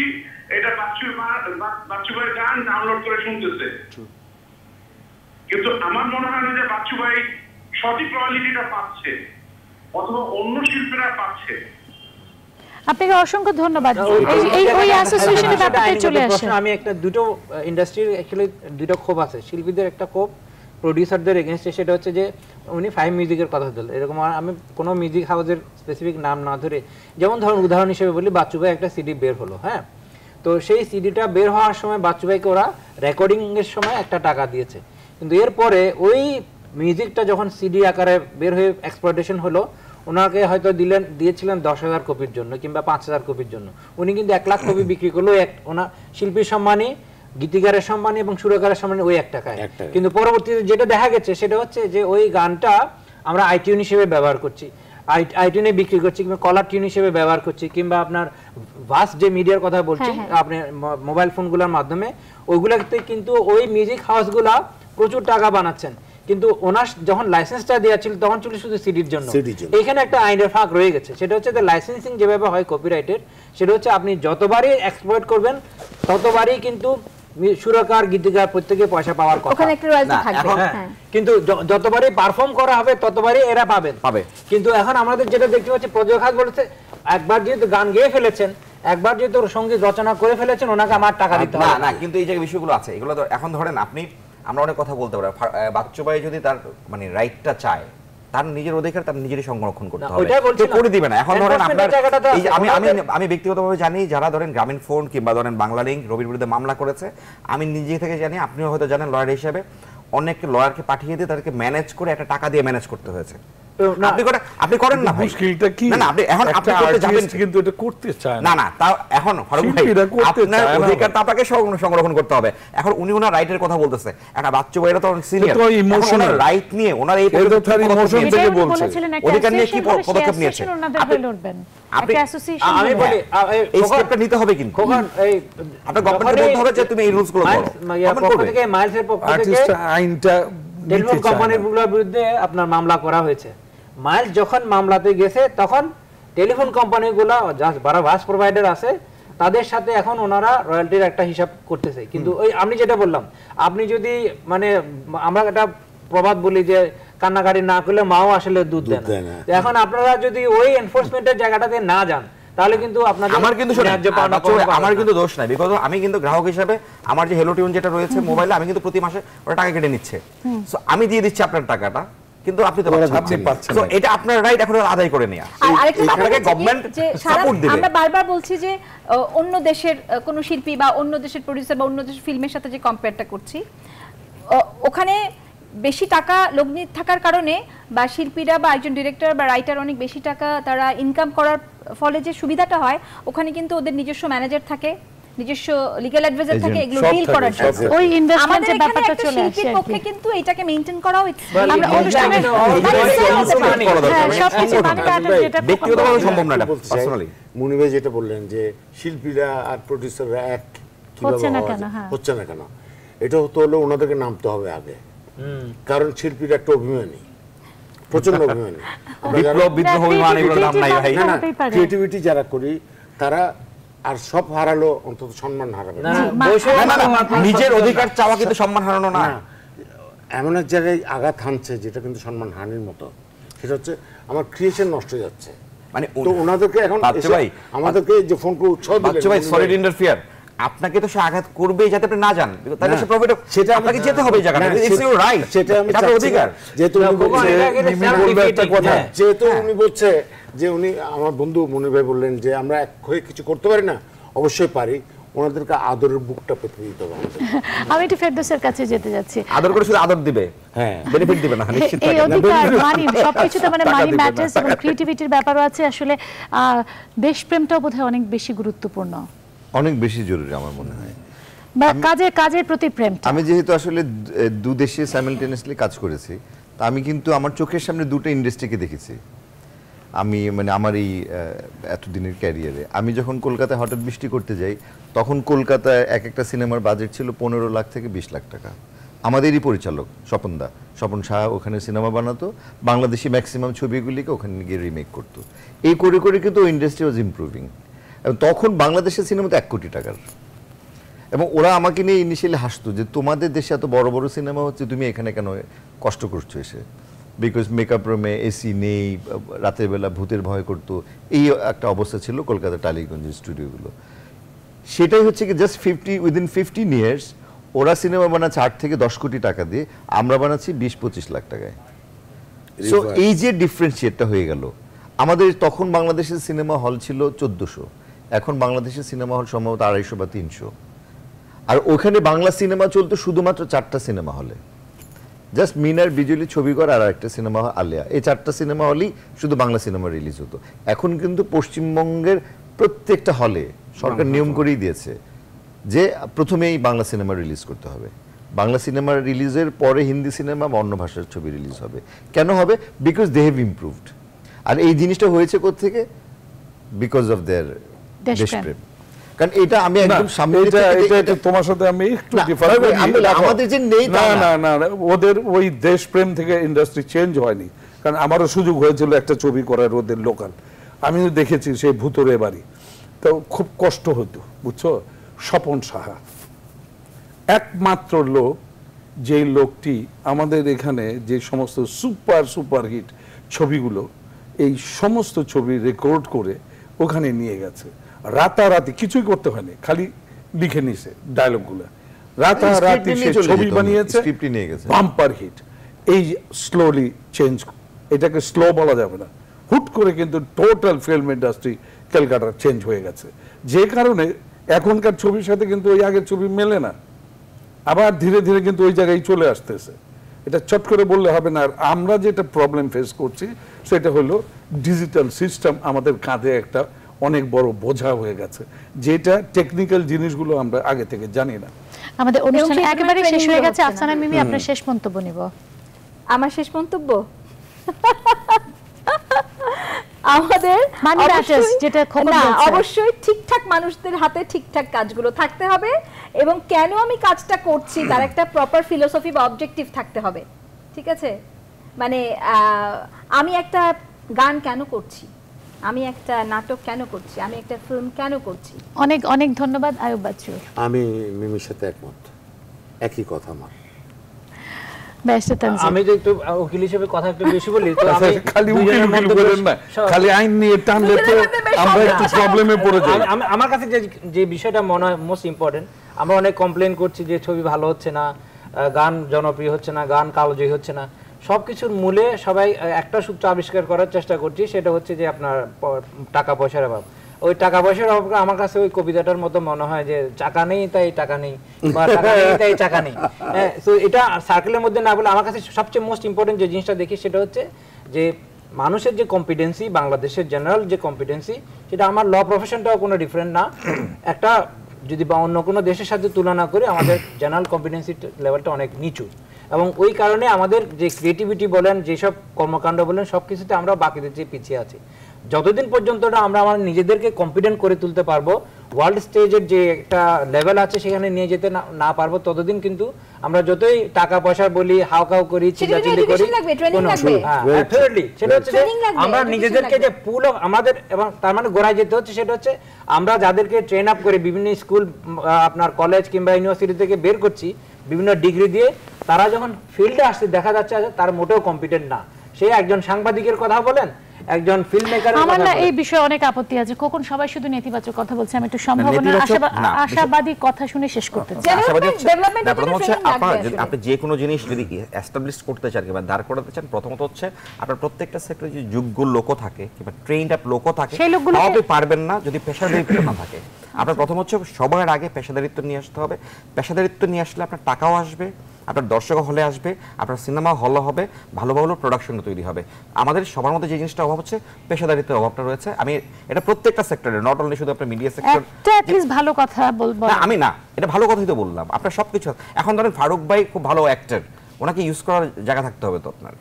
এটা বাচ্চু ভাই গান ডাউনলোড করে শুনতেছে, কিন্তু আমার মনে হয় না যে বাচ্চু ভাই সঠিক রয়্যালিটিটা পাচ্ছে অথবা অন্য শিল্পীরা পাচ্ছে। আপনাকে অসংখ্য ধন্যবাদ। এই ওই অ্যাসোসিয়েশনের ব্যাপারে চলে আসে। আমি একটা দুটো ইন্ডাস্ট্রির অ্যাকচুয়ালি দুটো ক্ষোভ আছে, শিল্পীদের একটা ক্ষোভ প্রোডিউসারদের এগেইনস্টে, সেটা হচ্ছে যে উনি ফাইভ মিউজিকের কথা বললেন, এরকম আমি কোনো মিউজিক হাউসের স্পেসিফিক নাম না ধরে, যেমন ধরুন উদাহরণ হিসেবে বলি, বাচ্চু ভাই একটা সিডি বের হলো, হ্যাঁ, তো সেই সিডিটা বের হওয়ার সময় বাচ্চু ভাইকে ওরা রেকর্ডিংয়ের সময় একটা টাকা দিয়েছে, কিন্তু এরপরে ওই মিউজিকটা যখন সিডি আকারে বের হয়ে এক্সপ্লয়টেশন হলো, ওনাকে হয়তো দিয়েছিলেন 10,000 কপির জন্য কিংবা 5,000 কপির জন্য, উনি কিন্তু 1 লাখ কপি বিক্রি করলো ওনার শিল্পীর সম্মানী, গীতিকারের সম্মানী এবং সুরকারের সম্মানী ওই 1 টাকায়। কিন্তু পরবর্তীতে যেটা দেখা গেছে সেটা হচ্ছে যে ওই গানটা আমরা আইটিউন হিসেবে ব্যবহার করছি, আইটিউনে বিক্রি করছি, কিংবা কলার টিউন হিসেবে ব্যবহার করছি, কিংবা আপনার ভাস্ট যে মিডিয়ার কথা বলছি আপনি মোবাইল ফোনগুলোর মাধ্যমে, ওইগুলোতে কিন্তু ওই মিউজিক হাউসগুলা প্রচুর টাকা বানাচ্ছেন, কিন্তু ওনার যখন লাইসেন্সটা দেওয়া ছিল তখন ছিল শুধু সিডির জন্য। এখানে একটা আইনের ফাঁক রয়ে গেছে, সেটা হচ্ছে লাইসেন্সিং যেভাবে হয় কপিরাইটের, সেটা হচ্ছে আপনি যতবারই এক্সপ্লয়েট করবেন ততবারই কিন্তু সুরকার, গীতিকার প্রত্যেকে পয়সা পাওয়ার কথা, কিন্তু যতবারই পারফর্ম করা হবে ততবারই এরা পাবে। কিন্তু এখন আমাদের যেটা দেখতে পাচ্ছি, প্রযোজক বলেছে একবার যেহেতু গান গেয়ে ফেলেছেন, একবার যেহেতু সঙ্গীত রচনা করে ফেলেছেন ওনাকে আমার টাকা দিতে হবে না কিন্তু এই জায়গায় বিষয়গুলো আছে, এগুলো তো এখন ধরেন আমরা অনেক কথা বলতে পারি, বাচ্চু ভাই যদি তার মানে রাইটটা চায়, তার নিজের অধিকার তার নিজেরই সংরক্ষণ করতে হবে, করে দিবে না। এখন ধরেন আপনার আমি ব্যক্তিগতভাবে জানি যারা ধরেন গ্রামীণ ফোন কিংবা ধরেন বাংলা লিংক রবির বিরুদ্ধে মামলা করেছে, আমি নিজে থেকে জানি, আপনিও হয়তো জানেন লয়ার হিসেবে, অনেক লয়ারকে পাঠিয়ে দিয়ে তাদেরকে ম্যানেজ করে একটা টাকা দিয়ে ম্যানেজ করতে হয়েছে। আপনি করেন না ভাই, মুশকিলটা কি? না আপনি এখন আপনি করতে যাবেন কিন্তু এটা করতে চায় না। না তাও এখন ফারুক ভাই আপনার অধিকার আপনাকে সংরক্ষণ করতে হবে। এখন উনি ওনার রাইটের কথা বলতেছে, একটা বাচ্চু ভাইরা তো অনেক সিনিয়র, তো ইমোশনাল রাইট নিয়ে ওনার এই ইমোশন থেকে বলছে, অধিকার নিয়ে কি পদক্ষেপ নিয়েছে আপনি? আমি বলি এই স্টেপটা নিতে হবে, কিন্তু এই আপনার গভর্নমেন্টকে বলতে হবে যে তুমি এই রুলসগুলো করো। পক্ষ থেকে মাইলসের পক্ষ থেকে আইনটা টেলিফোন কোম্পানিগুলোর বিরুদ্ধে আপনার মামলা করা হয়েছে। মাইলস যখন মামলাতে গেছে তখন টেলিফোন কোম্পানিগুলো যারা ভাস প্রোভাইডার আছে তাদের সাথে এখন ওনারা রয়্যালটির একটা হিসাব করতেছে। কিন্তু ওই আমি যেটা বললাম, আপনি যদি মানে আমরা একটা প্রবাদ বলি যে কান্নাকাটি না করলে মাও আসলে দুধ দেয় না, এখন আপনারা যদি ওই এনফোর্সমেন্টের জায়গাটাতে না যান তাহলে কিন্তু আপনাদের আমার কিন্তু দোষ নাই, বিকজ আমি কিন্তু গ্রাহক হিসেবে আমার যে হেলো টিউন যেটা রয়েছে মোবাইলে, আমি কিন্তু প্রতি মাসে ওটা টাকা কেটে নিচ্ছে, সো আমি দিয়ে দিচ্ছি আপনার টাকাটা, কিন্তু আপনি তো পাচ্ছেন না। এটা আপনার রাইট, এখন আদায় করে নেওয়া। আপনাকে গভর্নমেন্ট সাপোর্ট দিবে। আমরা বারবার বলছি যে অন্য দেশের কোন শিল্পী বা অন্য দেশের প্রোডিউসার বা অন্য দেশের ফিল্মের সাথে যে কম্পেয়ারটা করছি, ওখানে বেশি টাকা লগ্নি থাকার কারণে বা শিল্পীরা বা একজন ডিরেক্টর বা রাইটার অনেক বেশি টাকা তারা ইনকাম করার ফলে যে সুবিধাটা হয়, ওখানে কিন্তু ওদের নিজস্ব ম্যানেজার থাকে, নিজস্ব লিগ্যাল অ্যাডভাইজার থাকে, এগুলো ডিল করার জন্য। ওই ইনভেস্টমেন্টের ব্যাপারটা চলে আসে। শিল্পীর পক্ষে কিন্তু এটাকে মেইনটেইন করা উচিত। আমরা অনুষ্ঠানে সবকিছু যেটা ব্যক্তিগতভাবে সম্ভব না, এটা পার্সোনালি মুনি ভাই যেটা বললেন যে শিল্পীরা আর প্রোডিউসাররা এক হচ্ছে না কেন, এটা তো হলো ওনাদেরকে নামতে হবে আগে, কারণ শিল্পীরা একটা অভিমানী, প্রচন্ড অভিমানী, ক্রিয়েটিভিটি যারা করি তারা আর সব হারালো অন্তত সম্মান হারাবে না। নিজের অধিকার চাওয়া কিন্তু সম্মান হারানো না, এমন এক জায়গায় আঘাত হানছে যেটা কিন্তু সম্মান হানির মতো, সেটা হচ্ছে আমার ক্রিয়েশন নষ্ট হয়ে যাচ্ছে। মানে তো ওনাদেরকে এখন আমাদেরকে যে ফোন করে উৎসাহ দিলেন, বাচ্চু ভাই সরি টু ইন্টারফিয়ার, আপনাকে তো সে আঘাত করবে যাতে আপনি না যান, তাহলে সে প্রফিট, সেটা আপনাকে যেতে হবে এই জায়গাটা, ইটস ইওর রাইট, সেটা আপনার অধিকার। যেহেতু উনি বলছে যে উনি আমার বন্ধু মনির ভাই বললেন যে আমরা এক হয়ে কিছু করতে পারি না, অবশ্যই পারি, ওনাদেরকে আদরের বুকটা পেতে দিতে হবে। আমি একটু ফেরদৌসের কাছে যেতে যাচ্ছি। আদর করে শুধু আদর দিবে, হ্যাঁ বেনিফিট দিবে না, নিশ্চিত এই অধিকার মানি সবকিছুতে মানে মানি ম্যাটার্স এবং ক্রিয়েটিভিটির ব্যাপারও আছে। আসলে দেশপ্রেমটাও বোধহয় অনেক বেশি গুরুত্বপূর্ণ, অনেক বেশি জরুরি আমার মনে হয়, বা কাজের প্রতি প্রেম। আমি যেহেতু আসলে দু দেশে সাইমালটেনিয়াসলি কাজ করেছি, তা আমি কিন্তু আমার চোখের সামনে দুটো ইন্ডাস্ট্রিকে দেখেছি। আমি মানে আমার এই এতদিনের ক্যারিয়ারে আমি যখন কলকাতায় হঠাৎ বৃষ্টি করতে যাই, তখন কলকাতায় এক একটা সিনেমার বাজেট ছিল 15 লাখ থেকে 20 লাখ টাকা। আমাদেরই পরিচালক স্বপন শাহ ওখানে সিনেমা বানাতো, বাংলাদেশি ম্যাক্সিমাম ছবিগুলিকে ওখানে গিয়ে রিমেক করতো। এই করে করে কিন্তু ইন্ডাস্ট্রি ওয়াজ ইমপ্রুভিং। এবং তখন বাংলাদেশের সিনেমা তো 1 কোটি টাকার, এবং ওরা আমাকে নিয়ে ইনিশিয়ালি হাসতো যে তোমাদের দেশে এত বড় বড় সিনেমা হচ্ছে, তুমি এখানে কেন কষ্ট করছো এসে, বিকজ মেকআপ রুমে এসি নেই, রাতের বেলা ভূতের ভয় করতো, এই একটা অবস্থা ছিল কলকাতা টালিগঞ্জের স্টুডিওগুলো। সেটাই হচ্ছে কি জাস্ট উইদিন 15 ইয়ার্স ওরা সিনেমা বানাচ্ছে 8 থেকে 10 কোটি টাকা দিয়ে, আমরা বানাচ্ছি 20-25 লাখ টাকায়। সো এই যে ডিফারেন্সিয়েটটা হয়ে গেল, আমাদের তখন বাংলাদেশের সিনেমা হল ছিল 1400, এখন বাংলাদেশের সিনেমা হল সম্ভবত 250 বা 300, আর ওখানে বাংলা সিনেমা চলতো শুধুমাত্র 4টা সিনেমা হলে, জাস্ট মিনার, বিজলি, ছবিঘর আর একটা সিনেমা হল আলিয়া, এই 4টা সিনেমা হলই শুধু বাংলা সিনেমা রিলিজ হতো। এখন কিন্তু পশ্চিমবঙ্গের প্রত্যেকটা হলে সরকার নিয়ম করেই দিয়েছে যে প্রথমেই বাংলা সিনেমা রিলিজ করতে হবে, বাংলা সিনেমা রিলিজের পরে হিন্দি সিনেমা বা অন্য ভাষার ছবি রিলিজ হবে। কেন হবে? Because they have improved. আর এই জিনিসটা হয়েছে কোত্থেকে? বিকজ অফ দেয়ার দেশপ্রেম। কারণ এটা আমি একদম সামনে, এটা তোমার সাথে আমি একটু ডিফারেন্ট, আমাদের যে নেই না ওদের ওই দেশপ্রেম থেকে ইন্ডাস্ট্রি চেঞ্জ হয়নি। কারণ আমারও সুযোগ হয়েছিল একটা ছবি করার ওদের লোকাল, আমি দেখেছি সেই ভূতরে বাড়ি, তো খুব কষ্ট হতো বুঝছো। স্বপন সাহা একমাত্র লোক, যেই লোকটি আমাদের এখানে যে সমস্ত সুপার হিট ছবিগুলো, এই সমস্ত ছবি রেকর্ড করে ওখানে নিয়ে গেছে। রাতারাতি কিছুই করতে হয়নি, খালি লিখে নিছে ডায়লগগুলো, রাতারাতি সে ছবি বানিয়েছে, স্ক্রিপ্টই নিয়ে গেছে, বাম্পার হিট। এই স্লোলি চেঞ্জ, এটাকে স্লো বলা যাবে না, হুট করে কিন্তু টোটাল ফিল্ম ইন্ডাস্ট্রি ক্যালকাটার চেঞ্জ হয়ে গেছে, যে কারণে এখনকার ছবির সাথে কিন্তু ওই আগের ছবি মেলে না, আবার ধীরে ধীরে কিন্তু ওই জায়গায় চলে আসতেছে। এটা চট করে বললে হবে না। আর আমরা যেটা প্রবলেম ফেস করছি সেটা হলো ডিজিটাল সিস্টেম আমাদের কাঁধে একটা অনেক বড় বোঝা হয়ে গেছে, যেটা টেকনিক্যাল জিনিসগুলো আমরা আগে থেকে জানি না। আমাদের অনুষ্ঠান একেবারে শেষ হয়ে গেছে। আফসানা মিমি, আপনার শেষ মন্তব্য নিব। আমার শেষ মন্তব্য, আমাদের অবশ্যই ঠিকঠাক মানুষদের হাতে ঠিকঠাক কাজগুলো থাকতে হবে, এবং কেন আমি কাজটা করছি তার একটা প্রপার ফিলোসফি বা অবজেক্টিভ থাকতে হবে। ঠিক আছে, মানে আমি একটা গান কেন করছি, আমি একটা নাটক কেন করছি, আমি একটা ফিল্ম কেন করছি। অনেক অনেক ধন্যবাদ আয়ুব বাচ্চু। আমি মিমির সাথে একমত, একই কথা আমার। আমি যে একটু উকিল হিসেবে কথা একটু বেশি বলি, তো আমি খালি উকিল বলেন না, খালি আইন নিয়ে টানলে তো আমরা একটু প্রবলেমে পড়ে যাই। আমার কাছে যে বিষয়টা মনে হয় মোস্ট ইম্পর্টেন্ট, আমরা অনেক কমপ্লেন করছি যে ছবি ভালো হচ্ছে না, গান জনপ্রিয় হচ্ছে না, গান কালজয়ী হচ্ছে না, সবকিছুর মূলে সবাই একটা সূত্র আবিষ্কার করার চেষ্টা করছি, সেটা হচ্ছে যে আপনার টাকা পয়সার অভাব। ওই টাকা পয়সার অভাব আমার কাছে ওই কবিতাটার মতো মনে হয় যে চাকা নেই তাই টাকা নেই, বা টাকা নেই তাই চাকা নেই। হ্যাঁ, তো এটা সার্কেলের মধ্যে না বলে আমার কাছে সবচেয়ে মোস্ট ইম্পর্টেন্ট যে জিনিসটা দেখি সেটা হচ্ছে যে মানুষের যে কম্পিটেন্সি, বাংলাদেশের জেনারেল যে কম্পিটেন্সি, সেটা আমার ল প্রফেশনটাও কোনো ডিফারেন্ট না। একটা যদি বা অন্য কোনো দেশের সাথে তুলনা করে আমাদের জেনারেল কম্পিটেন্সি লেভেলটা অনেক নিচু, এবং ওই কারণে আমাদের যে ক্রিয়েটিভিটি বলেন, যেসব কর্মকাণ্ড বলেন, সব কিছুতে আমরা বাকিদের চেয়ে পিছিয়ে আছি। যতদিন পর্যন্ত আমরা আমার নিজেদেরকে কম্পিটেন্ট করে তুলতে পারবো, ওয়ার্ল্ড স্টেজের যে একটা লেভেল আছে সেখানে নিয়ে যেতে না পারবো, ততদিন কিন্তু আমরা যতই টাকা পয়সা বলি, হাওকাও করি, চিল্লাচিল্লি করি, সেটা হচ্ছে আমরা নিজেদেরকে যে পুল অফ আমাদের, এবং তার মানে গোড়ায় যেতে হচ্ছে, সেটা হচ্ছে আমরা যাদেরকে ট্রেন আপ করে বিভিন্ন স্কুল, আপনার কলেজ কিংবা ইউনিভার্সিটি থেকে বের করছি বিভিন্ন ডিগ্রি দিয়ে, তারা যখন ফিল্ডে আসছে দেখা যাচ্ছে তার মোটেও কম্পিটেন্ট না। সে একজন সাংবাদিকের কথা বলেন, একজন ফিল্ম মেকার। আমার না এই বিষয়ে অনেক আপত্তি আছে। কখন সবাই শুধু নেতিবাচক কথা বলছে, আমি একটু সম্ভাবনা আশাবাদী কথা শুনে শেষ করতে চাই। প্রথম হচ্ছে আপনি যে কোনো জিনিস যদি এস্টাবলিশ করতে চান কিংবা দাঁড় করাতে চান, প্রথমত হচ্ছে আপনার প্রত্যেকটা সেক্টরে যে যোগ্য লোক থাকে কিংবা ট্রেইনড আপ লোক থাকে, আপনি পারবেন না যদি পেশাদারিত্ব না থাকে। আপনার প্রথম হচ্ছে সবার আগে পেশাদারিত্ব নিয়ে আসতে হবে। পেশাদারিত্ব নিয়ে আসলে আপনার টাকাও আসবে, আপনার দর্শক হলে আসবে, আপনার সিনেমা হল হবে, ভালো ভালো প্রোডাকশন তৈরি হবে। আমাদের সবার মধ্যে যে জিনিসটা অভাব হচ্ছে পেশাদারিত্বের অভাবটা রয়েছে। আমি এটা প্রত্যেকটা সেক্টরে, নট অনলি শুধু আপনার মিডিয়া সেক্টর। ভালো কথা বলবো না, আমি না, এটা ভালো কথাই তো বললাম। আপনার সবকিছু এখন ধরেন ফারুক ভাই খুব ভালো অ্যাক্টর, ওনাকে ইউজ করার জায়গা থাকতে হবে তো আপনার।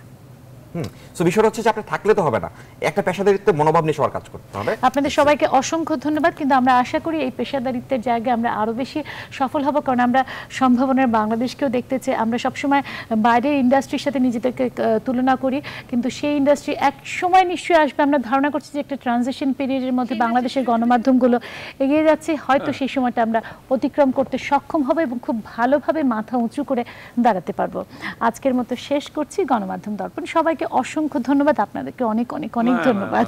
সো বিষয়টা হচ্ছে যে আপনি থাকলে তো হবে না, একটা পেশাদারিত্বের মনোভাব নিয়ে সবার কাজ করতে হবে। আপনাদের সবাইকে অসংখ্য ধন্যবাদ। কিন্তু আমরা আশা করি এই পেশাদারিত্বের জায়গায় আমরা আরো বেশি সফল হব, কারণ আমরা সম্ভাবনার বাংলাদেশকেও দেখতে চাই। আমরা সবসময় বাইরের ইন্ডাস্ট্রির সাথে নিজেদেরকে তুলনা করি, কিন্তু সেই ইন্ডাস্ট্রি এক সময় নিশ্চয়ই আসবে। আমরা ধারণা করছি যে একটা ট্রানজিশন পিরিয়ডের মধ্যে বাংলাদেশের গণমাধ্যমগুলো এগিয়ে যাচ্ছে, হয়তো সেই সময়টা আমরা অতিক্রম করতে সক্ষম হব এবং খুব ভালোভাবে মাথা উঁচু করে দাঁড়াতে পারবো। আজকের মতো শেষ করছি গণমাধ্যম দর্পণ। সবাইকে অসংখ্য ধন্যবাদ, আপনাদেরকে অনেক অনেক অনেক ধন্যবাদ।